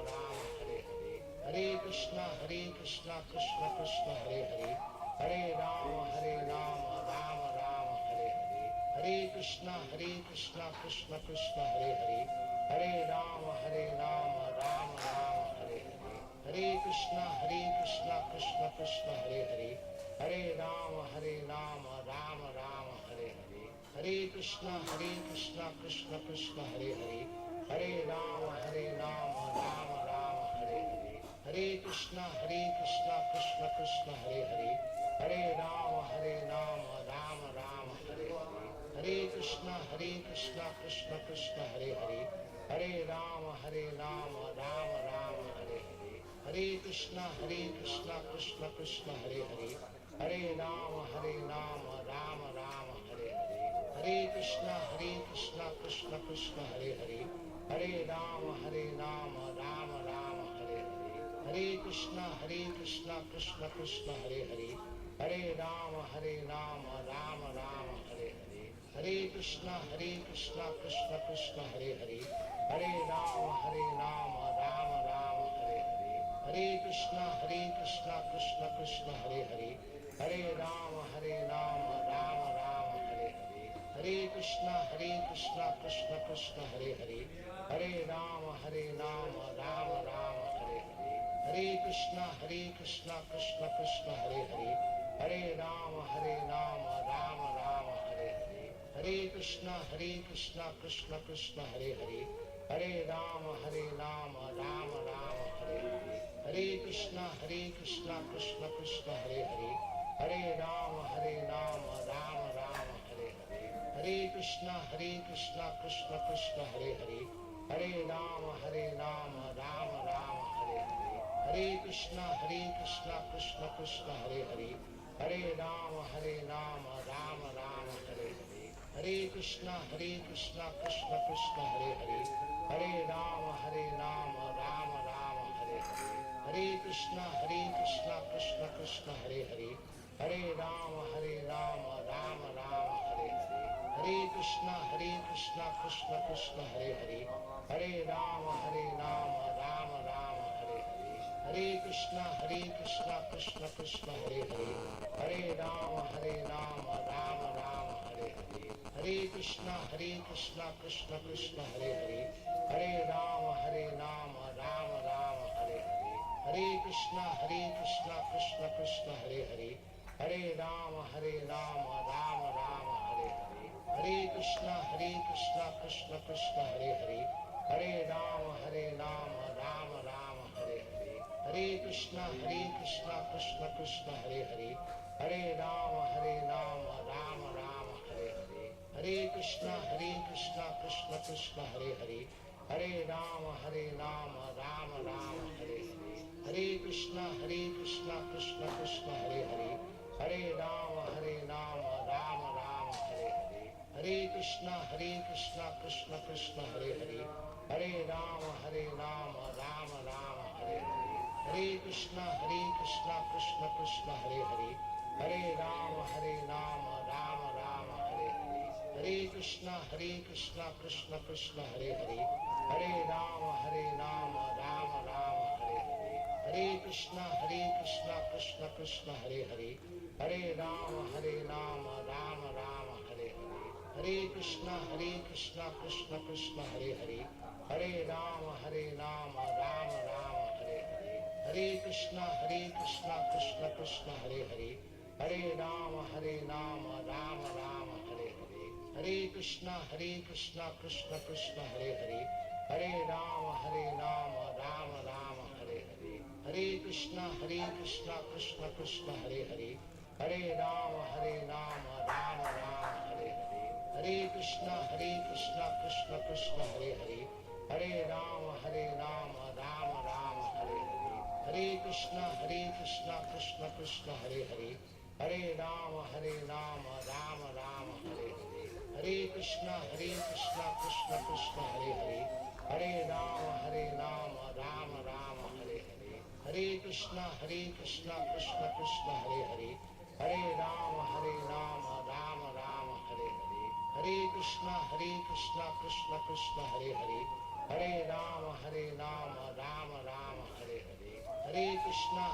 Hare Hare, Hare Krishna Krishna Krishna Hare Hare, Hare Rama Rama Rama Hare Hare, Hare Krishna Krishna Krishna Hare Hare, Hare Rama Rama Rama Hare Hare, Hare Krishna Krishna Krishna Hare Hare, Hare Rama Rama Rama Hare Hare, Hare Krishna Krishna Hare Hare, Hare Rama Rama Rama Hare Hare, Hare Krishna Krishna Hare Hare, Hare Rama Rama Rama Hare Hare, Hare Krishna Krishna Hare Hare, Hare Rama Rama Rama Hare Hare, Krishna Krishna Krishna Hare Hare Hare Rama Rama Rama Hare Hare Hare Krishna Krishna Krishna Hare Hare Hare Rama Rama Rama Hare Hare Hare Krishna Krishna Krishna Hare Hare Hare Rama Rama Rama Hare Hare Hare Krishna Krishna Krishna Hare Hare Hare Rama Rama Rama Hare Hare Hare Krishna Krishna Krishna Hare Hare Hare Rama Rama Rama Hare Hare Hare Krishna Krishna Krishna Hare Hare Hare Rama Rama Rama Hare Hare Hare Krishna Krishna Krishna Hare Hare Hare Rama Rama Rama Hare Hare Hare Krishna Krishna Krishna Hare Hare Hare Rama Rama Rama Hare Hare Hare Krishna Krishna Krishna Hare Hare Hare Rama Rama Rama Hare Hare Hare Krishna Krishna Krishna Hare Hare Hare Rama Rama Rama Hare Hare Hare Krishna Krishna Krishna Hare Hare Hare Rama Rama Rama Hare Hare Hare Krishna Krishna Krishna Hare Hare Hare Rama Rama Rama Hare Hare Hare Krishna Krishna Krishna Hare Hare Hare Rama Rama Rama Hare Hare Hare Krishna Krishna Krishna Hare Hare Hare Rama Rama Rama Hare Hare Hare Krishna Krishna Krishna Hare Hare Hare Rama Rama Rama Hare Hare Hare Krishna Krishna Krishna Hare Hare Hare Rama Rama Rama Hare Hare Hare Krishna Krishna Krishna Hare Hare Hare Rama Rama Rama Hare Hare Hare Krishna Krishna Krishna Hare Hare Hare Rama Rama Rama Hare Hare Hare Krishna Krishna Krishna Hare Hare Hare Rama Rama Hare Hare Hare Krishna Krishna Krishna Hare Hare Hare Rama Rama Hare Hare Hare Krishna Krishna Krishna Hare Hare Hare Rama Rama Hare Hare Hare Krishna Krishna Krishna Hare Hare Hare Rama Rama Hare Hare Hare Krishna Krishna Krishna Hare Hare Hare Rama Rama Hare Hare Hare Krishna Krishna Krishna Hare Hare Hare Rama Rama Hare Hare Hare Krishna Krishna Krishna Hare Hare Hare Rama Rama Hare Hare Hare Krishna Krishna Krishna Hare Hare Hare Rama Rama Hare Hare Hare Krishna Krishna Krishna Hare Hare Hare Rama Rama Hare Hare Hare Krishna Krishna Krishna Hare Hare Hare Rama Rama Hare Hare Hare Krishna Krishna Krishna Hare Hare Hare Rama Rama Hare Hare Hare Krishna Krishna Krishna Hare Hare Hare Rama Rama Hare Hare Hare Krishna Krishna Krishna Hare Hare Hare Rama Rama Hare Hare Hare Krishna Krishna Krishna Hare Hare Hare Rama Rama Hare Hare Hare Krishna Krishna Krishna Hare Hare Hare Rama Rama Hare Hare Hare Krishna Krishna Krishna Hare Hare Hare Rama Rama Hare Hare Hare Krishna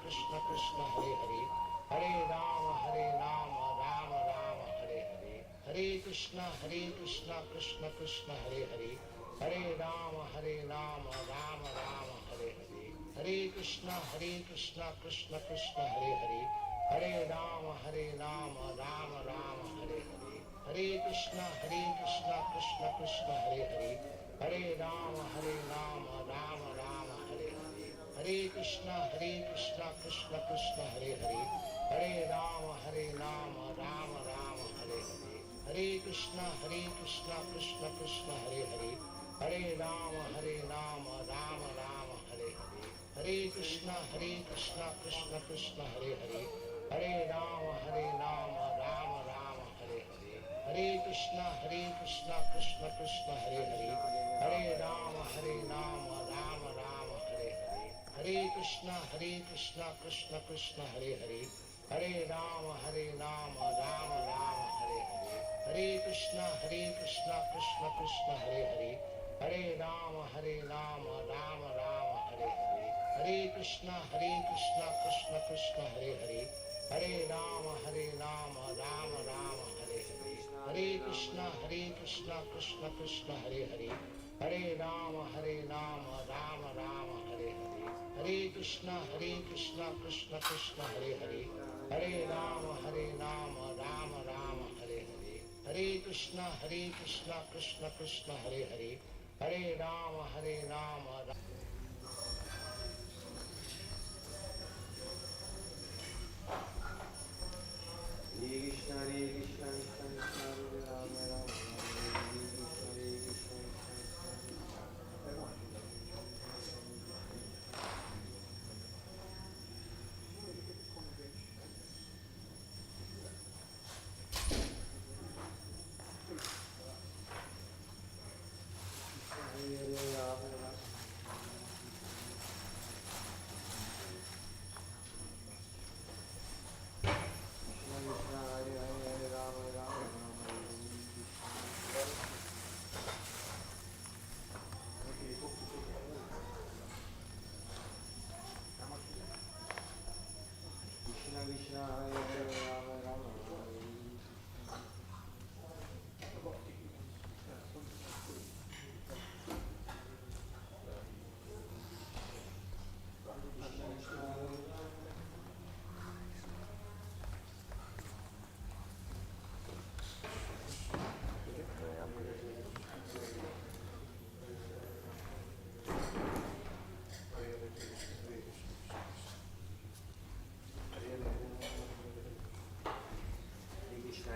Krishna Krishna Hare Hare Hare Rama Rama Hare Hare Hare Krishna Krishna Krishna Hare Hare Hare Rama Rama Hare Hare Hare Krishna Krishna Krishna Hare Hare Hare Rama Rama Hare Hare Hare Krishna Krishna Krishna Hare Hare Hare Rama Rama Hare Hare Hare Krishna Krishna Krishna Hare Hare Hare Rama Rama Hare Hare Hare Krishna Krishna Krishna Hare Hare Hare Rama Rama Hare Hare Hare Krishna Krishna Krishna Hare Hare, Hare Rama Rama Rama Hare Hare, Hare Krishna Krishna Krishna Hare Hare, Hare Rama Rama Rama Hare Hare, Hare Krishna Krishna Krishna Hare Hare, Hare Rama Rama Rama Hare Hare, Hare Krishna Krishna Krishna Hare Hare, Hare Rama Rama Rama Hare Hare, Hare Krishna Krishna Krishna Hare Hare, Hare Rama Rama Rama Hare Hare, Hare Krishna Krishna Krishna Hare Hare, Hare Rama Rama Rama Hare Hare, Hare Krishna Krishna Krishna Hare Hare, Hare Rama Rama Hare Hare, Hare Krishna Krishna Krishna Hare Hare, Hare Rama Rama Hare Hare, Hare Krishna Krishna Krishna Hare Hare, Hare Rama Rama.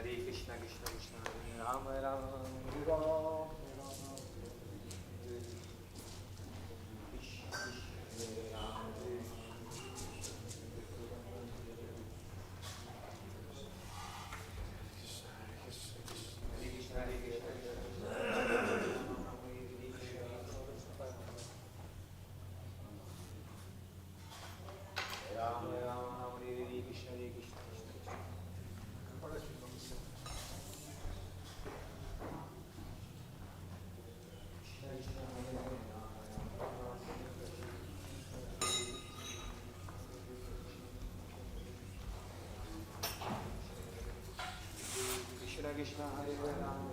Hare Krishna Krishna Krishna Hare Rama Rama Hare Rama. Krishna Krishna Hare Rama.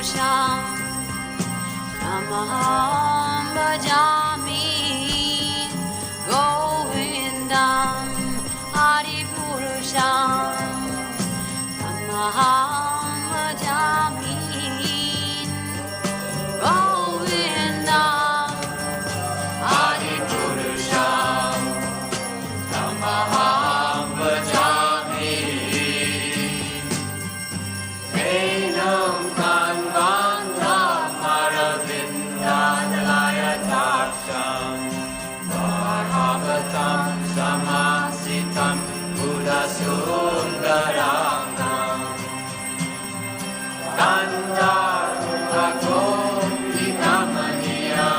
Purusham Namaham Bhajami Govindam Hari Purusham Namaham Bhajami Govindam Hari Purusham Namaham Bhajami Enam Kanvantam Aravindanalaya Taksham Bhagavatam Samasitam Buddha Sundarangam Kandarupakom Hikamaniya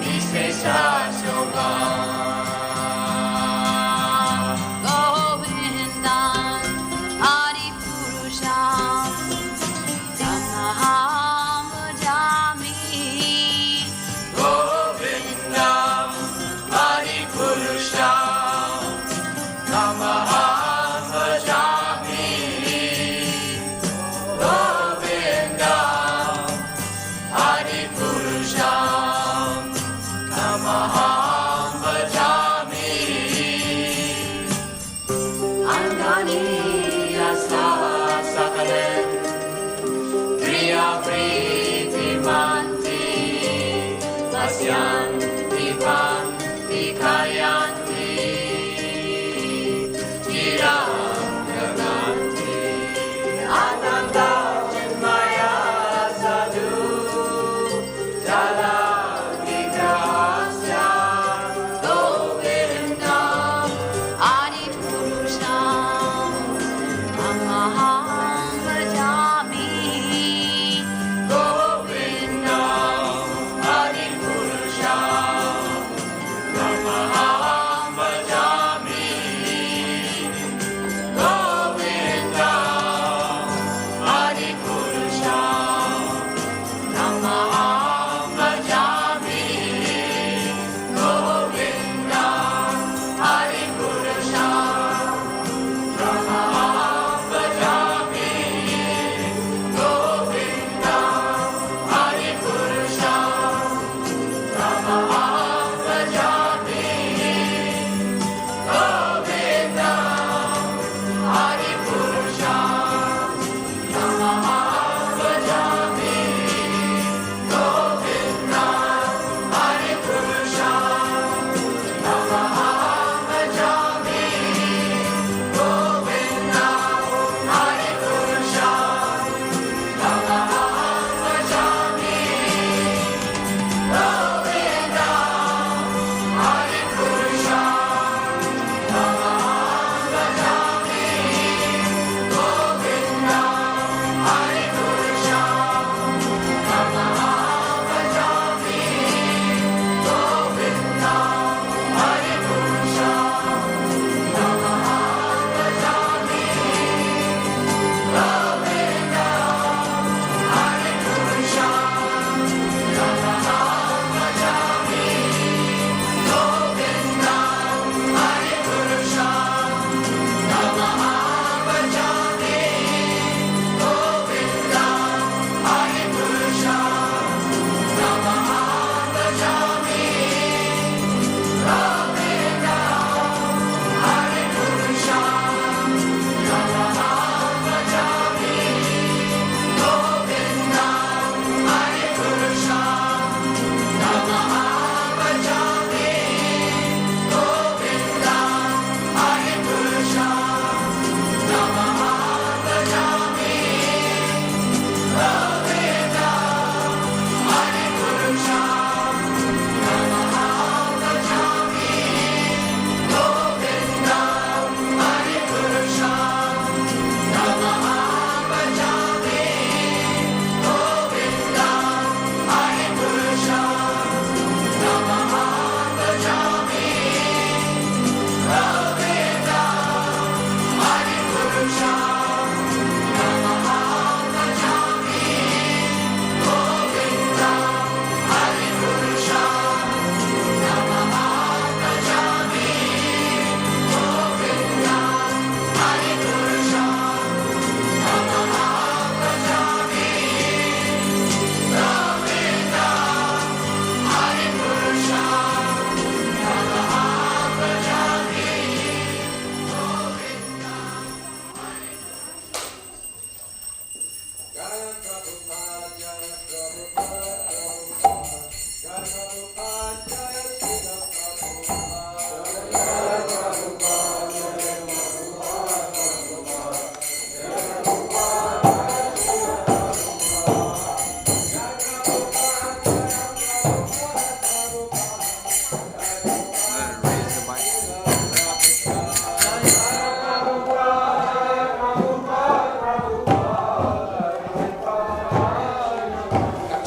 Vishesha Shobham Govindam Adi Purusham Tamaham Bhajami Govindam Adi Purusham Tamaham Bhajami Govindam Adi Purusham Tamaham Bhajami Andaniya Sakalen Priya Priti Manti Pasyanti Panti Kayanti Chiram Gaganti Ananda Chinmaya Sadhu Jala Vigrahasya Govindam Adi Purusham Namaham Bhajami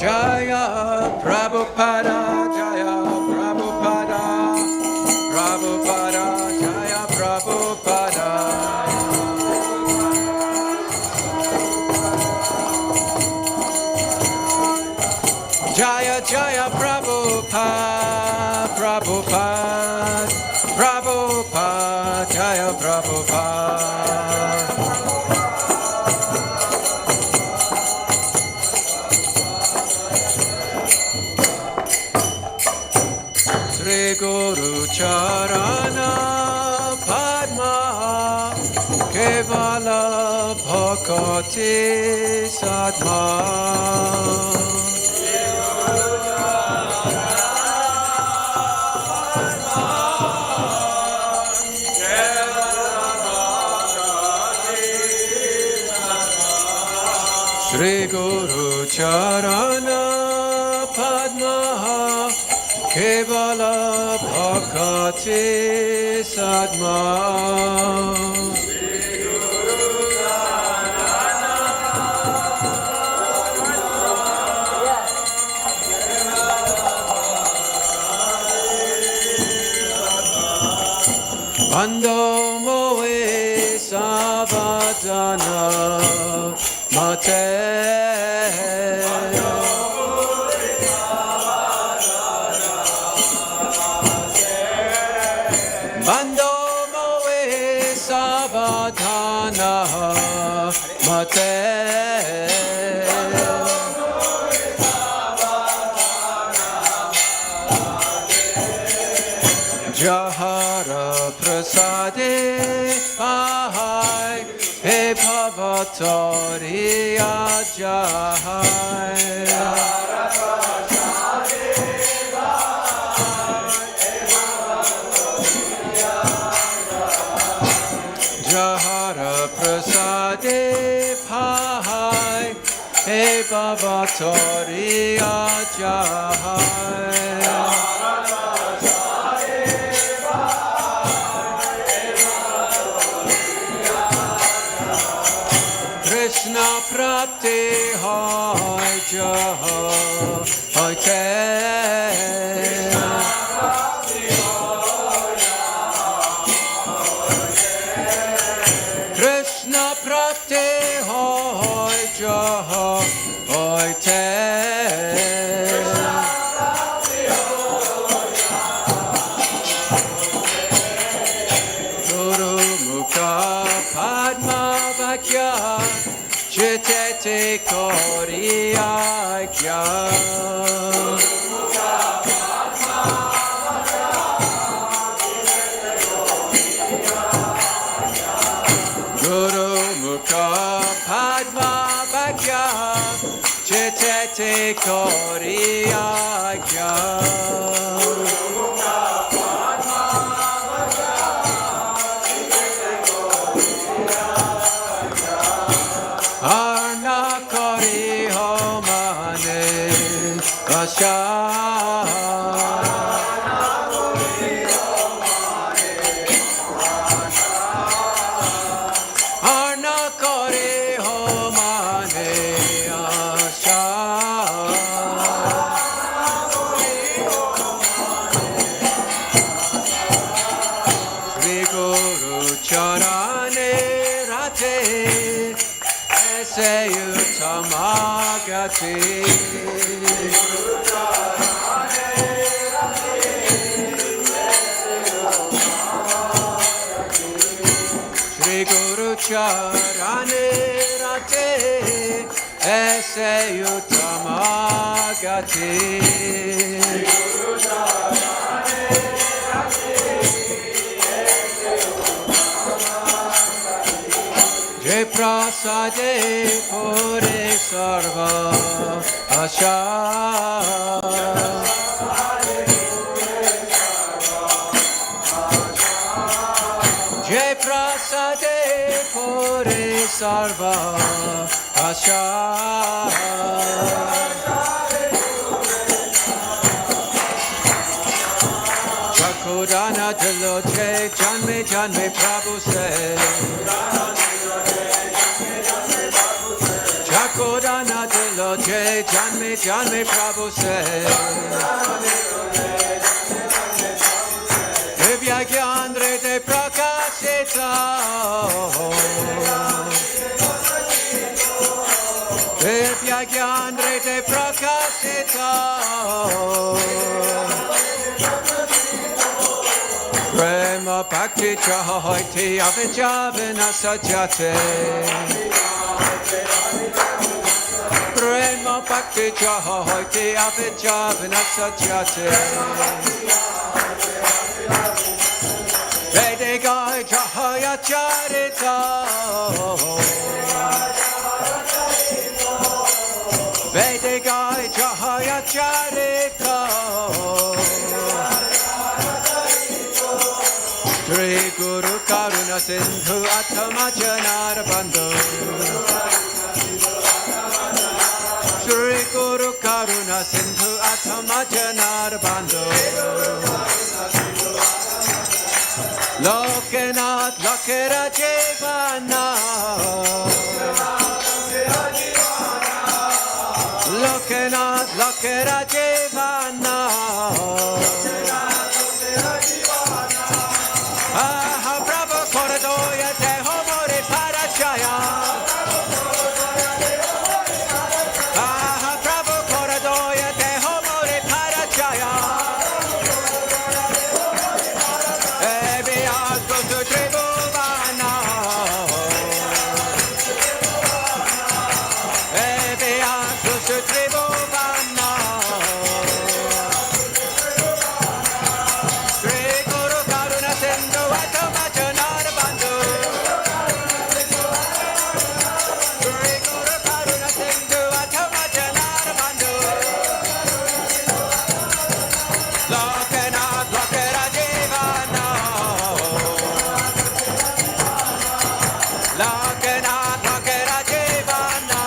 Jaya Prabhupada, Jaya Prabhupada, Prabhupada, Jaya Prabhupada. Jaya Jaya Prabhupada, Prabhupada, Prabhupada, Jaya Prabhupada. Sri Guru Charana Padma Kevala Bhakti Sadma. Sri Guru Charana Padma Kevala Bhakti Sadma. Bando moe savadana mate. Bando moe savadana mate. Jahara prasade ahai he bhavatori ajahai. Jahara prasade ahai he bhavatori ajahai. Krishna prapti hai jaha hai te. Krishna prapti hai jaha hai te. Guru mukha padma vakya Chitete Koriyakya. Guru Mukha Padma Vakya Chitete Koriyakya. Arna Kori Homane Vasha. Arna Kori Homane Asha. Sri Guru Charane Rate Tamagati. Sri Guru Charane Rate Ese Yutamagati. Jai prasade pure sarva asha. Jai prasade pure sarva asha. Chakodana jaloche janme janme Prabhu se. Chakodana jaloche janme janme Prabhu se. Divya gyan rete prakashita. Divya gyan rete prakashita. Prema bhakti chahoiti avijavana sajate. Prema bhakti chahoiti avijavana sajate. Vedegai chahaya charita. Vedegai chahaya charita. Shri Guru Karuna Sindhu Atama Janar Bandhu. Shri Guru Karuna Sindhu Atama Janar Bandhu. Lokanath Lokera Jivana. Lokanath Lokera Jivana. Aha Prabhu Koradoya Deho More Parachaya. Aha Prabhu Koradoya Deho More Parachaya. Ebi Asko to Tribhuvana. Ebi Asko to Tribhuvana. Shri Guru Karuna Sindhu Atama Janar Bandhu. Shri Guru Karuna Sindhu Atama Janar Bandhu. Lokanath Lokera Jivana. Lokanath Lokera Jivana.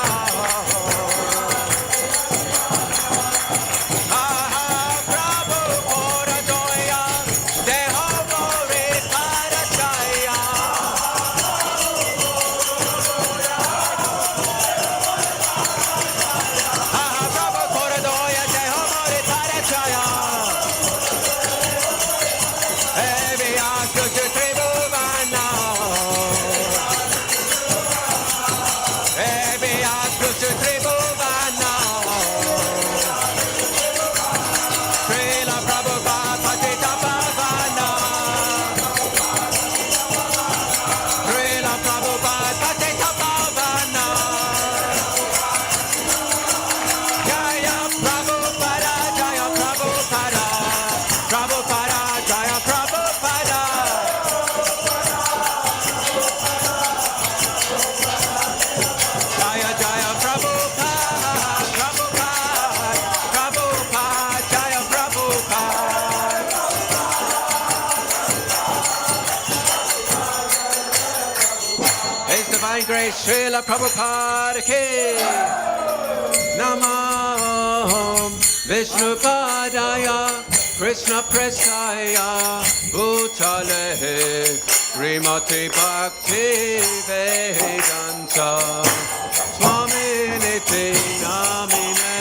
Aha Prabhu Koradoya Deho More Parachaya. Aha Prabhu Koradoya Deho More Parachaya. Evi Asko to Tribhuvana. Evi Asko to Tribhuvana. Srila Prabhupada Patita Pavana. Srila Prabhupada Patita Pavana. Jaya Prabhupada, Jaya Prabhupada. Prabhupada, Jaya Prabhupada. Jaya Jaya Prabhupada, Prabhupada, Prabhupada, Jaya Prabhupada. His Divine Grace, Srila Prabhupada ki. Namam Vishnu Padaya, Krishna Prasaya, Bhutale, Srimati Bhakti Vedanta, Swami Niti Namine.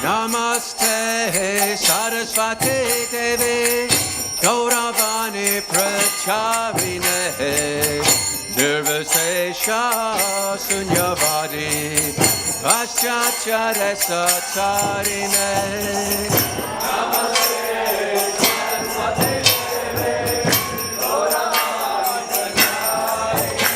Namaste Saraswati Devi Gauravani Pracharine Nirvasesha Sunyavadi Paschacharya Satarine. Namaste Saraswati Devi Gauravani Pracharine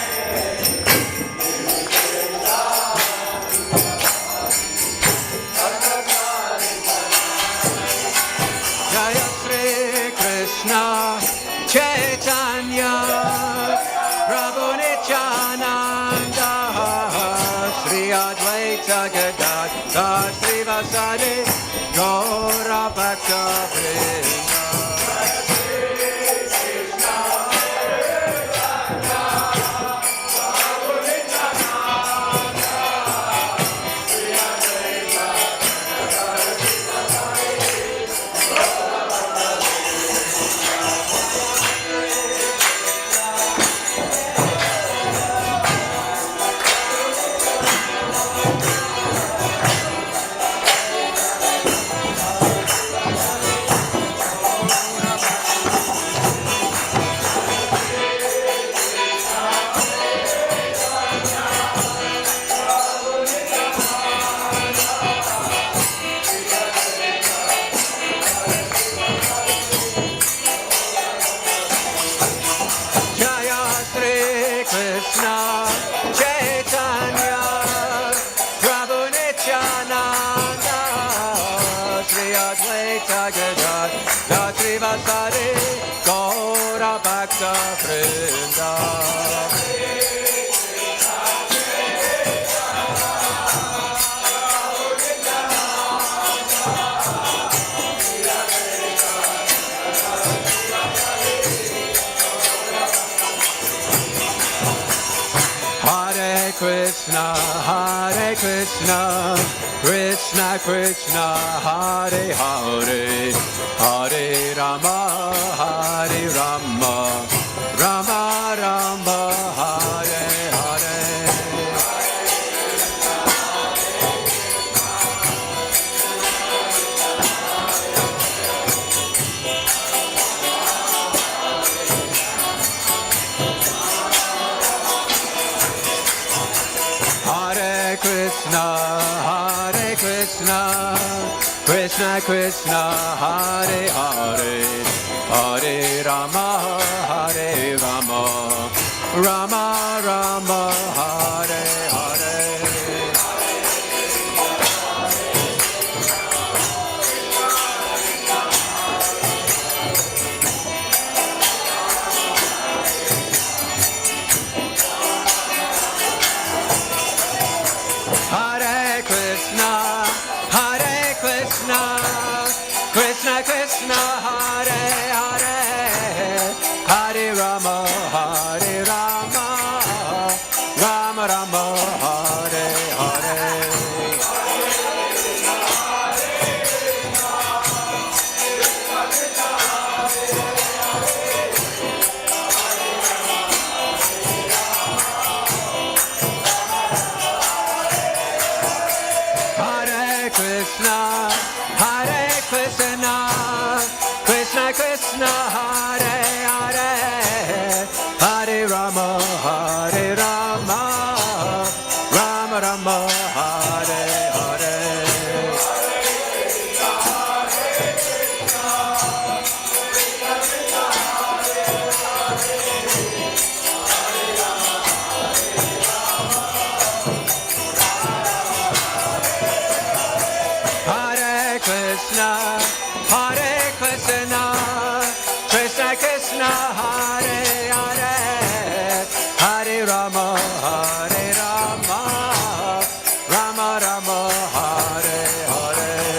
Advaita Gadadhar Srivasadi Gaura Bhakta Vrinda. Krishna, Hare Krishna, Krishna Krishna, Hare Hare, Hare Rama, Hare Rama, Rama Rama, Hare Hare. Krishna, Hare Krishna, Krishna Krishna, Hare Hare, Hare Rama, Hare Rama, Rama Rama, Hare Hare. Krishna Krishna, Hare Hare, Hare Rama, Hare Rama, Rama Rama, Hare Hare. Krishna, Hare Hare, Hare Rama, Hare Rama, Rama Rama, Hare Hare. Hare Krishna, Hare Krishna, Krishna Krishna, Hare Hare, Hare Rama, Hare Rama, Rama Rama, Hare Hare.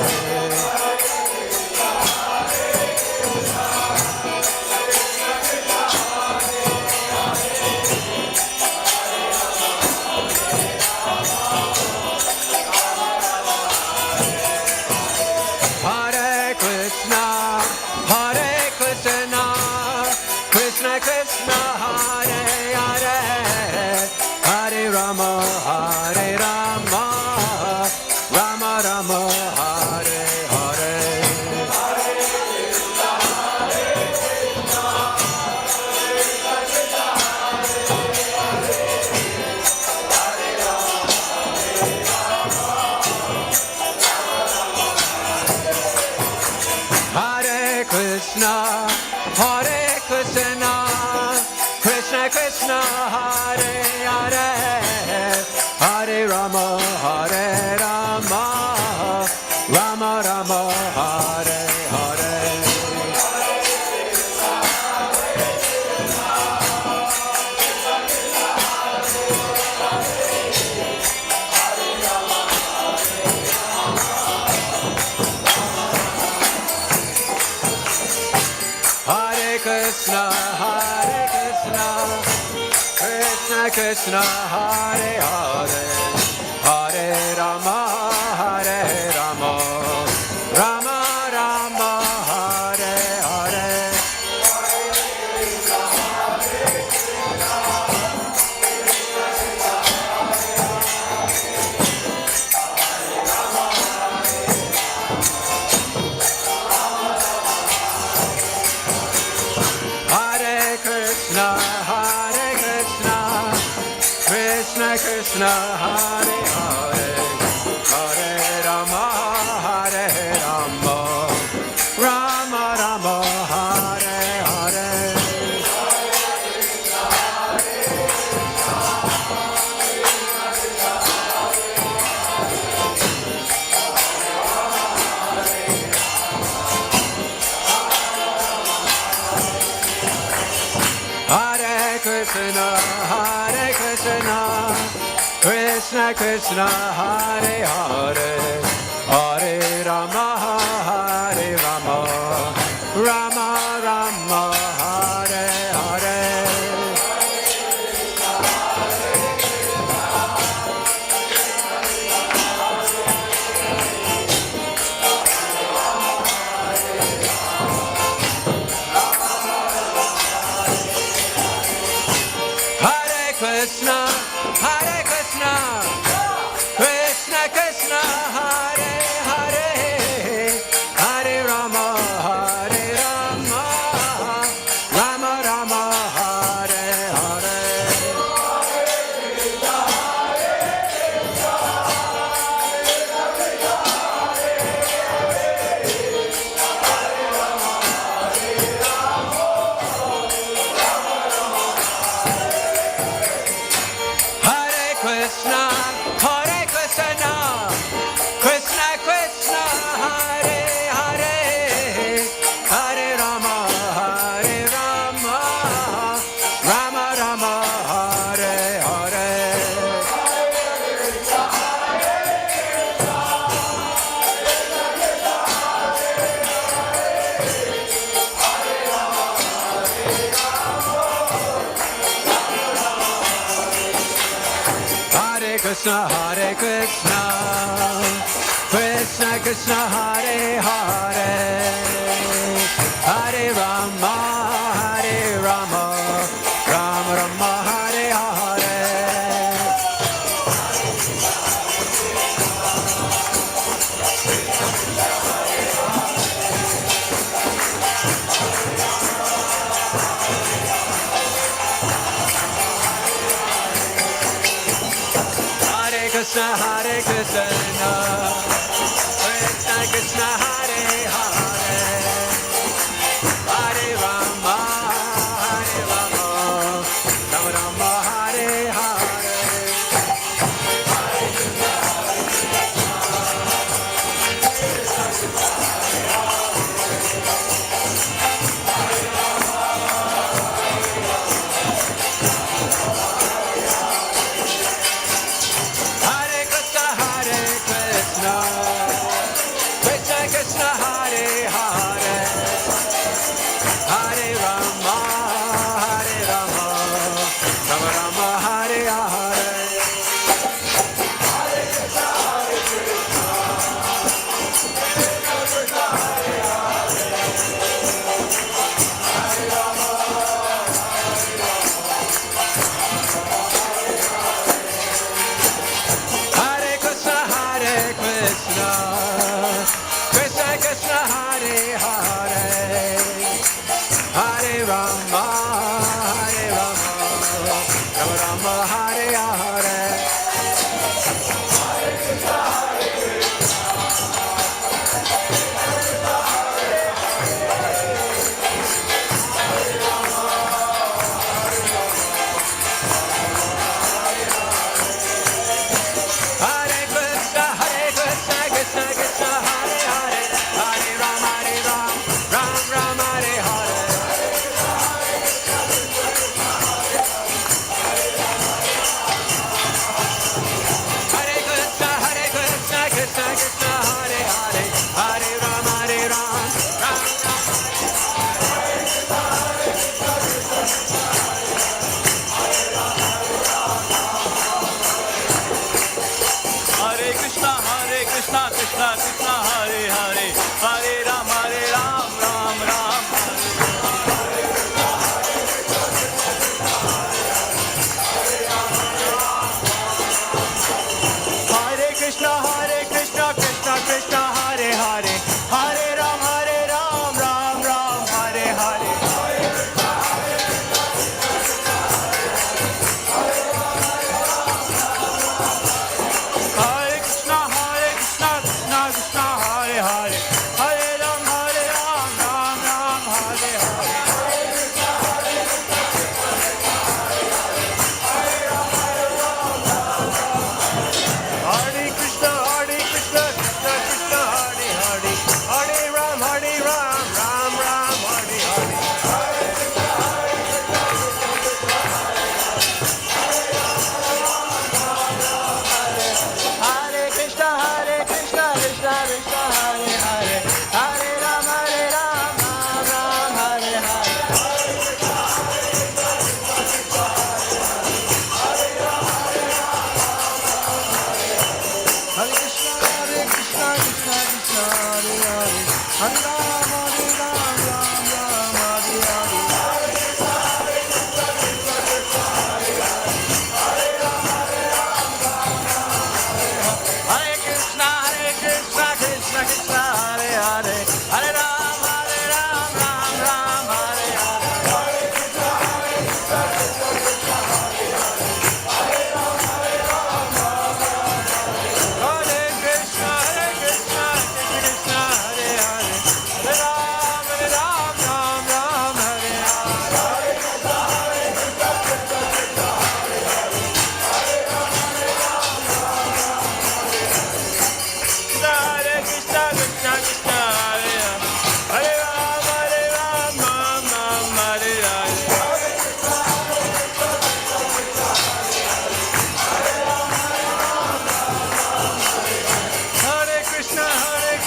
Hare Krishna, Hare Krishna, Krishna Krishna, Hare Hare, Hare Rama, Hare Rama, Rama Rama, Hare Hare. Hare Krishna, Hare Krishna, Krishna Krishna, Hare Hare, Hare Rama, Hare Rama, Rama Rama, Hare Hare. Krishna, Krishna Krishna, Hare Hare, Hare Rama, Hare Rama, Rama Rama, Hare Hare. Krishna, Hare Hare, Hare Rama, Hare Rama, Rama Rama, Hare Hare. Hare Krishna, Hare Krishna, Krishna Krishna, Hare Hare, Hare Rama, Hare Rama, Rama Rama, Hare Hare. Hare Krishna, Hare Krishna, Krishna Krishna, Hare Hare, Hare Rama, Hare Rama, Rama Rama, Hare Hare. Hare Krishna, Hare Krishna, Krishna Krishna, Hare Hare, Hare Rama, Hare Rama, Rama Rama, Hare Hare. Hare Krishna, Hare Krishna, Krishna Krishna, Hare Hare, Hare Rama, Hare Rama, Rama Rama, Hare Hare. Hare Krishna, Hare Krishna, Krishna Krishna, Hare Hare, Hare Rama, Hare Rama, Rama Rama, Hare Hare. Hare Krishna, Hare Krishna, Krishna Krishna, Hare Hare, Hare Rama, Hare Rama, Rama Rama, Hare Hare. Hare Krishna, Hare Krishna, Krishna Krishna, Hare Hare, Hare Rama, Hare Rama, Rama Rama, Hare Hare. Hare Krishna, Krishna Krishna Krishna Krishna Hare Hare Hare Ram Ram Ram Hare Krishna Krishna Krishna Hare Hare Hare Ram Ram Ram Hare Hare Hare Krishna Krishna Krishna Hare Hare Hare Ram Ram Ram Hare Hare Hare Krishna Krishna Krishna Hare Hare Hare Ram Ram Ram Hare Hare Hare Krishna Krishna Krishna Hare Hare Hare Ram Ram Hare Hare Hare Krishna Krishna Krishna Hare Hare Hare Ram Ram Hare Hare Hare Krishna Krishna Krishna Hare Hare Hare Ram Ram Hare Hare Hare Krishna Krishna Krishna Hare Hare Hare Ram Ram Hare Hare Hare Krishna Krishna Krishna Hare Hare Hare Ram Hare Hare Hare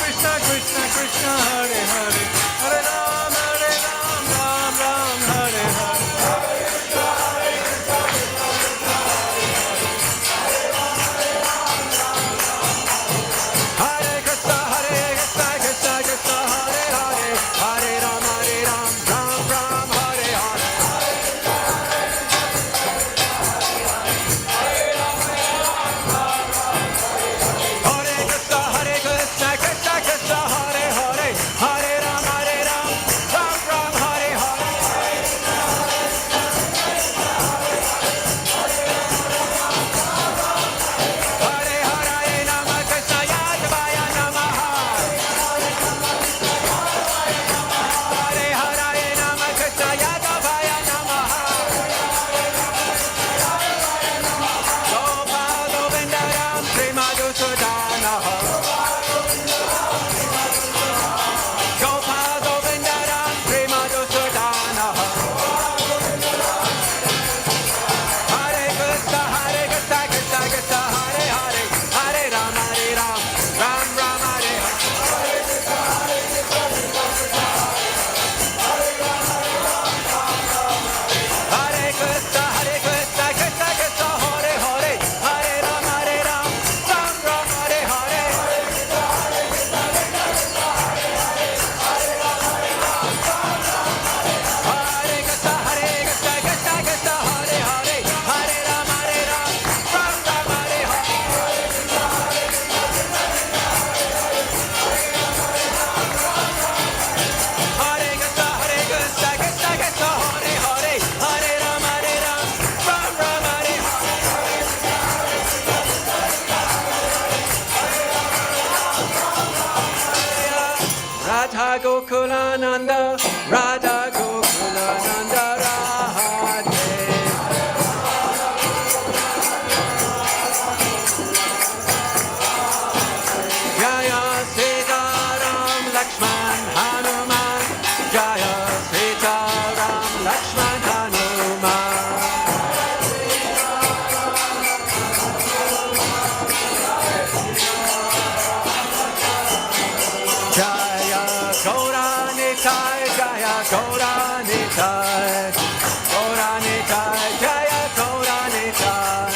Krishna Krishna Krishna Hare Hare Hare Ram Ram Hare Hare Hare Krishna Krishna Krishna Hare Hare Hare Ram Ram Hare Hare Hare Krishna Krishna Krishna Hare Hare Hare Ram Ram Hare Hare Hare Hare Namah Krishna Yadavaya Namaha Hare Hare Namah Krishna Yadavaya Namaha Gopal Govindaram Sri Madhusudanaha Gopal Govindaram Sri Madhusudanaha Hare Krishna Krishna Krishna Hare Hare Hare Ram Ram Hare Hare Hare Krishna Krishna Krishna Hare Hare Hare Ram Ram Hare Hare Hare Krishna Krishna Hare Hare Hare Ram Ram Hare Hare Hare Krishna Krishna Krishna Hare Hare Hare Ram Ram Hare Hare Radha Gokulananda Radha Gokulananda Radhe Jaya Sita Ram Lakshman Hanuman Jaya Sita Ram Lakshman Hanuman Jaya Gauranitai Jaya Gauranitai Gauranitai Jaya Gauranitai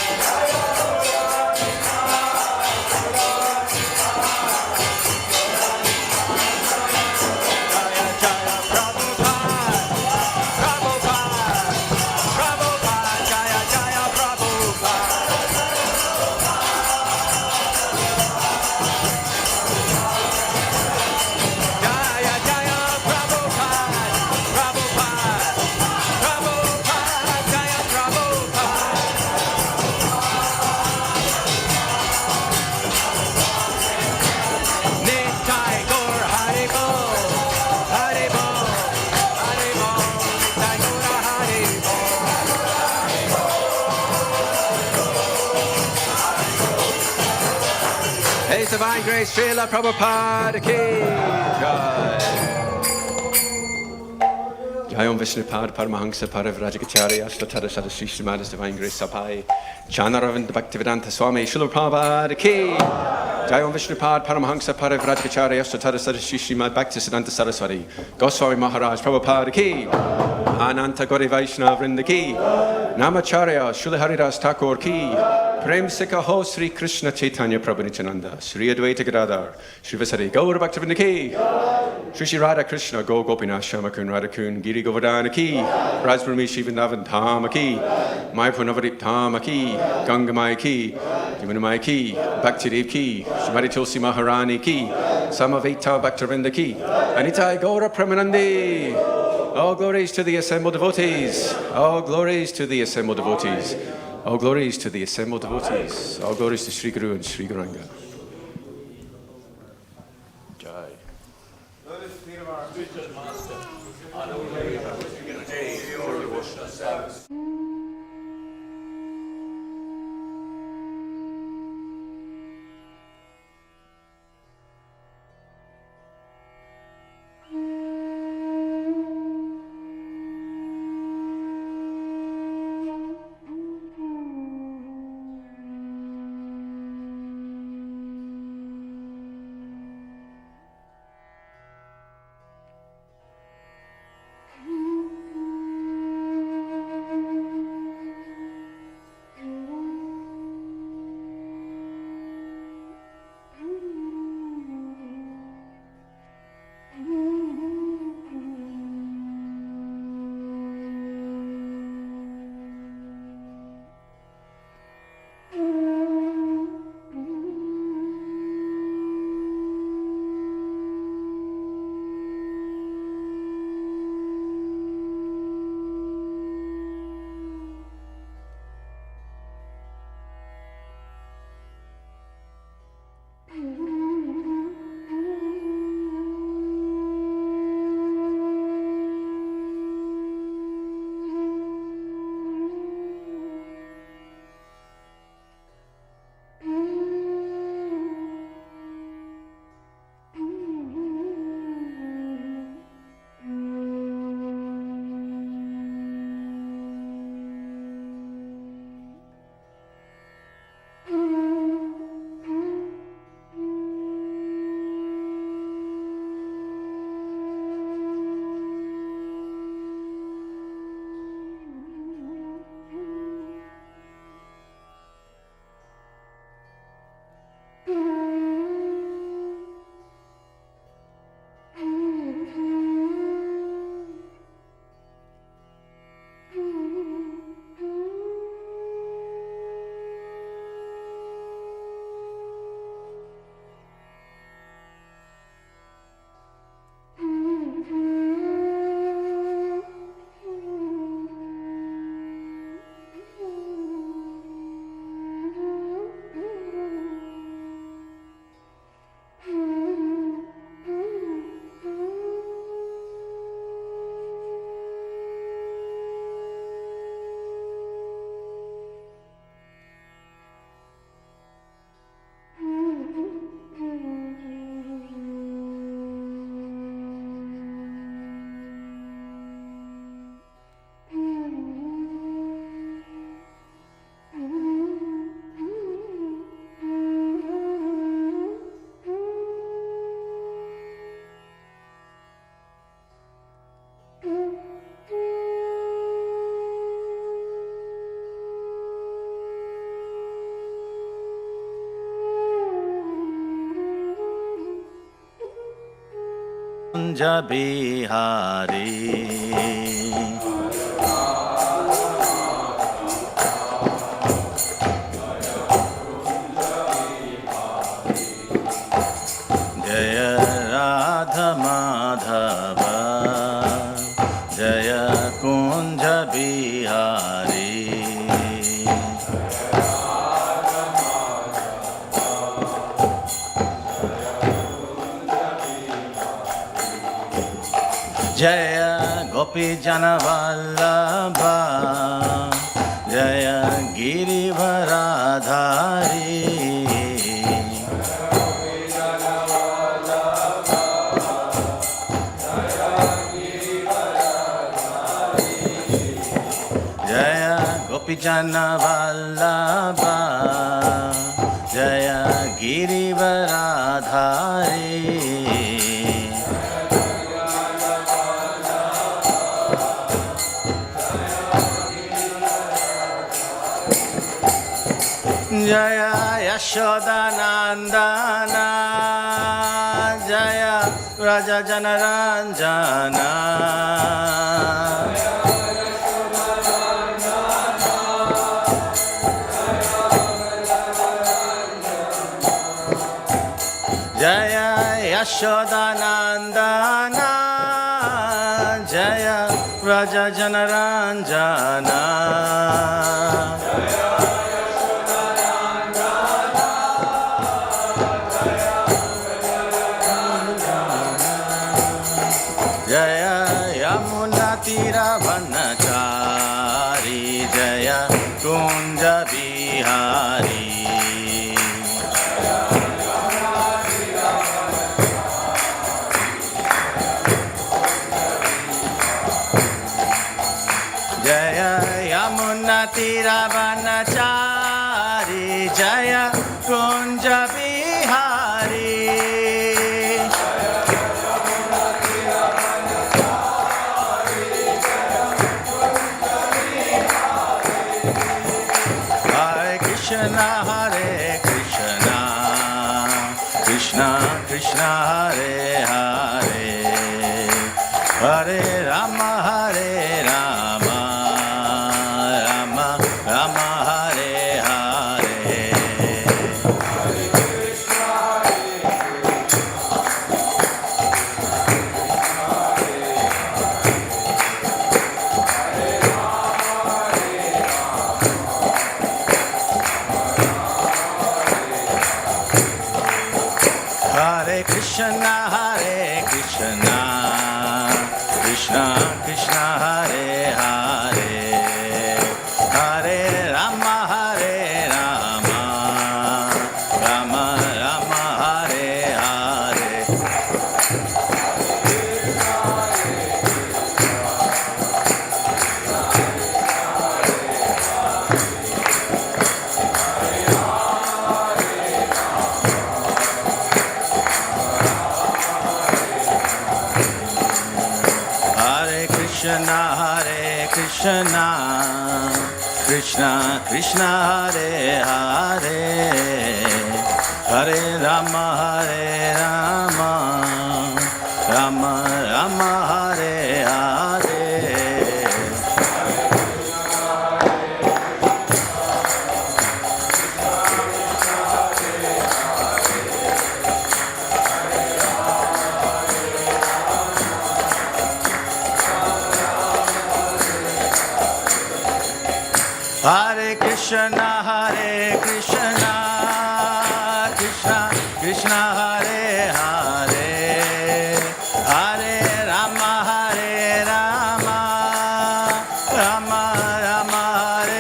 His Divine Grace Srila Prabhupada ki Jai. Jai Om Vishnupad Paramahansa Parivrajacharya Statara Sadasri Srimad Divine Grace Sapai Chanaravind Bhaktivedanta Swami Srila Prabhupada ki Jai Om Vishnupad Paramahansa Parivrajacharya Statara Sadasri Srimad Bhaktisiddhanta Saraswati Goswami Maharaj Prabhupada ki Ananta Gauri Vaishnava Vrinda ki Namacharya Srila Haridas Thakur ki Prem Sikha Ho Sri Krishna Chaitanya Prabhu Nityananda Sri Advaita Gadadhar Sri Vasari Gaur Bhaktivinoda ki Sri Sri Radha Krishna Go Gopinath Shamakun Radhakun Giri Govardhana ki Rajbrahmi Shivandavan Dhama ki Mayapur Navadip Dhama ki Gangamai ki Yamunamai ki Bhaktidev ki Srimati Tulsi Maharani ki Samaveta Bhaktivinoda ki Anitai Gaura Premanandi. All glories to the assembled devotees. All glories to the assembled devotees. All glories to the assembled devotees. All glories to Sri Guru and Sri Gauranga. Jai. Bihari Jaya Radha Madhava Jaya Kunja Bihari Jaya Gopi Jana Vallabha Jaya Girivardhari Vallabha Jaya Girivaradhari Jaya Yashodanandana Jaya Raja Janaranjana Jaya Yashodanandana Jaya Raja Janaranjana Jaya Yamuna Tira Vanachari Jaya Kunja Bihari Jaya Yamuna Tira Vanachari Jaya Kunja Bihari Hare Krishna Krishna Krishna Hare Hare Hare Rama Rama Rama Hare Hare Hare Krishna Krishna Krishna Hare Hare Hare Rama Rama Rama Hare Hare Hare Krishna Krishna Krishna Hare Hare Hare Rama Rama Rama Hare Hare Hare Krishna Krishna Krishna Hare Hare Hare Rama Rama Rama Hare Hare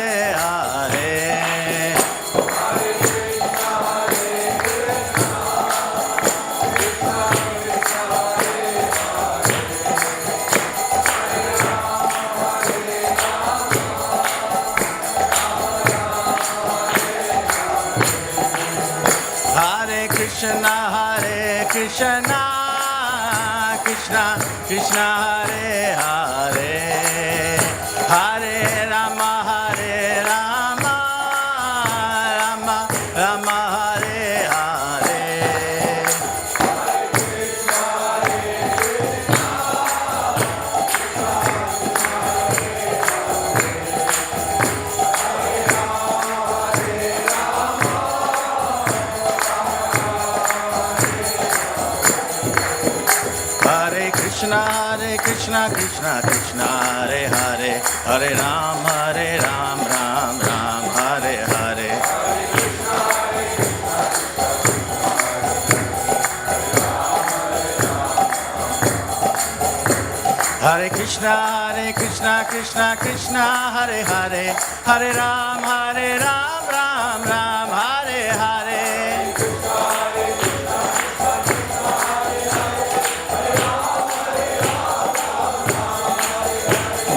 Hare Krishna Krishna Krishna Hare Hare Hare Rama Rama Rama Hare Hare Hare Krishna Krishna Krishna Hare Hare Hare Ram Ram Hare Hare Hare Krishna Krishna Krishna Hare Hare Hare Ram Ram Hare Hare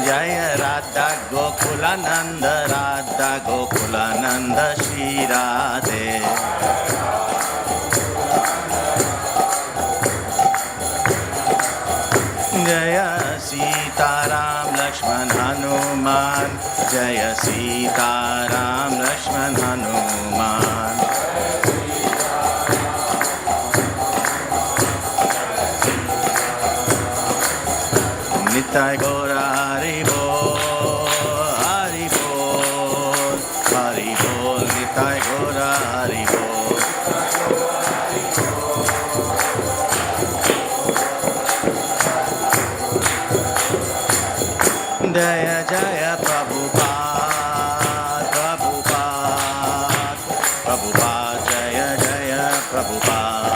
Jaya Radha Gokulananda Radha Lakshman Hanuman. Jaya Sita Ram Lakshman Hanuman. Nitai Gora Hari Bol, Hari Bol, Hari Bol, Nitai Gora Hari Bol. Jaya Jaya Prabhupada, Prabhupada, Prabhupada, Jaya Jaya Prabhupada.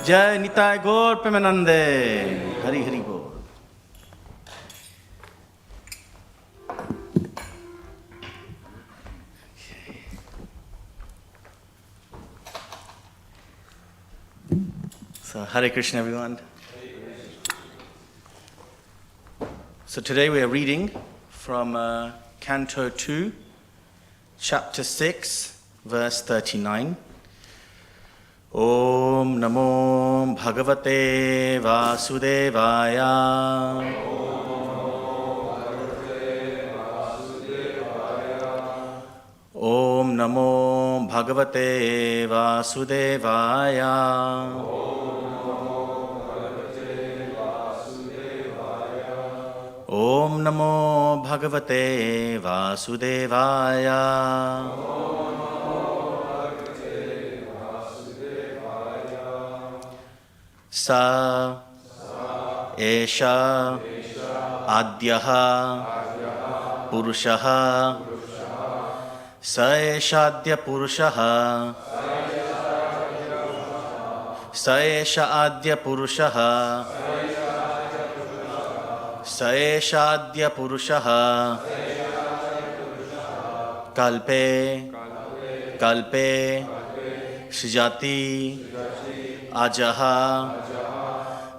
Jai Nitai Gaur Premanande. Hari Hari Bol. So Hare Krishna everyone. So today we are reading from Canto 2, Chapter 6, verse 39. Om Namo Bhagavate Vasudevaya. Om Namo Bhagavate Vasudevaya. Om Namo Bhagavate Vasudevaya. Sa Esha Adyaha Purushaha Sa Esha Adya Purushaha Sa Esha Adya Purushaha Sa Esha Adya Purushaha Kalpe Kalpe Srijati Ajaha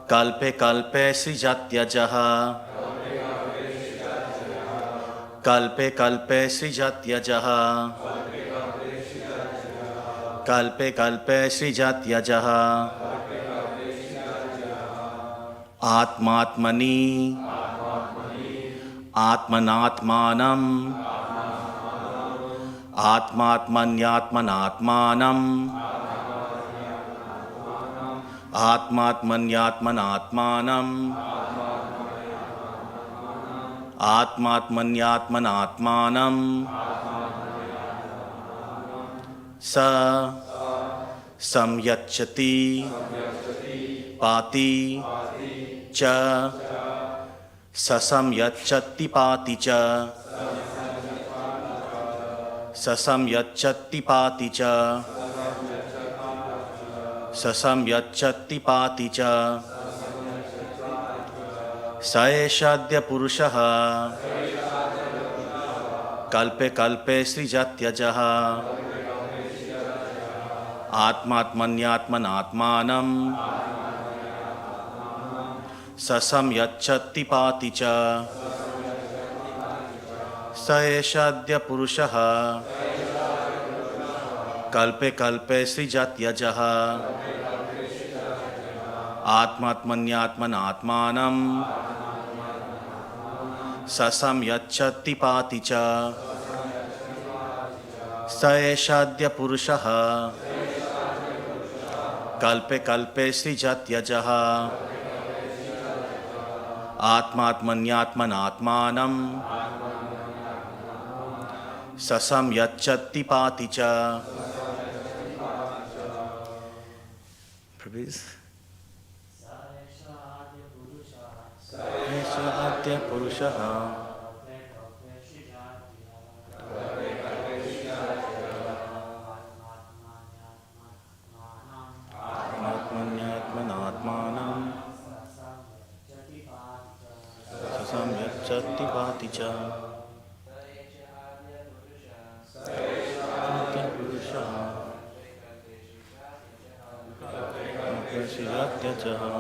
Kalpe Kalpe Srijatyajaha Kalpe Kalpe Srijatyajaha Kalpe Kalpe Srijatyajaha Atmatmani Atmanatmanam Atmatmanyatmanatmanam Atmatmanyatmanatmanam Atmatmanyatmanatmanam Sa Samyachati Pati Cha Sasamyachati Pati Cha Sasamyachati Pati Cha Sasamyachati Pati Cha Saeshadya Purushaha Kalpe Kalpe Srijatyajaha Atmatmanyatmanatmanam Sasamyachati Pati Cha Saeshadya Purushaha Kalpe Kalpe Srijatyajaha Atmatmanyatmanatmanam Sasamyachati Pati Cha Saeshadya Purushaha Kalpe Kalpe Srijatyajaha Atmatmanyatmanatmanam Sasamyachati Pati Cha. Prabhupada. Saeshadya Purushaha Atmanatmanam Sasamyachati Pati Cha Saeshadya Purushaha Srijatyajaha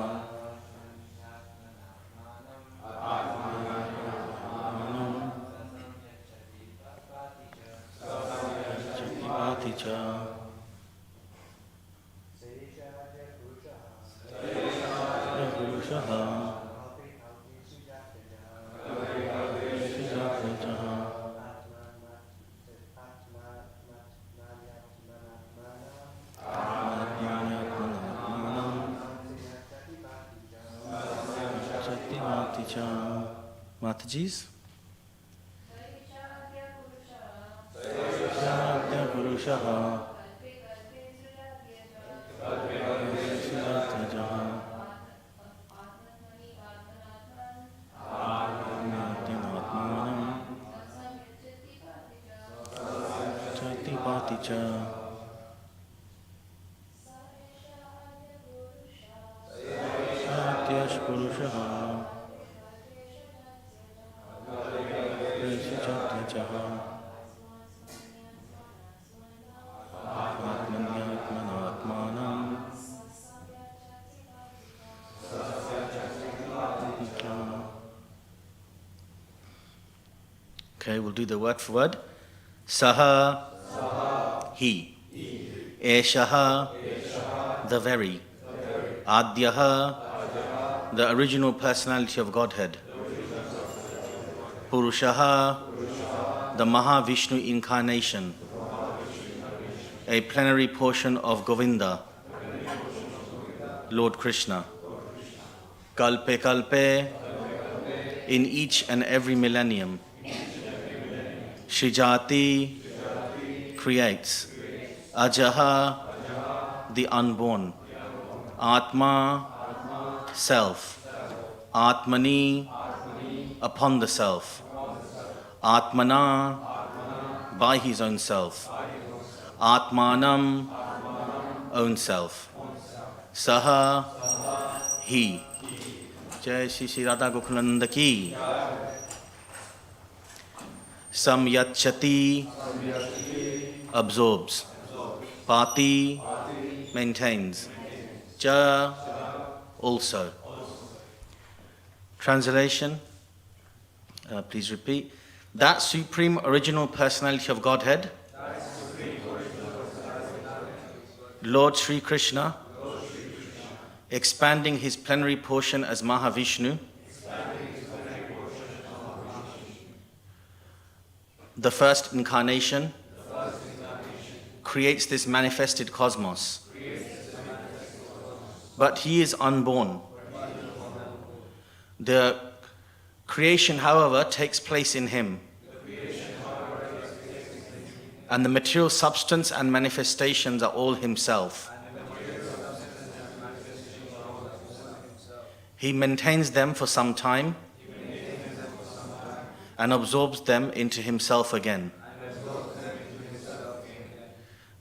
cha. Purushaha. Mataji's? Purushaha. Okay, we'll do the word for word. Saha, he. Eshaha, the very. Adyaha, the original personality of Godhead. Purushaha, the Mahavishnu incarnation, a plenary portion of Govinda, Lord Krishna. Kalpe kalpe, in each and every millennium. Shrijati, creates. Ajaha, the unborn. Atma, self. Atmani, upon the self. Atmana, by his own self. Atmanam, own self. Saha, he. Jai Shri Shri Radha Gokulananda ki. Samyachati, absorbs. Pati, maintains. Ja, also. Translation, please repeat. That supreme original personality of Godhead, Lord Sri Krishna, expanding his plenary portion as Mahavishnu, the first incarnation, creates this manifested cosmos. But he is unborn. The creation, however, takes place in him. And the material substance and manifestations are all himself. He maintains them for some time and absorbs them into himself again.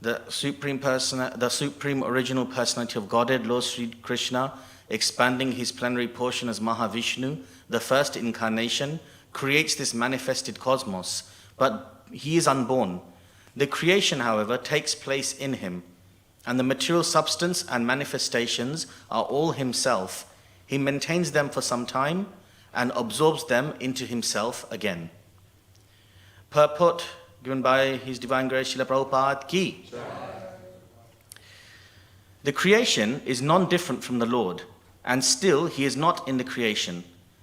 The supreme original personality of Godhead, Lord Sri Krishna, expanding his plenary portion as Mahavishnu, the first incarnation, creates this manifested cosmos, but he is unborn. The creation, however, takes place in him, and the material substance and manifestations are all himself. He maintains them for some time and absorbs them into himself again. Purport given by His Divine Grace Srila Prabhupada ki. The creation is non-different from the Lord, and still he is not in the creation.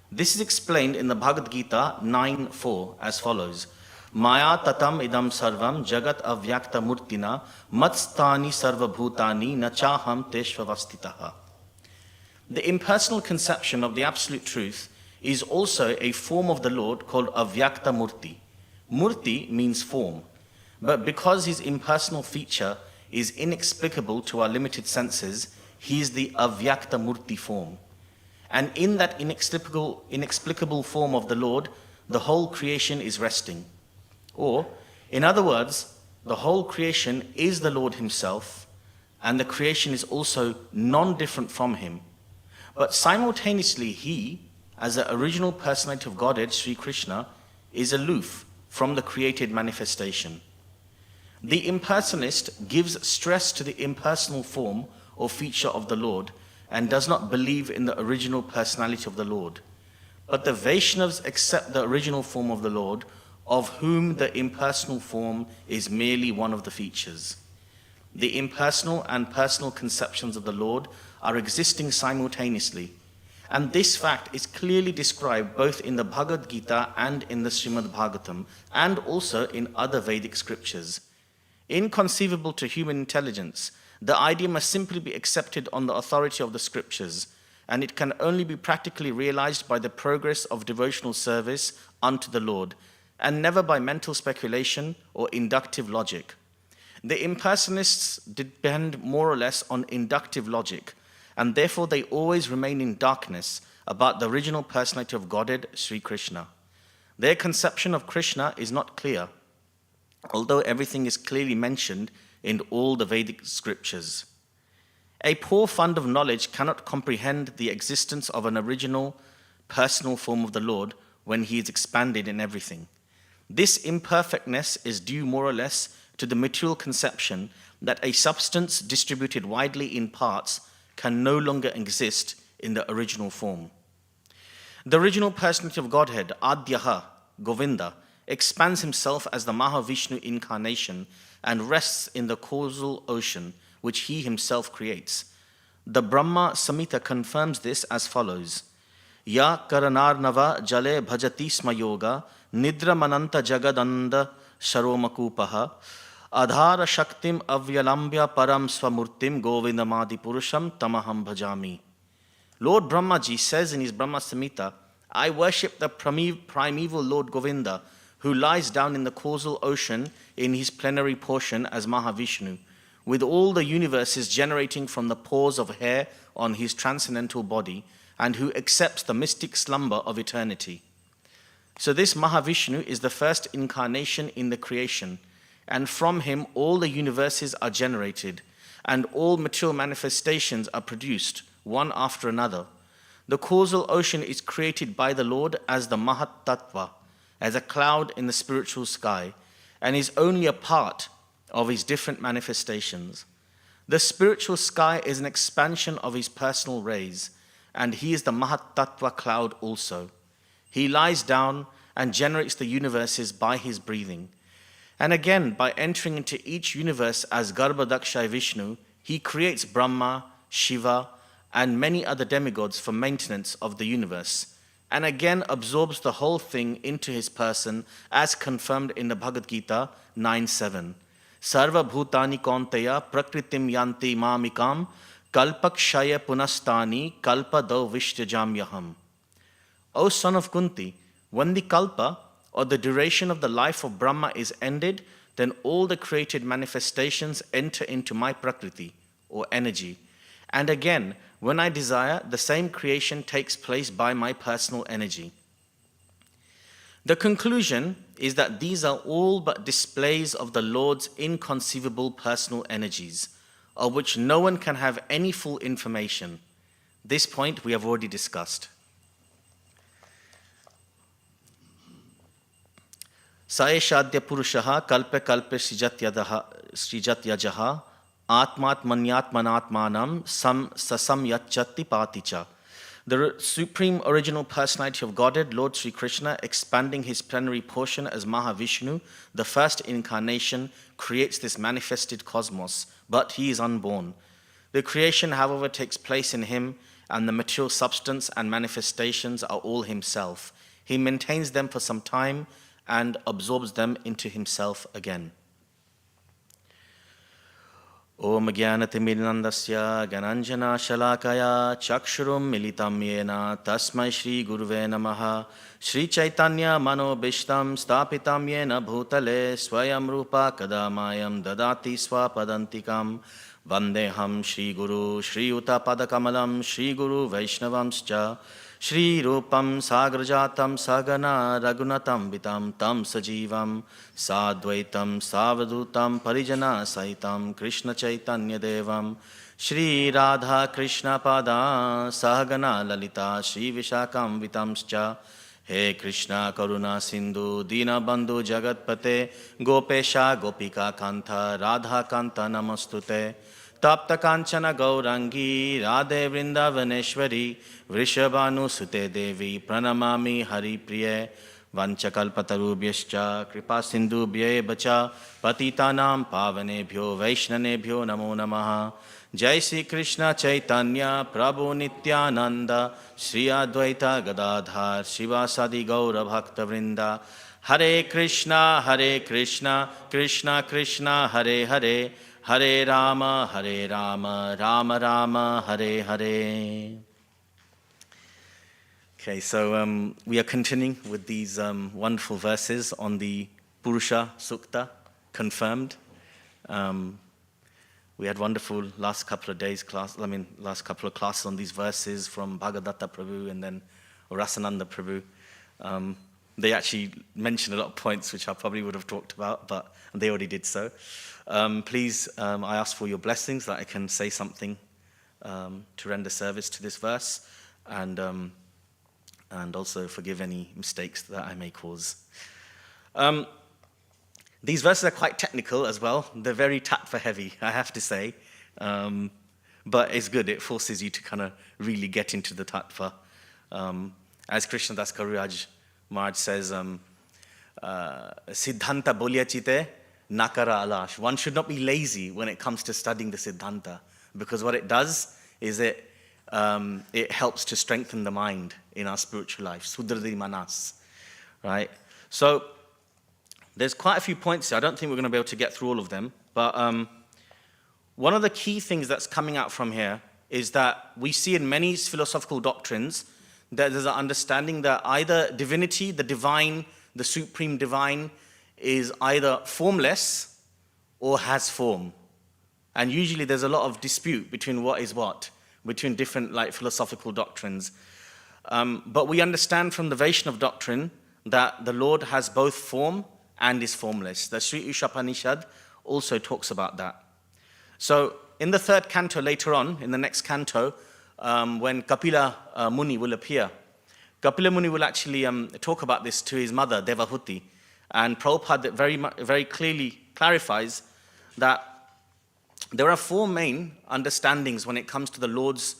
This is explained in the Bhagavad Gita 9:4 as follows. Maya tatam idam sarvam jagat avyakta murtina matstani sarva bhutani nachaham teshvavastitaha. The impersonal conception of the absolute truth is also a form of the Lord called avyakta murti. Murti means form, but because his impersonal feature is inexplicable to our limited senses, he is the avyakta murti form. And in that inexplicable form of the Lord, the whole creation is resting. Or, in other words, the whole creation is the Lord himself, and the creation is also non-different from him. But simultaneously, he, as the original personality of Godhead, Sri Krishna, is aloof from the created manifestation. The impersonalist gives stress to the impersonal form or feature of the Lord and does not believe in the original personality of the Lord. But the Vaishnavas accept the original form of the Lord, of whom the impersonal form is merely one of the features. the impersonal and personal conceptions of the Lord are existing simultaneously. And this fact is clearly described both in the Bhagavad Gita and in the Srimad Bhagavatam, and also in other Vedic scriptures. Inconceivable to human intelligence, the idea must simply be accepted on the authority of the scriptures, and it can only be practically realized by the progress of devotional service unto the Lord, and never by mental speculation or inductive logic. The impersonalists depend more or less on inductive logic, and therefore they always remain in darkness about the original personality of Godhead, Sri Krishna. Their conception of Krishna is not clear, although everything is clearly mentioned in all the Vedic scriptures. A poor fund of knowledge cannot comprehend the existence of an original personal form of the Lord when he is expanded in everything. This imperfectness is due more or less to the material conception that a substance distributed widely in parts can no longer exist in the original form. The original personality of Godhead, Adyaha, Govinda, expands himself as the Mahavishnu incarnation and rests in the causal ocean which he himself creates. The Brahma Samhita confirms this as follows: Ya karanarnava jale bhajati sma yoga nidra mananta jagadanda sharomakupaha adhara shaktim avyalambya param swamurtim govindamadi purusham tamaham bhajami. Lord Brahmaji says in his Brahma Samhita, I worship the primeval Lord Govinda, who lies down in the causal ocean in his plenary portion as Mahavishnu, with all the universes generating from the pores of hair on his transcendental body, and who accepts the mystic slumber of eternity. So this Mahavishnu is the first incarnation in the creation, and from him all the universes are generated, and all material manifestations are produced, one after another. The causal ocean is created by the Lord as the Mahat Tattva, as a cloud in the spiritual sky, and is only a part of his different manifestations. The spiritual sky is an expansion of his personal rays, and he is the Mahat Tattva cloud also. He lies down and generates the universes by his breathing. And again, by entering into each universe as Garbhadakshay Vishnu, he creates Brahma, Shiva, and many other demigods for maintenance of the universe, and again absorbs the whole thing into his person, as confirmed in the Bhagavad Gita 9:7. Sarva bhutani kaunteya prakritim yanti mamikam kalpakshaya punastani kalpado vishtijamyaham. O son of Kunti, when the kalpa, or the duration of the life of Brahma, is ended, then all the created manifestations enter into my prakriti, or energy. And again, when I desire, the same creation takes place by my personal energy. The conclusion is that these are all but displays of the Lord's inconceivable personal energies, of which no one can have any full information. This point we have already discussed. Saeshadya Purushaha kalpe kalpe srijatyajaha Atmatmanyatmanatmanam sam sasam yachati paticha. The Supreme Original Personality of Godhead, Lord Sri Krishna, expanding his plenary portion as Mahavishnu, the first incarnation, creates this manifested cosmos, but he is unborn. The creation, however, takes place in him, and the material substance and manifestations are all himself. He maintains them for some time and absorbs them into himself again. Om Jnanatimirandasya Gananjana Shalakaya Chakshurum Militam Yena Tasmai Shri Guruve Namaha Shri Chaitanya Manobishtam Stapitam Yena Bhutale Swayam Rupa Kadamayam Dadati Swapadantikam Vandeham Shri Guru Shri Uta Padakamalam Shri Guru Vaishnavamscha Shri Rupam Sagrajatam Sagana Ragunatam Vitam Tam Sajivam Sadvaitam Savadutam Parijana Saitam Krishna Chaitanya Devam Shri Radha Krishna Pada Sahagana Lalita Shri Vishakam Vitamscha He Krishna Karuna Sindhu Dina Bandhu Jagatpate Gopesha Gopika Kanta Radha Kanta Namastute Tapta Kanchana Gaurangi Radhe Vrindavaneshwari Vrishabhanu Sute Devi Pranamami Hari Priye Vanchakalpatarubhyascha kripa sindhubhye bacha patitanam pavanebhyo vaishnanebhyo namo namaha. Jai Sri Krishna Chaitanya Prabhu Nityananda Shri Advaita Gadadhar Shivasadi Gaura Bhakta Vrinda. Hare Krishna Krishna Krishna Hare Hare, Hare Rama Rama Rama Hare Hare. Okay, so we are continuing with these wonderful verses on the Purusha Sukta, confirmed. We had wonderful last couple of classes on these verses from Bhagavatta Prabhu and then Rasananda Prabhu. They actually mentioned a lot of points which I probably would have talked about, but they already did so. Please, I ask for your blessings that I can say something to render service to this verse, and also forgive any mistakes that I may cause. These verses are quite technical as well. They're very tattva heavy, I have to say. But it's good. It forces you to kind of really get into the tattva. As Krishnadas Kaviraj Maharaj says, Siddhanta bolyachite nakara alash. One should not be lazy when it comes to studying the Siddhanta, because what it does is it helps to strengthen the mind in our spiritual life. Sudhradi manas. Right? So, there's quite a few points here. I don't think we're going to be able to get through all of them. But one of the key things that's coming out from here is that we see in many philosophical doctrines that there's an understanding that either divinity, the divine, the supreme divine, is either formless or has form. And usually there's a lot of dispute between what is what, between different philosophical doctrines. But we understand from the Vaishnava doctrine that the Lord has both form and is formless. The Sri Ishapanishad also talks about that. So in the third canto later on, in the next canto, when Kapila Muni will appear, Kapila Muni will actually talk about this to his mother, Devahuti. And Prabhupada very clearly clarifies that there are four main understandings when it comes to the Lord's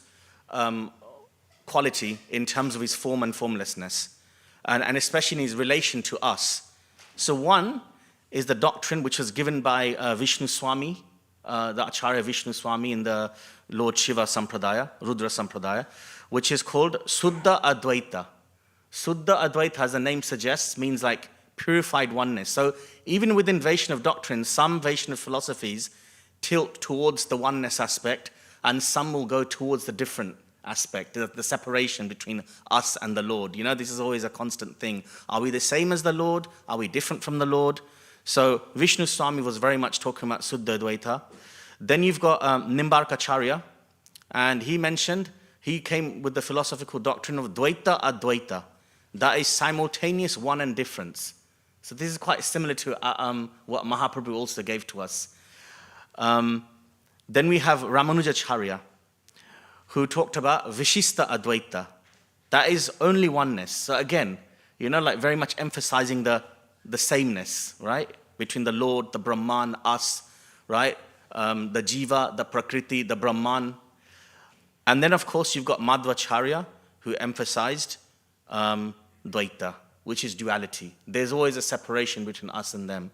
quality in terms of his form and formlessness, and especially in his relation to us. So one is the doctrine which was given by Vishnu Swami, the Acharya Vishnu Swami in the Lord Shiva Sampradaya, Rudra Sampradaya, which is called Suddha Advaita. Suddha Advaita, as the name suggests, means like purified oneness. So even within Vaishnava doctrine, some Vaishnava philosophies tilt towards the oneness aspect, and some will go towards the different aspect, the separation between us and the Lord. You know, this is always a constant thing. Are we the same as the Lord? Are we different from the Lord? So Vishnu Swami was very much talking about Suddha Advaita. Then you've got Nimbarkacharya, and he came with the philosophical doctrine of Dvaita Advaita. That is simultaneous one and difference. So this is quite similar to what Mahaprabhu also gave to us. Then we have Ramanujacharya, who talked about Vishista Advaita. That is only oneness. So again, very much emphasizing the sameness, right? Between the Lord, the Brahman, us, right? The Jiva, the Prakriti, the Brahman. And then, of course, you've got Madhvacharya, who emphasized Dvaita, which is duality. There's always a separation between us and them.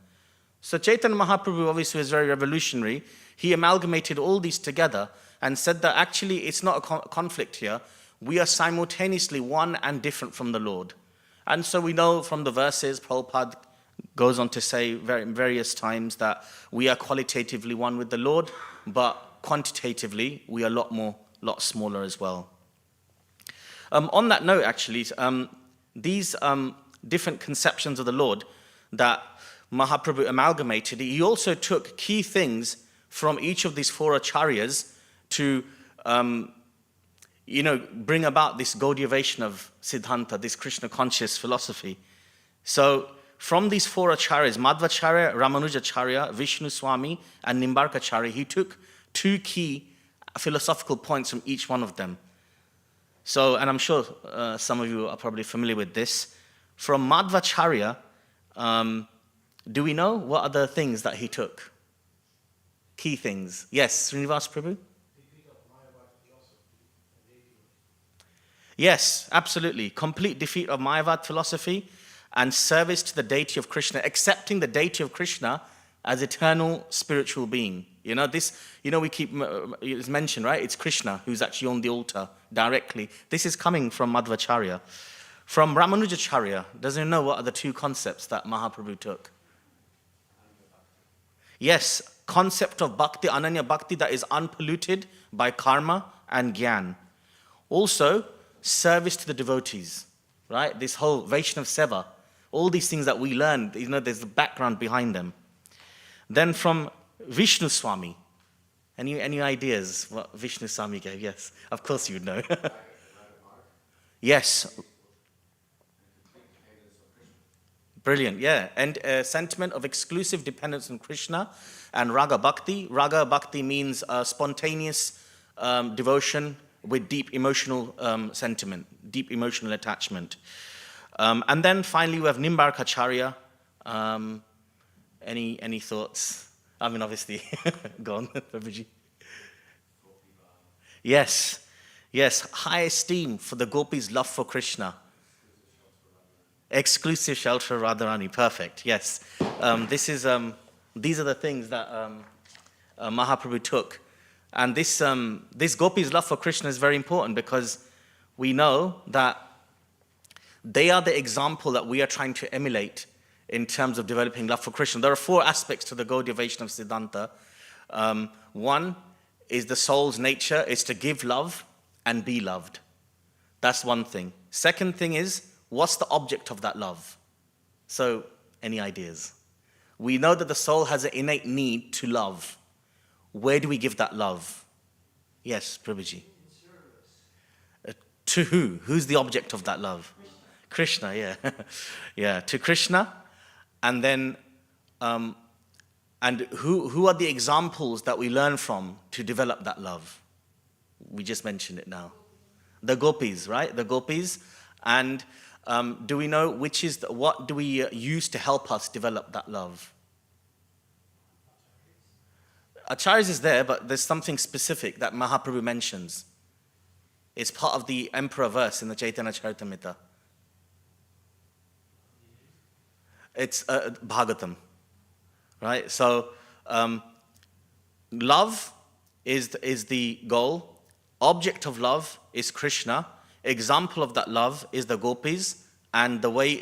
So Chaitanya Mahaprabhu obviously was very revolutionary. He amalgamated all these together and said that actually it's not a conflict here. We are simultaneously one and different from the Lord. And so we know from the verses, Prabhupada goes on to say various times that we are qualitatively one with the Lord, but quantitatively we are a lot smaller as well. On that note, actually, these different conceptions of the Lord that Mahaprabhu amalgamated, he also took key things from each of these four acharyas to bring about this Gaudiya Vaishnava Siddhanta, this Krishna conscious philosophy. So from these four acharyas, Madhvacharya, Ramanujacharya, Vishnu Swami, and Nimbarkacharya, he took two key philosophical points from each one of them. So, and I'm sure some of you are probably familiar with this. From Madhvacharya, do we know what are the things that he took? Key things. Yes, Srinivas Prabhu? Yes, absolutely. Complete defeat of Mayavad philosophy and service to the deity of Krishna, accepting the deity of Krishna as eternal spiritual being. You know, this, you know, we keep, it's mentioned, right? It's Krishna who's actually on the altar directly. This is coming from Madhvacharya. From Ramanujacharya, does anyone know what are the two concepts that Mahaprabhu took? Yes, concept of bhakti, ananya bhakti, that is unpolluted by karma and gyan. Also, service to the devotees, right? This whole Vaishnav Seva, all these things that we learn, you know, there's the background behind them. Then from Vishnu Swami, any ideas what Vishnu Swami gave? Yes, of course you would know. Yes. Brilliant, yeah. And sentiment of exclusive dependence on Krishna and Raga Bhakti. Raga Bhakti means spontaneous devotion with deep emotional sentiment, deep emotional attachment. And then finally we have Nimbarkacharya. Any thoughts? I mean, obviously, go on, Prabhuji. Yes, high esteem for the gopis' love for Krishna. Exclusive shelter Radharani, perfect, yes. These are the things that Mahaprabhu took. And this gopis' love for Krishna is very important because we know that they are the example that we are trying to emulate in terms of developing love for Krishna. There are 4 aspects to the Gaudiya Vaishnava Siddhanta. One is the soul's nature is to give love and be loved. That's one thing. Second thing is, what's the object of that love? So, any ideas? We know that the soul has an innate need to love. Where do we give that love? Yes, Prabhuji. To who? Who's the object of that love? Krishna, yeah. Yeah, to Krishna. And then, and who are the examples that we learn from to develop that love? We just mentioned it now. The gopis, right? The gopis. And do we know what do we use to help us develop that love? Acharyas is there, but there's something specific that Mahaprabhu mentions. It's part of the emperor verse in the Chaitanya Charitamrita. It's Bhagavatam, right? So love is the goal. Object of love is Krishna. Example of that love is the gopis, and the way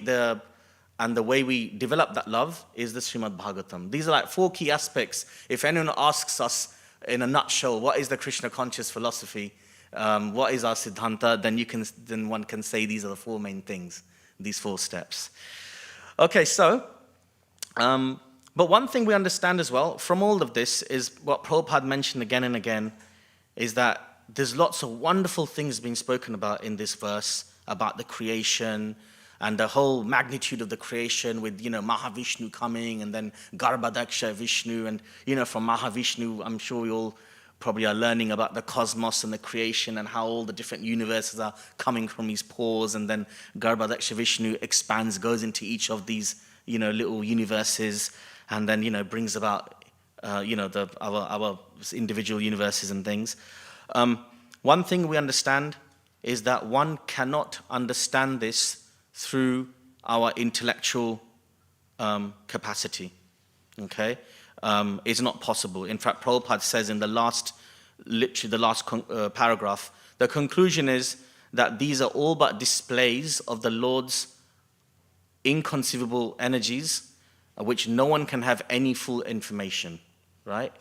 we develop that love is the Srimad Bhagavatam. These are like 4 key aspects. If anyone asks us in a nutshell, what is the Krishna conscious philosophy? What is our Siddhanta? Then one can say these are the 4 main things, these 4 steps. Okay, so, but one thing we understand as well from all of this is what Prabhupada mentioned again and again, is that there's lots of wonderful things being spoken about in this verse, about the creation and the whole magnitude of the creation with, Mahavishnu coming and then Garbhadaksha Vishnu. And, from Mahavishnu, I'm sure we all probably are learning about the cosmos and the creation and how all the different universes are coming from his pores, and then Garbhadaksha Vishnu expands, goes into each of these, little universes, and then, brings about, our individual universes and things. One thing we understand is that one cannot understand this through our intellectual capacity, okay? Is not possible. In fact, Prabhupada says in the last paragraph, the conclusion is that these are all but displays of the Lord's inconceivable energies, which no one can have any full information, right?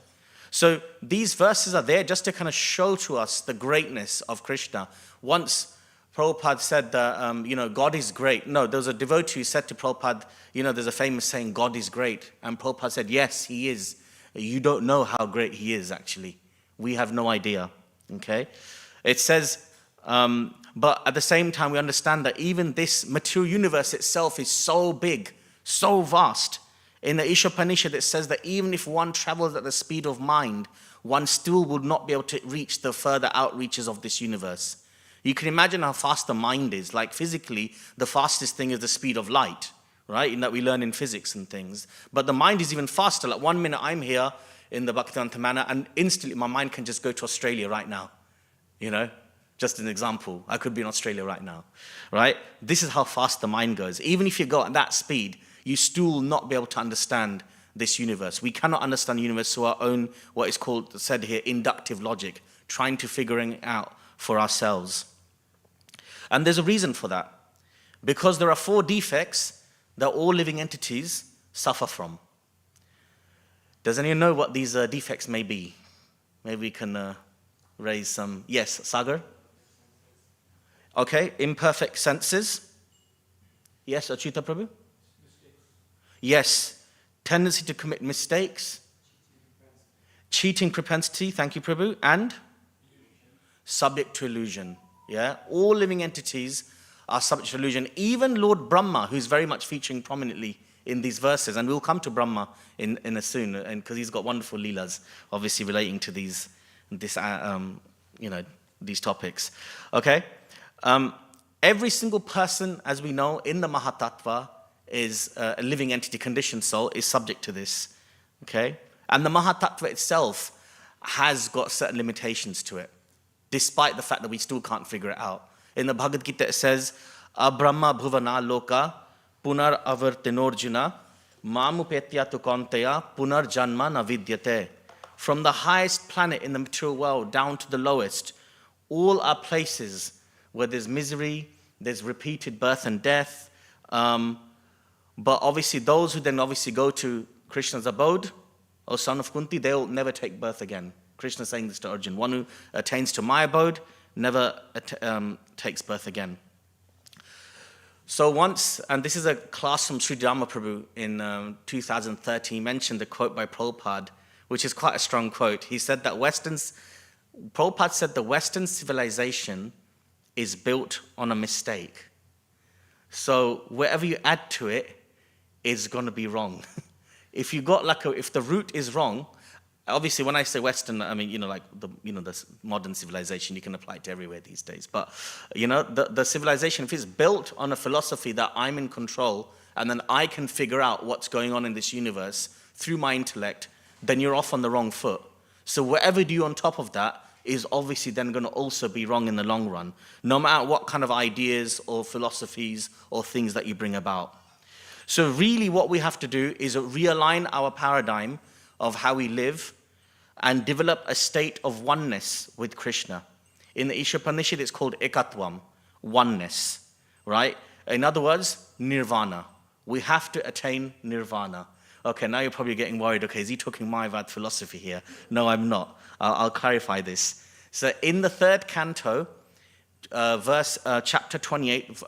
So these verses are there just to kind of show to us the greatness of Krishna. Once Prabhupada said that, God is great. No, there was a devotee who said to Prabhupada, there's a famous saying, God is great. And Prabhupada said, yes, he is. You don't know how great he is, actually. We have no idea, okay? It says, but at the same time, we understand that even this material universe itself is so big, so vast. In the Ishopanishad, it says that even if one travels at the speed of mind, one still would not be able to reach the further outreaches of this universe. You can imagine how fast the mind is. Like physically, the fastest thing is the speed of light, right? In that we learn in physics and things. But the mind is even faster. Like 1 minute I'm here in the Bhaktivedanta Manor, and instantly my mind can just go to Australia right now. Just an example. I could be in Australia right now, right? This is how fast the mind goes. Even if you go at that speed, you still will not be able to understand this universe. We cannot understand the universe through our own, what is called, said here, inductive logic, trying to figuring it out for ourselves. And there's a reason for that. Because there are 4 defects that all living entities suffer from. Does anyone know what these defects may be? Maybe we can raise some. Yes, Sagar? Okay, imperfect senses. Yes, Achita Prabhu? Yes, tendency to commit mistakes. Cheating propensity, thank you Prabhu. And? Subject to illusion. Yeah, all living entities are subject to illusion. Even Lord Brahma, who's very much featuring prominently in these verses, and we'll come to Brahma in a soon, and because he's got wonderful leelas, obviously relating to these topics. Okay, every single person, as we know, in the Mahatattva is a living entity, conditioned soul, is subject to this. Okay, and the Mahatattva itself has got certain limitations to it, despite the fact that we still can't figure it out. In the Bhagavad Gita it says, Abrahma bhuvana loka punar avartinorjuna mamupetya tu konteya punar janma navidyate. From the highest planet in the material world down to the lowest, all are places where there's misery, there's repeated birth and death. But obviously those who then obviously go to Krishna's abode, O son of Kunti, they'll never take birth again. Krishna saying this to Arjuna, one who attains to my abode never takes birth again. So once, and this is a class from Sri Dhamma Prabhu in 2013, he mentioned a quote by Prabhupada, which is quite a strong quote. He said that Prabhupada said the Western civilization is built on a mistake. So whatever you add to it is going to be wrong. If you got if the root is wrong, obviously when I say Western, I mean, the modern civilization, you can apply it to everywhere these days. But, the civilization, if it's built on a philosophy that I'm in control and then I can figure out what's going on in this universe through my intellect, then you're off on the wrong foot. So whatever you do on top of that is obviously then going to also be wrong in the long run, no matter what kind of ideas or philosophies or things that you bring about. So really what we have to do is realign our paradigm of how we live and develop a state of oneness with Krishna. In the Ishopanishad, it's called ekatvam, oneness, right? In other words, nirvana. We have to attain nirvana. Okay, now you're probably getting worried. Okay, is he talking Mayavad philosophy here? No, I'm not. I'll clarify this. So in the 3rd canto, chapter 28,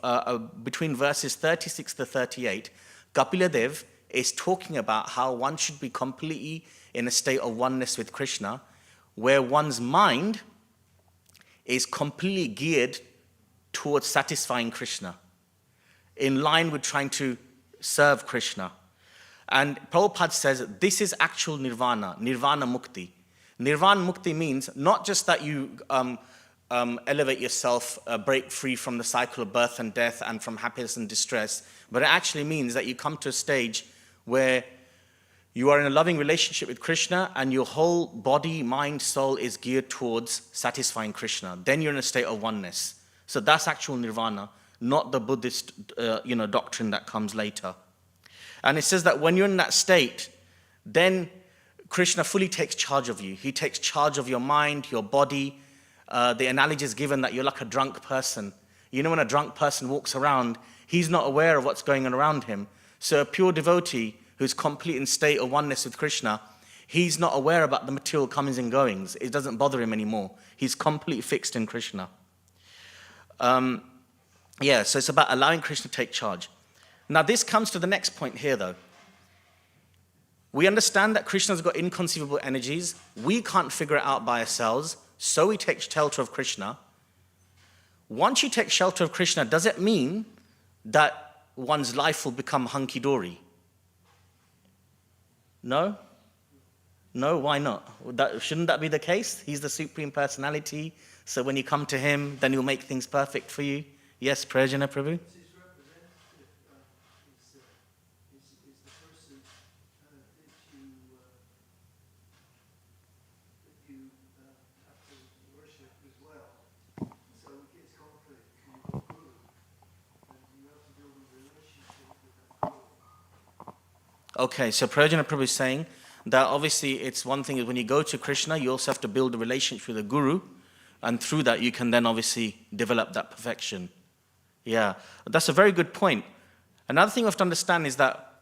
between verses 36 to 38, Kapila Dev is talking about how one should be completely in a state of oneness with Krishna, where one's mind is completely geared towards satisfying Krishna, in line with trying to serve Krishna. And Prabhupada says this is actual nirvana, nirvana mukti. Nirvana mukti means not just that you elevate yourself, break free from the cycle of birth and death and from happiness and distress, but it actually means that you come to a stage where you are in a loving relationship with Krishna and your whole body, mind, soul is geared towards satisfying Krishna. Then you're in a state of oneness. So that's actual nirvana, not the Buddhist doctrine that comes later. And it says that when you're in that state, then Krishna fully takes charge of you. He takes charge of your mind, your body. The analogy is given that you're like a drunk person. You know, when a drunk person walks around, he's not aware of what's going on around him. So a pure devotee who's complete in state of oneness with Krishna, he's not aware about the material comings and goings. It doesn't bother him anymore. He's completely fixed in Krishna. So it's about allowing Krishna to take charge. Now this comes to the next point here though. We understand that Krishna's got inconceivable energies. We can't figure it out by ourselves, so we take shelter of Krishna. Once you take shelter of Krishna, does it mean that one's life will become hunky-dory? No? No, why not? Shouldn't that be the case? He's the Supreme Personality, so when you come to him, then he'll make things perfect for you. Yes, Prajana Prabhu? So Okay, so Prajana Prabhu is saying that obviously it's one thing is when you go to Krishna, you also have to build a relationship with the Guru, and through that you can then obviously develop that perfection. Yeah, that's a very good point. Another thing we have to understand is that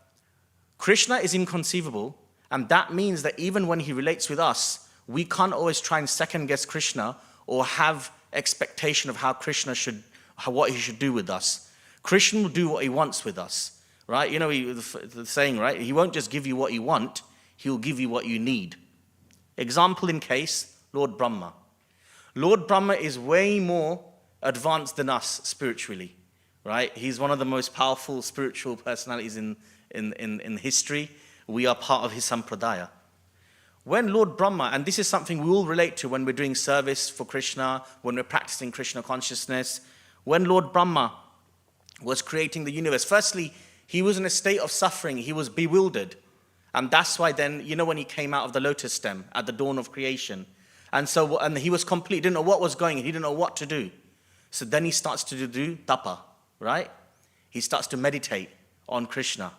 Krishna is inconceivable, and that means that even when he relates with us, we can't always try and second guess Krishna or have expectation of how Krishna should, what he should do with us. Krishna will do what he wants with us, right? You know the saying, right? He won't just give you what you want, he'll give you what you need. Example in case, Lord Brahma. Lord Brahma is way more advanced than us spiritually, right? He's one of the most powerful spiritual personalities in history. We are part of his sampradaya. When Lord Brahma, and this is something we all relate to when we're doing service for Krishna, when we're practicing Krishna consciousness, when Lord Brahma was creating the universe, firstly, he was in a state of suffering, he was bewildered. And that's why then, you know, when he came out of the lotus stem at the dawn of creation, and he was complete, didn't know what was going on, he didn't know what to do. So then he starts to do tapa, right? He starts to meditate on Krishna.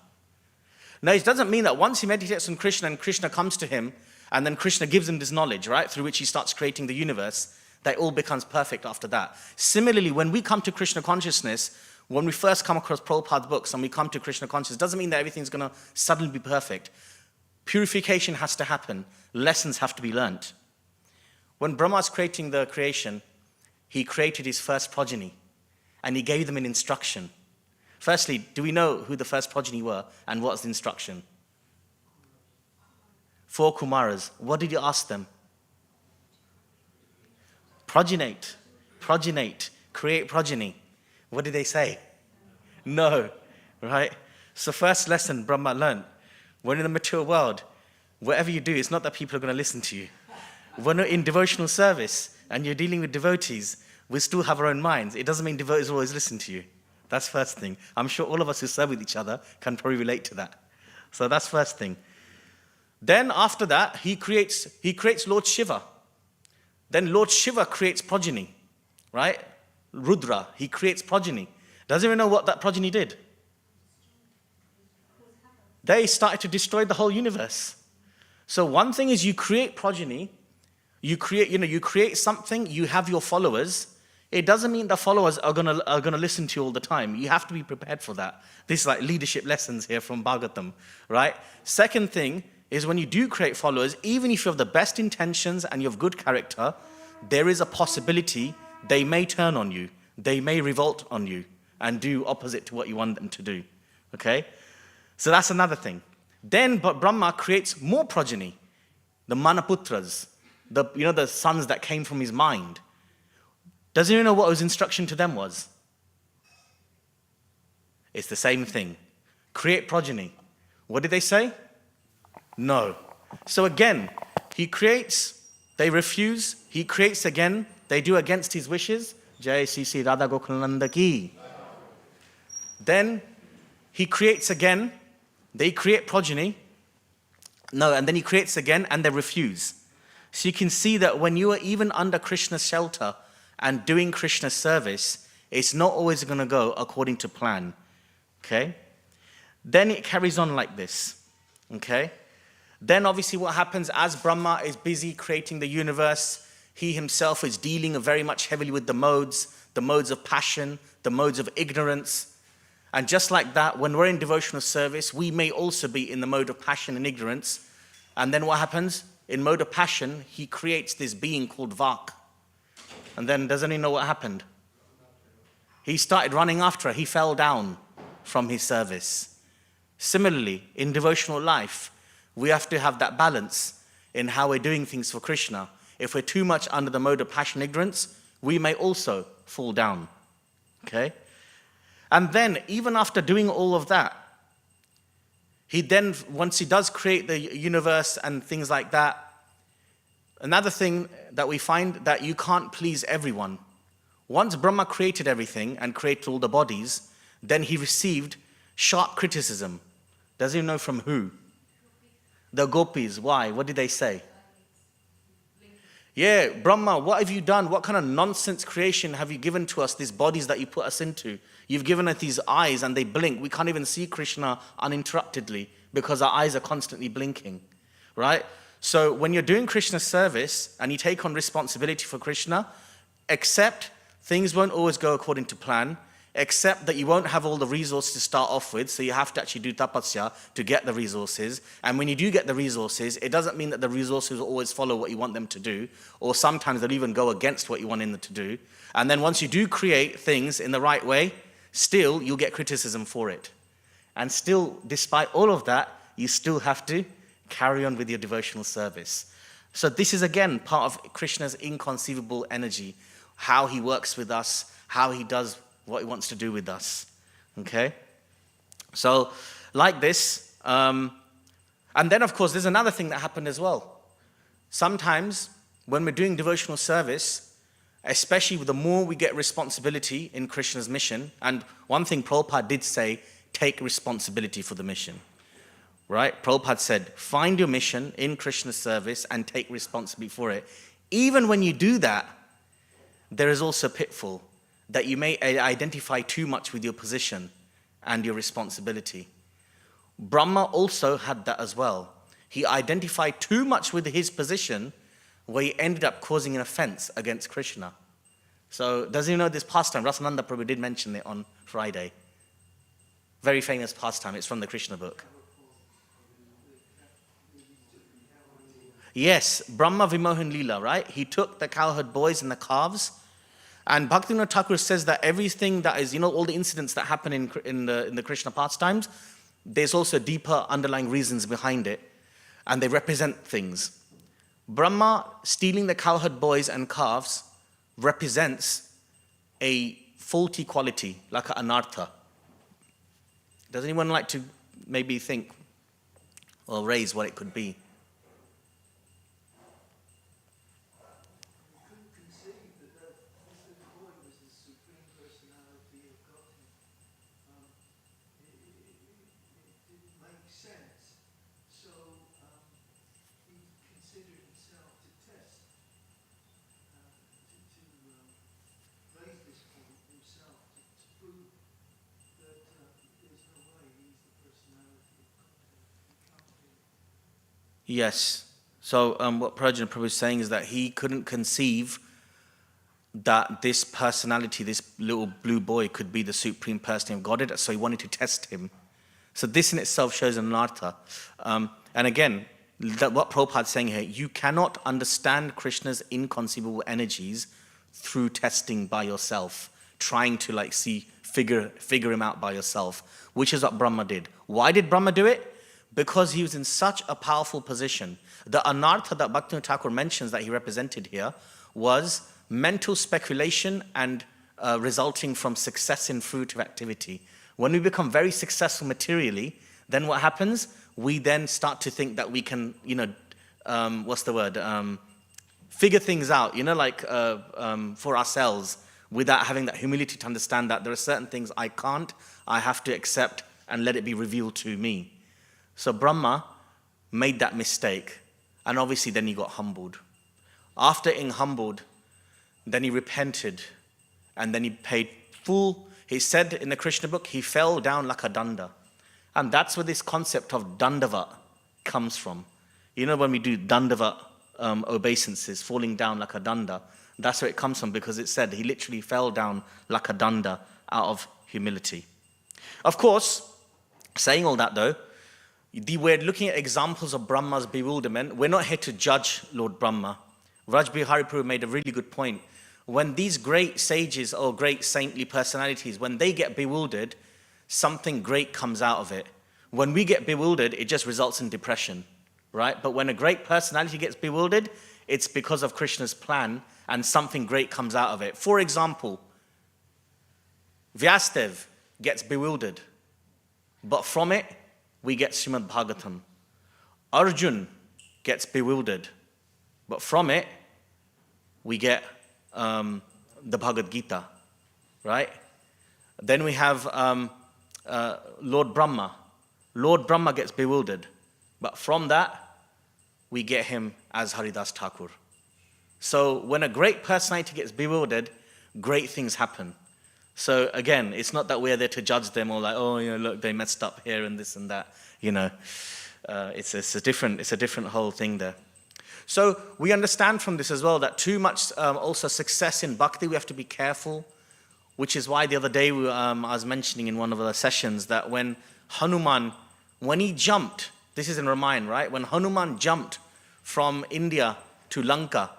Now, it doesn't mean that once he meditates on Krishna and Krishna comes to him, and then Krishna gives him this knowledge, right, through which he starts creating the universe, that it all becomes perfect after that. Similarly, when we come to Krishna consciousness, when we first come across Prabhupada's books and we come to Krishna consciousness, doesn't mean that everything's going to suddenly be perfect. Purification has to happen. Lessons have to be learnt. When Brahma was creating the creation, he created his first progeny, and he gave them an instruction. Firstly, do we know who the first progeny were, and what's the instruction? 4 Kumaras. What did you ask them? Progenate, create progeny. What did they say? No, right? So first lesson Brahma learned, when in the mature world, whatever you do, it's not that people are going to listen to you. When you're in devotional service and you're dealing with devotees, we still have our own minds. It doesn't mean devotees will always listen to you. That's first thing. I'm sure all of us who serve with each other can probably relate to that. So that's first thing. Then after that, he creates Lord Shiva. Then Lord Shiva creates progeny, right? Rudra, he creates progeny. Doesn't even know what that progeny did. They started to destroy the whole universe. So one thing is you create progeny, you create something, you have your followers. It doesn't mean the followers are gonna listen to you all the time. You have to be prepared for that. This is like leadership lessons here from Bhagavatam, right? Second thing is when you do create followers, even if you have the best intentions and you have good character, there is a possibility they may turn on you. They may revolt on you and do opposite to what you want them to do, okay? So that's another thing. Then Brahma creates more progeny, the Manaputras, the sons that came from his mind. Doesn't even know what his instruction to them was. It's the same thing. Create progeny. What did they say? No. So again, he creates, they refuse, he creates again, they do against his wishes. Jai Sri Radha Gokulananda ki. Then he creates again, they create progeny. No, and then he creates again and they refuse. So you can see that when you are even under Krishna's shelter and doing Krishna's service, it's not always going to go according to plan. Okay? Then it carries on like this. Okay? Then obviously what happens as Brahma is busy creating the universe, he himself is dealing very much heavily with the modes of passion, the modes of ignorance. And just like that, when we're in devotional service, we may also be in the mode of passion and ignorance. And then what happens? In mode of passion, he creates this being called Vak. And then doesn't he know what happened? He started running after her. He fell down from his service. Similarly, in devotional life, we have to have that balance in how we're doing things for Krishna. If we're too much under the mode of passion and ignorance, we may also fall down. Okay? And then, even after doing all of that, he then, once he does create the universe and things like that, another thing that we find that you can't please everyone. Once Brahma created everything and created all the bodies, then he received sharp criticism. Does he know from who? The gopis. Why? What did they say? Yeah, Brahma, what have you done? What kind of nonsense creation have you given to us, these bodies that you put us into? You've given us these eyes and they blink. We can't even see Krishna uninterruptedly because our eyes are constantly blinking, right? So when you're doing Krishna service and you take on responsibility for Krishna, accept things won't always go according to plan, accept that you won't have all the resources to start off with, so you have to actually do tapasya to get the resources. And when you do get the resources, it doesn't mean that the resources will always follow what you want them to do, or sometimes they'll even go against what you want them to do. And then once you do create things in the right way, still you'll get criticism for it. And still, despite all of that, you still have to carry on with your devotional service. So this is again part of Krishna's inconceivable energy, how he works with us, how he does what he wants to do with us. Okay? So, like this, and then of course there's another thing that happened as well. Sometimes when we're doing devotional service, especially the more we get responsibility in Krishna's mission, and one thing Prabhupada did say, take responsibility for the mission. Right? Prabhupada said, find your mission in Krishna's service and take responsibility for it. Even when you do that, there is also a pitfall that you may identify too much with your position and your responsibility. Brahma also had that as well. He identified too much with his position where he ended up causing an offense against Krishna. So does he know this pastime? Rasananda Prabhu did mention it on Friday. Very famous pastime. It's from the Krishna book. Yes, Brahma Vimohan Leela, right? He took the cowherd boys and the calves. And Bhaktivinoda Thakur says that everything that is, all the incidents that happen in the Krishna pastimes, there's also deeper underlying reasons behind it. And they represent things. Brahma stealing the cowherd boys and calves represents a faulty quality, like an anartha. Does anyone like to maybe think or raise what it could be? Yes. So what Prajna Prabhu is saying is that he couldn't conceive that this personality, this little blue boy, could be the supreme personality of Godhead, so he wanted to test him. So this in itself shows an anartha. And again, what Prabhupada is saying here, you cannot understand Krishna's inconceivable energies through testing by yourself, trying to figure him out by yourself, which is what Brahma did. Why did Brahma do it? Because he was in such a powerful position. The anartha that Bhaktivinoda Thakur mentions that he represented here was mental speculation and resulting from success in fruitive activity. When we become very successful materially, then what happens? We then start to think that we can, figure things out, for ourselves without having that humility to understand that there are certain things I can't, I have to accept and let it be revealed to me. So Brahma made that mistake, and obviously then he got humbled. After being humbled, then he repented, and then he paid full. He said in the Krishna book, he fell down like a danda. And that's where this concept of dandavat comes from. When we do dandavat obeisances, falling down like a danda, that's where it comes from, because it said he literally fell down like a danda out of humility. Of course, saying all that though, we're looking at examples of Brahma's bewilderment. We're not here to judge Lord Brahma. Raj Bihari Prabhu made a really good point. When these great sages or great saintly personalities, when they get bewildered, something great comes out of it. When we get bewildered, it just results in depression, right? But when a great personality gets bewildered, it's because of Krishna's plan and something great comes out of it. For example, Vyastev gets bewildered, but from it, we get Srimad Bhagavatam. Arjun gets bewildered, but from it, we get the Bhagavad Gita, right? Then we have Lord Brahma. Lord Brahma gets bewildered, but from that, we get him as Haridas Thakur. So when a great personality gets bewildered, great things happen. So again, it's not that we're there to judge them or like, oh, look, they messed up here and this and that. It's a different whole thing there. So we understand from this as well that too much also success in bhakti, we have to be careful, which is why the other day I was mentioning in one of the sessions that when Hanuman, when he jumped, this is in Ramayana, right? When Hanuman jumped from India to Lanka,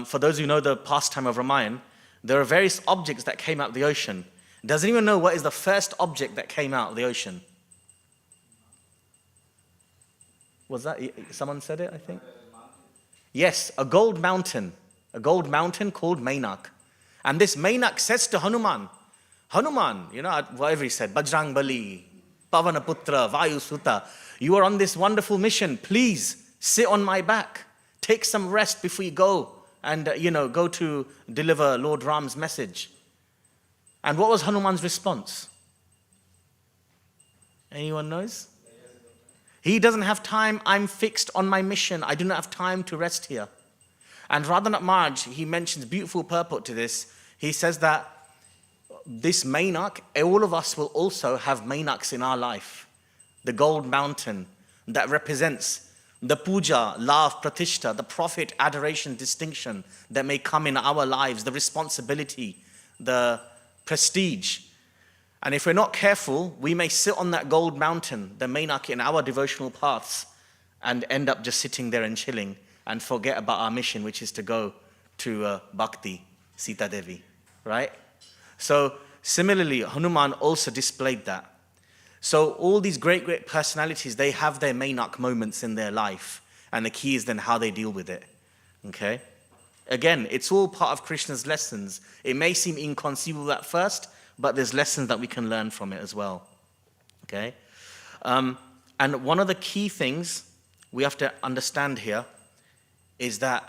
for those who know the pastime of Ramayana, there are various objects that came out of the ocean. Does anyone know what is the first object that came out of the ocean? Was that, someone said it, I think? Yes, a gold mountain called Mainak. And this Mainak says to Hanuman, whatever he said, Bajrang Bali, Pavanaputra, Vayu Sutta, you are on this wonderful mission, please sit on my back, take some rest before you go and, go to deliver Lord Ram's message. And what was Hanuman's response? Anyone knows? He doesn't have time, I'm fixed on my mission, I do not have time to rest here. And Radhanath Maharaj, he mentions beautiful purport to this. He says that this Mainak, all of us will also have Mainaks in our life. The gold mountain that represents the puja, love, pratishtha, the profit, adoration, distinction that may come in our lives, the responsibility, the prestige. And if we're not careful, we may sit on that gold mountain, the Mainak in our devotional paths, and end up just sitting there and chilling and forget about our mission, which is to go to Bhakti, Sita Devi, right? So similarly, Hanuman also displayed that. So all these great personalities, they have their Mainak moments in their life. And the key is then how they deal with it. Okay? Again, it's all part of Krishna's lessons. It may seem inconceivable at first, but there's lessons that we can learn from it as well. Okay? And one of the key things we have to understand here is that,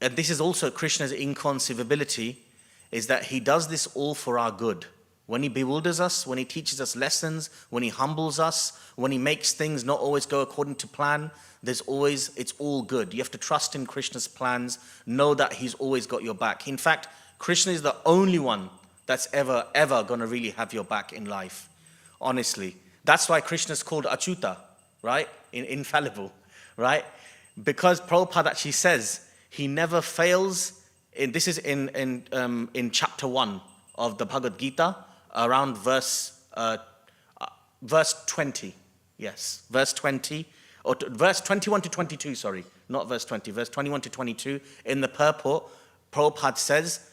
and this is also Krishna's inconceivability, is that he does this all for our good. When he bewilders us, when he teaches us lessons, when he humbles us, when he makes things not always go according to plan, it's all good. You have to trust in Krishna's plans, know that he's always got your back. In fact, Krishna is the only one that's ever going to really have your back in life, honestly. That's why Krishna is called Achyuta, right? Infallible, right? Because Prabhupada actually says he never fails. This is in chapter 1 of the Bhagavad Gita, around verse 20. Yes, verse 20, or verse 21 to 22, sorry, not verse 20, verse 21 to 22. In the purport, Prabhupada says,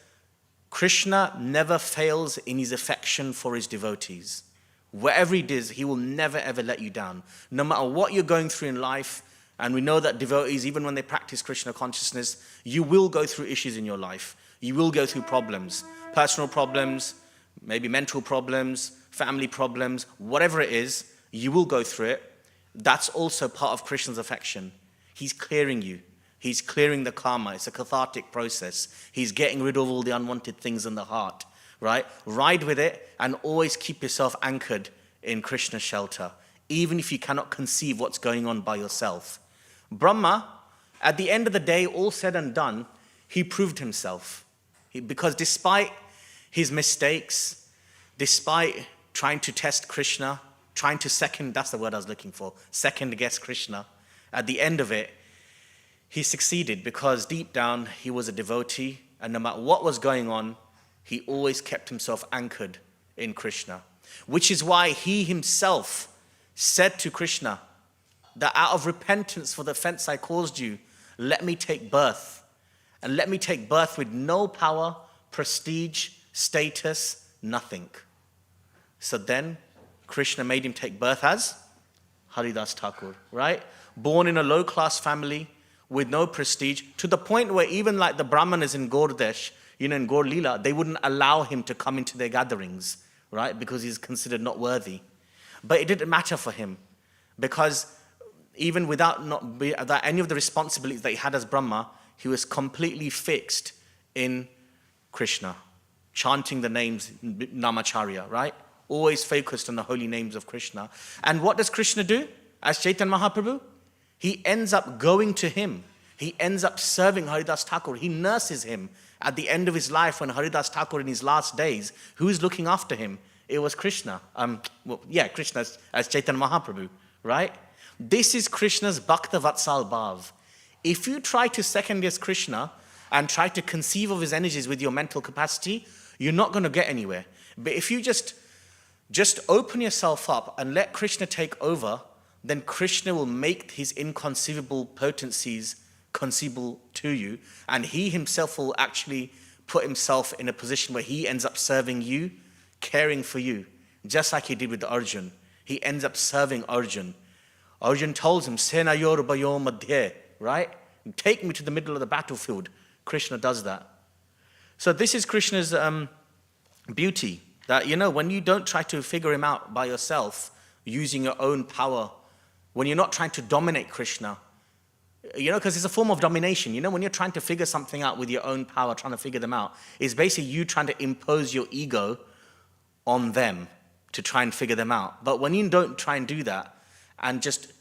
Krishna never fails in his affection for his devotees. Wherever he is, he will never ever let you down. No matter what you're going through in life, and we know that devotees, even when they practice Krishna consciousness, you will go through issues in your life. You will go through problems, personal problems, maybe mental problems, family problems, whatever it is, you will go through it. That's also part of Krishna's affection. He's clearing you. He's clearing the karma. It's a cathartic process. He's getting rid of all the unwanted things in the heart, right? Ride with it and always keep yourself anchored in Krishna's shelter, even if you cannot conceive what's going on by yourself. Brahma, at the end of the day, all said and done, he proved himself. Because despite his mistakes, despite trying to test Krishna, trying to that's the word I was looking for, second guess Krishna, at the end of it, he succeeded because deep down he was a devotee, and no matter what was going on, he always kept himself anchored in Krishna. Which is why he himself said to Krishna that out of repentance for the offense I caused you, let me take birth. And let me take birth with no power, prestige, status, nothing. So then Krishna made him take birth as Haridas Thakur, right? Born in a low-class family with no prestige, to the point where even like the Brahmanas in Gaurdesh, in Gaur Leela, they wouldn't allow him to come into their gatherings, right? Because he's considered not worthy. But it didn't matter for him, because even without any of the responsibilities that he had as Brahma, he was completely fixed in Krishna, chanting the names, Namacharya, right? Always focused on the holy names of Krishna. And what does Krishna do as Chaitanya Mahaprabhu? He ends up going to him. He ends up serving Haridas Thakur. He nurses him At the end of his life, when Haridas Thakur in his last days, who's looking after him? It was Krishna. Krishna as Chaitanya Mahaprabhu, right? This is Krishna's Bhakta Vatsal Bhav. If you try to second guess Krishna and try to conceive of his energies with your mental capacity, you're not going to get anywhere. But if you just open yourself up and let Krishna take over, then Krishna will make his inconceivable potencies conceivable to you, and he himself will actually put himself in a position where he ends up serving you, caring for you, just like he did with Arjun. He ends up serving Arjun. Arjun tells him, Senayor Bayo Madhye, right? Take me to the middle of the battlefield. Krishna does that. So this is Krishna's beauty, that, when you don't try to figure him out by yourself, using your own power, when you're not trying to dominate Krishna, because it's a form of domination. When you're trying to figure something out with your own power, trying to figure them out, it's basically you trying to impose your ego on them to try and figure them out. But when you don't try and do that, and just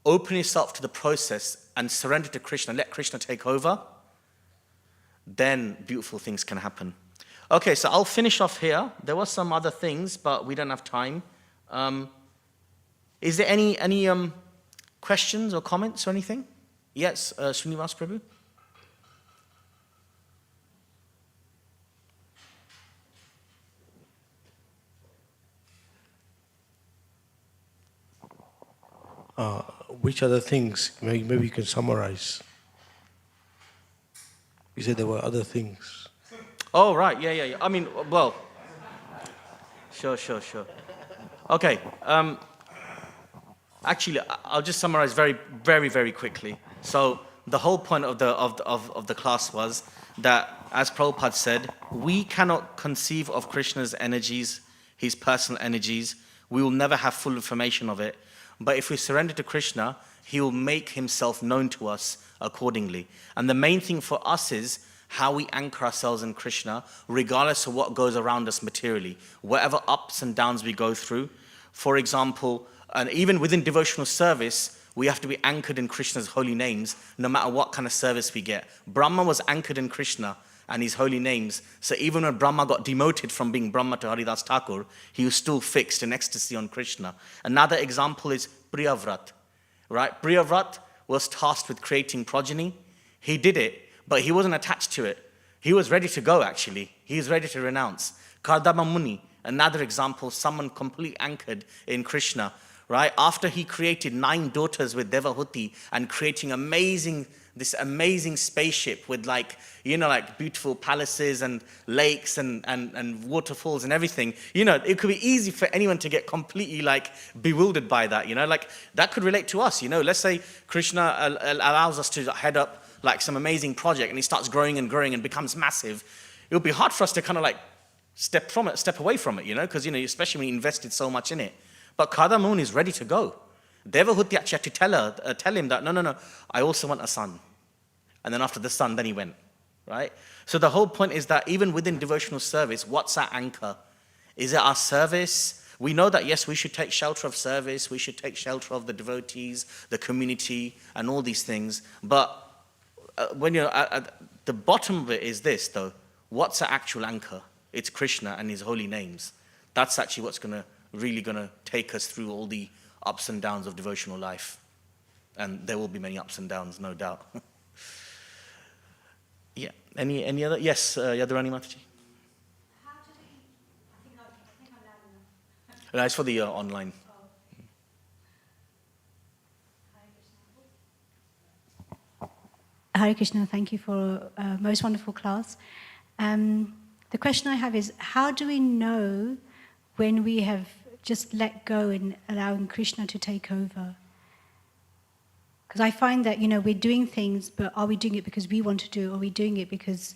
open yourself to the process and surrender to Krishna, let Krishna take over, then beautiful things can happen. Okay, so I'll finish off here. There were some other things, but we don't have time. Is there any questions or comments or anything? Yes, Srinivas Prabhu? Which other things? Maybe you can summarize. You said there were other things. Oh, right, yeah. I mean, well, sure. Okay, actually, I'll just summarize very, very, very quickly. So the whole point of the class was that, as Prabhupada said, we cannot conceive of Krishna's energies, his personal energies. We will never have full information of it. But if we surrender to Krishna, he will make himself known to us accordingly. And the main thing for us is how we anchor ourselves in Krishna, regardless of what goes around us materially. Whatever ups and downs we go through. For example, and even within devotional service, we have to be anchored in Krishna's holy names, no matter what kind of service we get. Brahma was anchored in Krishna and his holy names. So even when Brahma got demoted from being Brahma to Haridas Thakur, he was still fixed in ecstasy on Krishna. Another example is Priyavrat, right? Priyavrat was tasked with creating progeny. He did it, but he wasn't attached to it. He was ready to go, actually. He was ready to renounce. Kardama Muni, another example, someone completely anchored in Krishna, right? After he created 9 daughters with Devahuti and creating this amazing spaceship with like beautiful palaces and lakes and waterfalls and everything, it could be easy for anyone to get completely bewildered by that, that could relate to us, Let's say Krishna allows us to head up some amazing project and he starts growing and becomes massive. It would be hard for us to kind of step away from it, because, especially when you invested so much in it. But Kadamun is ready to go. Devahuti actually had to tell him that, no, I also want a son. And then after the son, then he went, right? So the whole point is that even within devotional service, what's our anchor? Is it our service? We know that, yes, we should take shelter of service, we should take shelter of the devotees, the community, and all these things. But when you're at the bottom of it is this, though. What's our actual anchor? It's Krishna and his holy names. That's actually what's really going to take us through all the ups and downs of devotional life. And there will be many ups and downs, no doubt. Yeah. Any other? Yes, Yadurani Mataji. How do we, I think I'm loud enough. No, it's for the online. Hare Krishna, thank you for a most wonderful class. The question I have is, how do we know when we have just let go and allowing Krishna to take over? Because I find that, we're doing things, but are we doing it because we want to do it, or are we doing it because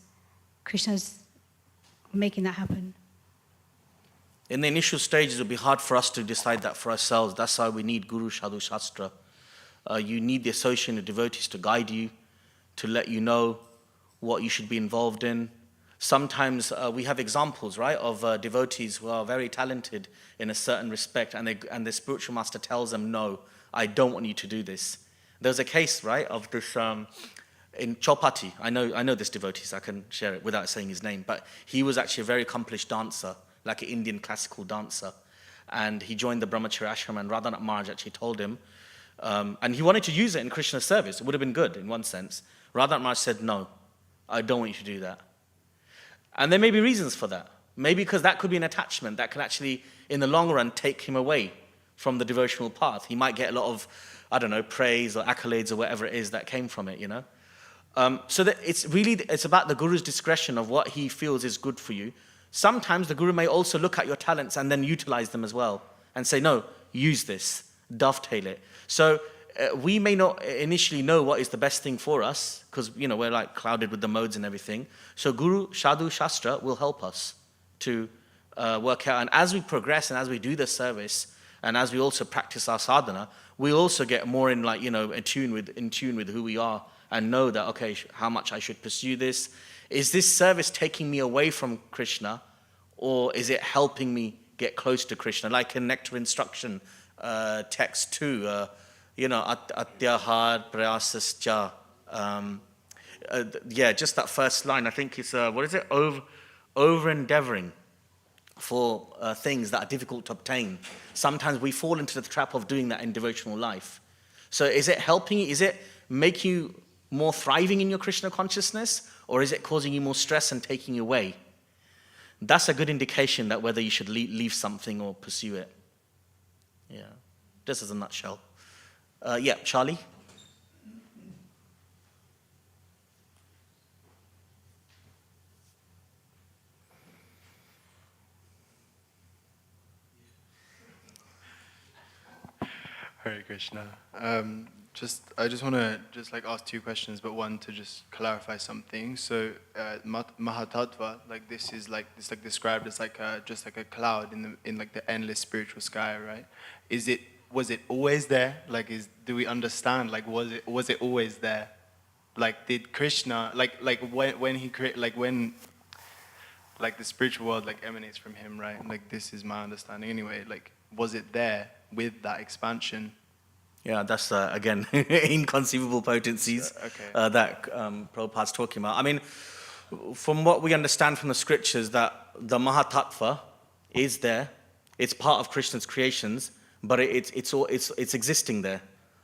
Krishna's making that happen? In the initial stages, it will be hard for us to decide that for ourselves. That's why we need Guru Sadhu Shastra. You need the associated devotees to guide you, to let you know what you should be involved in. Sometimes we have examples, right, of devotees who are very talented in a certain respect, and the spiritual master tells them, no, I don't want you to do this. There's a case, right, of this in Chopati. I know this devotee, so I can share it without saying his name. But he was actually a very accomplished dancer, like an Indian classical dancer. And he joined the Brahmacharya ashram, and Radhanath Maharaj actually told him, and he wanted to use it in Krishna's service. It would have been good in one sense. Radhanath Maharaj said, no, I don't want you to do that. And there may be reasons for that. Maybe because that could be an attachment that can actually, in the long run, take him away from the devotional path. He might get a lot of, I don't know, praise or accolades or whatever it is that came from it, you know. So that it's about the Guru's discretion of what he feels is good for you. Sometimes the Guru may also look at your talents and then utilize them as well and say, no, use this, dovetail it. So we may not initially know what is the best thing for us because, you know, we're like clouded with the modes and everything. So Guru, Sadhu, Shastra will help us to work out. And as we progress and as we do the service and as we also practice our sadhana, we also get more in, like, you know, in tune with who we are and know that, okay, how much I should pursue this. Is this service taking me away from Krishna, or is it helping me get close to Krishna? Like in Nectar Instruction text 2, you know, atyahar prayasascha. Yeah, just that first line, I think it's, what is it? Over endeavoring for things that are difficult to obtain. Sometimes we fall into the trap of doing that in devotional life. So is it helping you? Is it making you more thriving in your Krishna consciousness, or is it causing you more stress and taking you away? That's a good indication that whether you should leave something or pursue it. Yeah, just as a nutshell. Yeah, Charlie? Hare Krishna. I just want to like ask two questions, but one to just clarify something. So Mahatattva, like this is like described as like just like a cloud in like the endless spiritual sky, right? Was it always there? Like do we understand? Like was it always there? Like did Krishna when he create when like the spiritual world like emanates from him, right? Like this is my understanding anyway. Like was it there with that expansion? Yeah, that's, again, inconceivable potencies that Prabhupada's talking about. I mean, from what we understand from the scriptures, that the Mahatattva is there. It's part of Krishna's creations, but it's existing there.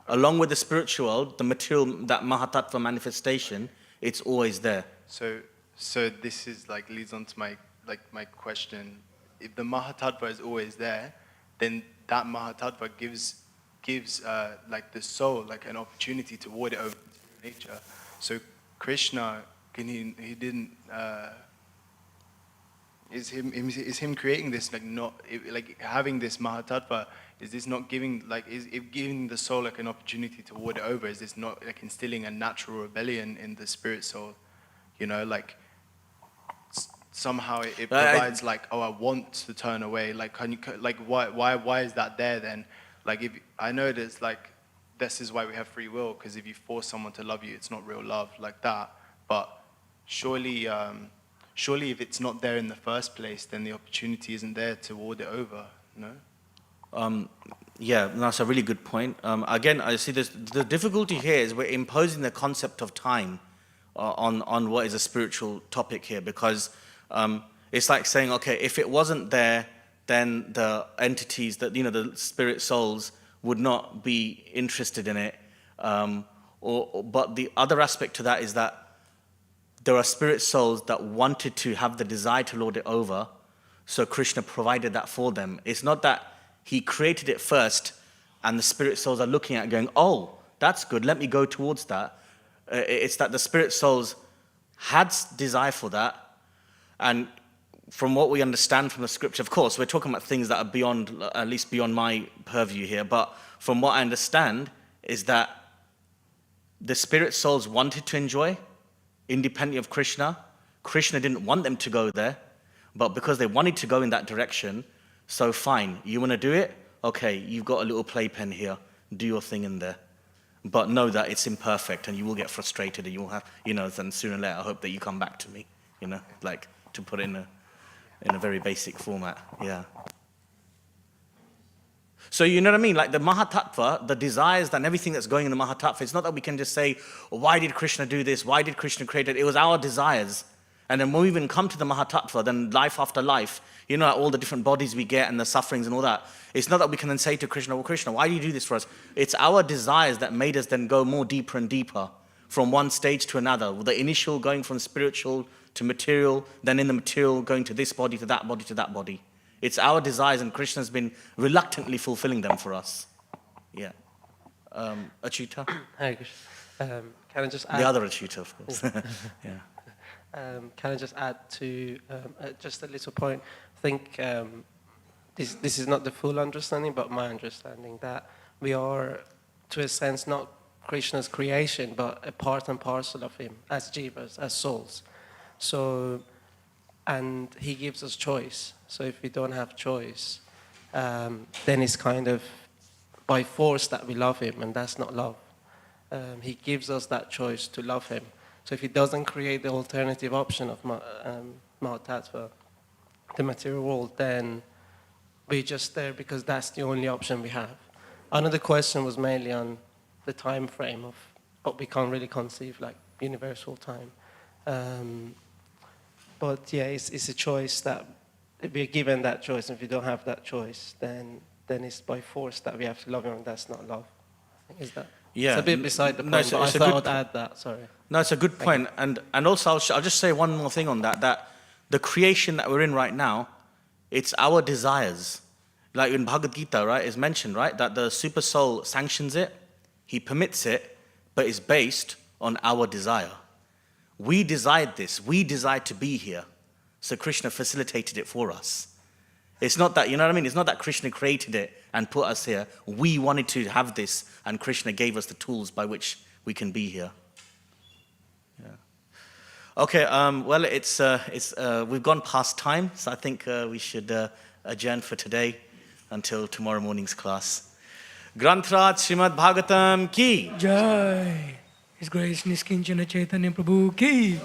Along with the spiritual world, the material, that Mahatattva manifestation, it's always there. So this is like leads on to my question. If the Mahatattva is always there, then that Mahatattva gives like the soul like an opportunity to ward it over to nature. So Krishna, he didn't is him creating this like not like having this Mahatattva, is this not giving like is it giving the soul like an opportunity to ward it over? Is this not like instilling a natural rebellion in the spirit soul? You know, like somehow it provides like, oh, I want to turn away. Like can you like why is that there then? Like if I know there's like this is why we have free will, because if you force someone to love you, it's not real love like that. But surely if it's not there in the first place, then the opportunity isn't there to ward it over. No. Yeah, that's a really good point. Again, I see this. The difficulty here is we're imposing the concept of time on what is a spiritual topic here, because it's like saying, okay, if it wasn't there, then the entities that, you know, the spirit souls would not be interested in it. But the other aspect to that is that there are spirit souls that wanted to have the desire to lord it over, so Krishna provided that for them. It's not that he created it first and the spirit souls are looking at it going, oh, that's good, let me go towards that. It's that the spirit souls had desire for that, and from what we understand from the scripture, of course, we're talking about things that are beyond, at least beyond my purview here, but from what I understand is that the spirit souls wanted to enjoy, independently of Krishna. Krishna didn't want them to go there, but because they wanted to go in that direction, so fine, you want to do it? Okay, you've got a little playpen here, do your thing in there. But know that it's imperfect and you will get frustrated and you will have, you know, then sooner or later I hope that you come back to me, you know, like to put it in a very basic format, yeah. So you know what I mean? Like the Mahatattva, the desires and everything that's going in the Mahatattva, it's not that we can just say, why did Krishna do this? Why did Krishna create it? It was our desires. And then when we even come to the Mahatattva, then life after life, you know, all the different bodies we get and the sufferings and all that. It's not that we can then say to Krishna, well, Krishna, why do you do this for us? It's our desires that made us then go more deeper and deeper from one stage to another. The initial going from spiritual to material, then in the material going to this body, to that body, to that body. It's our desires, and Krishna's been reluctantly fulfilling them for us. Yeah. Achyuta? Hare Krishna. Can I just add? The other Achyuta, of course. Yeah. Can I just add to just a little point? I think this is not the full understanding, but my understanding that we are, to a sense, not Krishna's creation, but a part and parcel of him as jivas, as souls. So, and he gives us choice. So if we don't have choice, then it's kind of by force that we love him, and that's not love. He gives us that choice to love him. So if he doesn't create the alternative option of Mahatattva, the material world, then we're just there because that's the only option we have. Another question was mainly on the time frame of what we can't really conceive, like universal time. But yeah, it's a choice that we're given that choice, and if we don't have that choice, then it's by force that we have to love him, and that's not love. I think is that. Yeah. It's a bit beside the point, No, but I thought I'd add that, sorry. No, it's a good point. And also, I'll just say one more thing on that, that the creation that we're in right now, it's our desires. Like in Bhagavad Gita, right, is mentioned, right, that the super soul sanctions it, he permits it, but it's based on our desire. We desired this. We desired to be here. So Krishna facilitated it for us. It's not that, you know what I mean? It's not that Krishna created it and put us here. We wanted to have this, and Krishna gave us the tools by which we can be here. Yeah. Okay, well, we've gone past time, so I think we should adjourn for today until tomorrow morning's class. Granthrat Srimad Bhagavatam ki. Jai. His Grace Niskinchana Chaitanya Prabhu ki.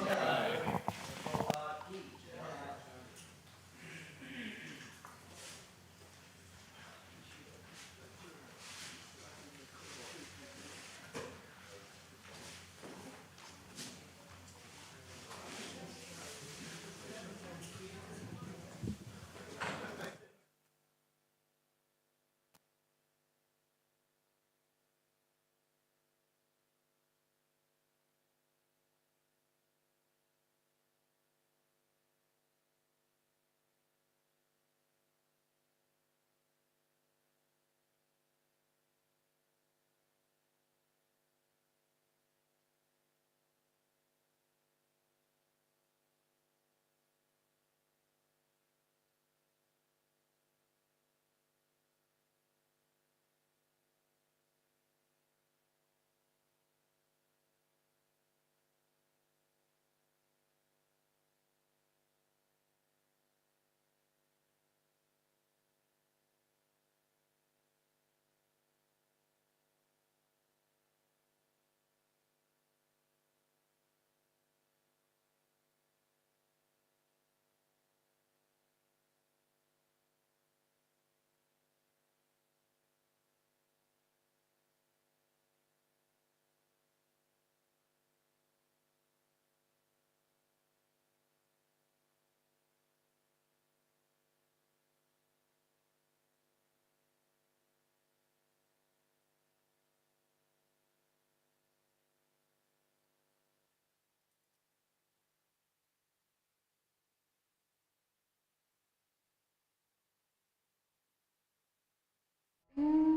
Mm.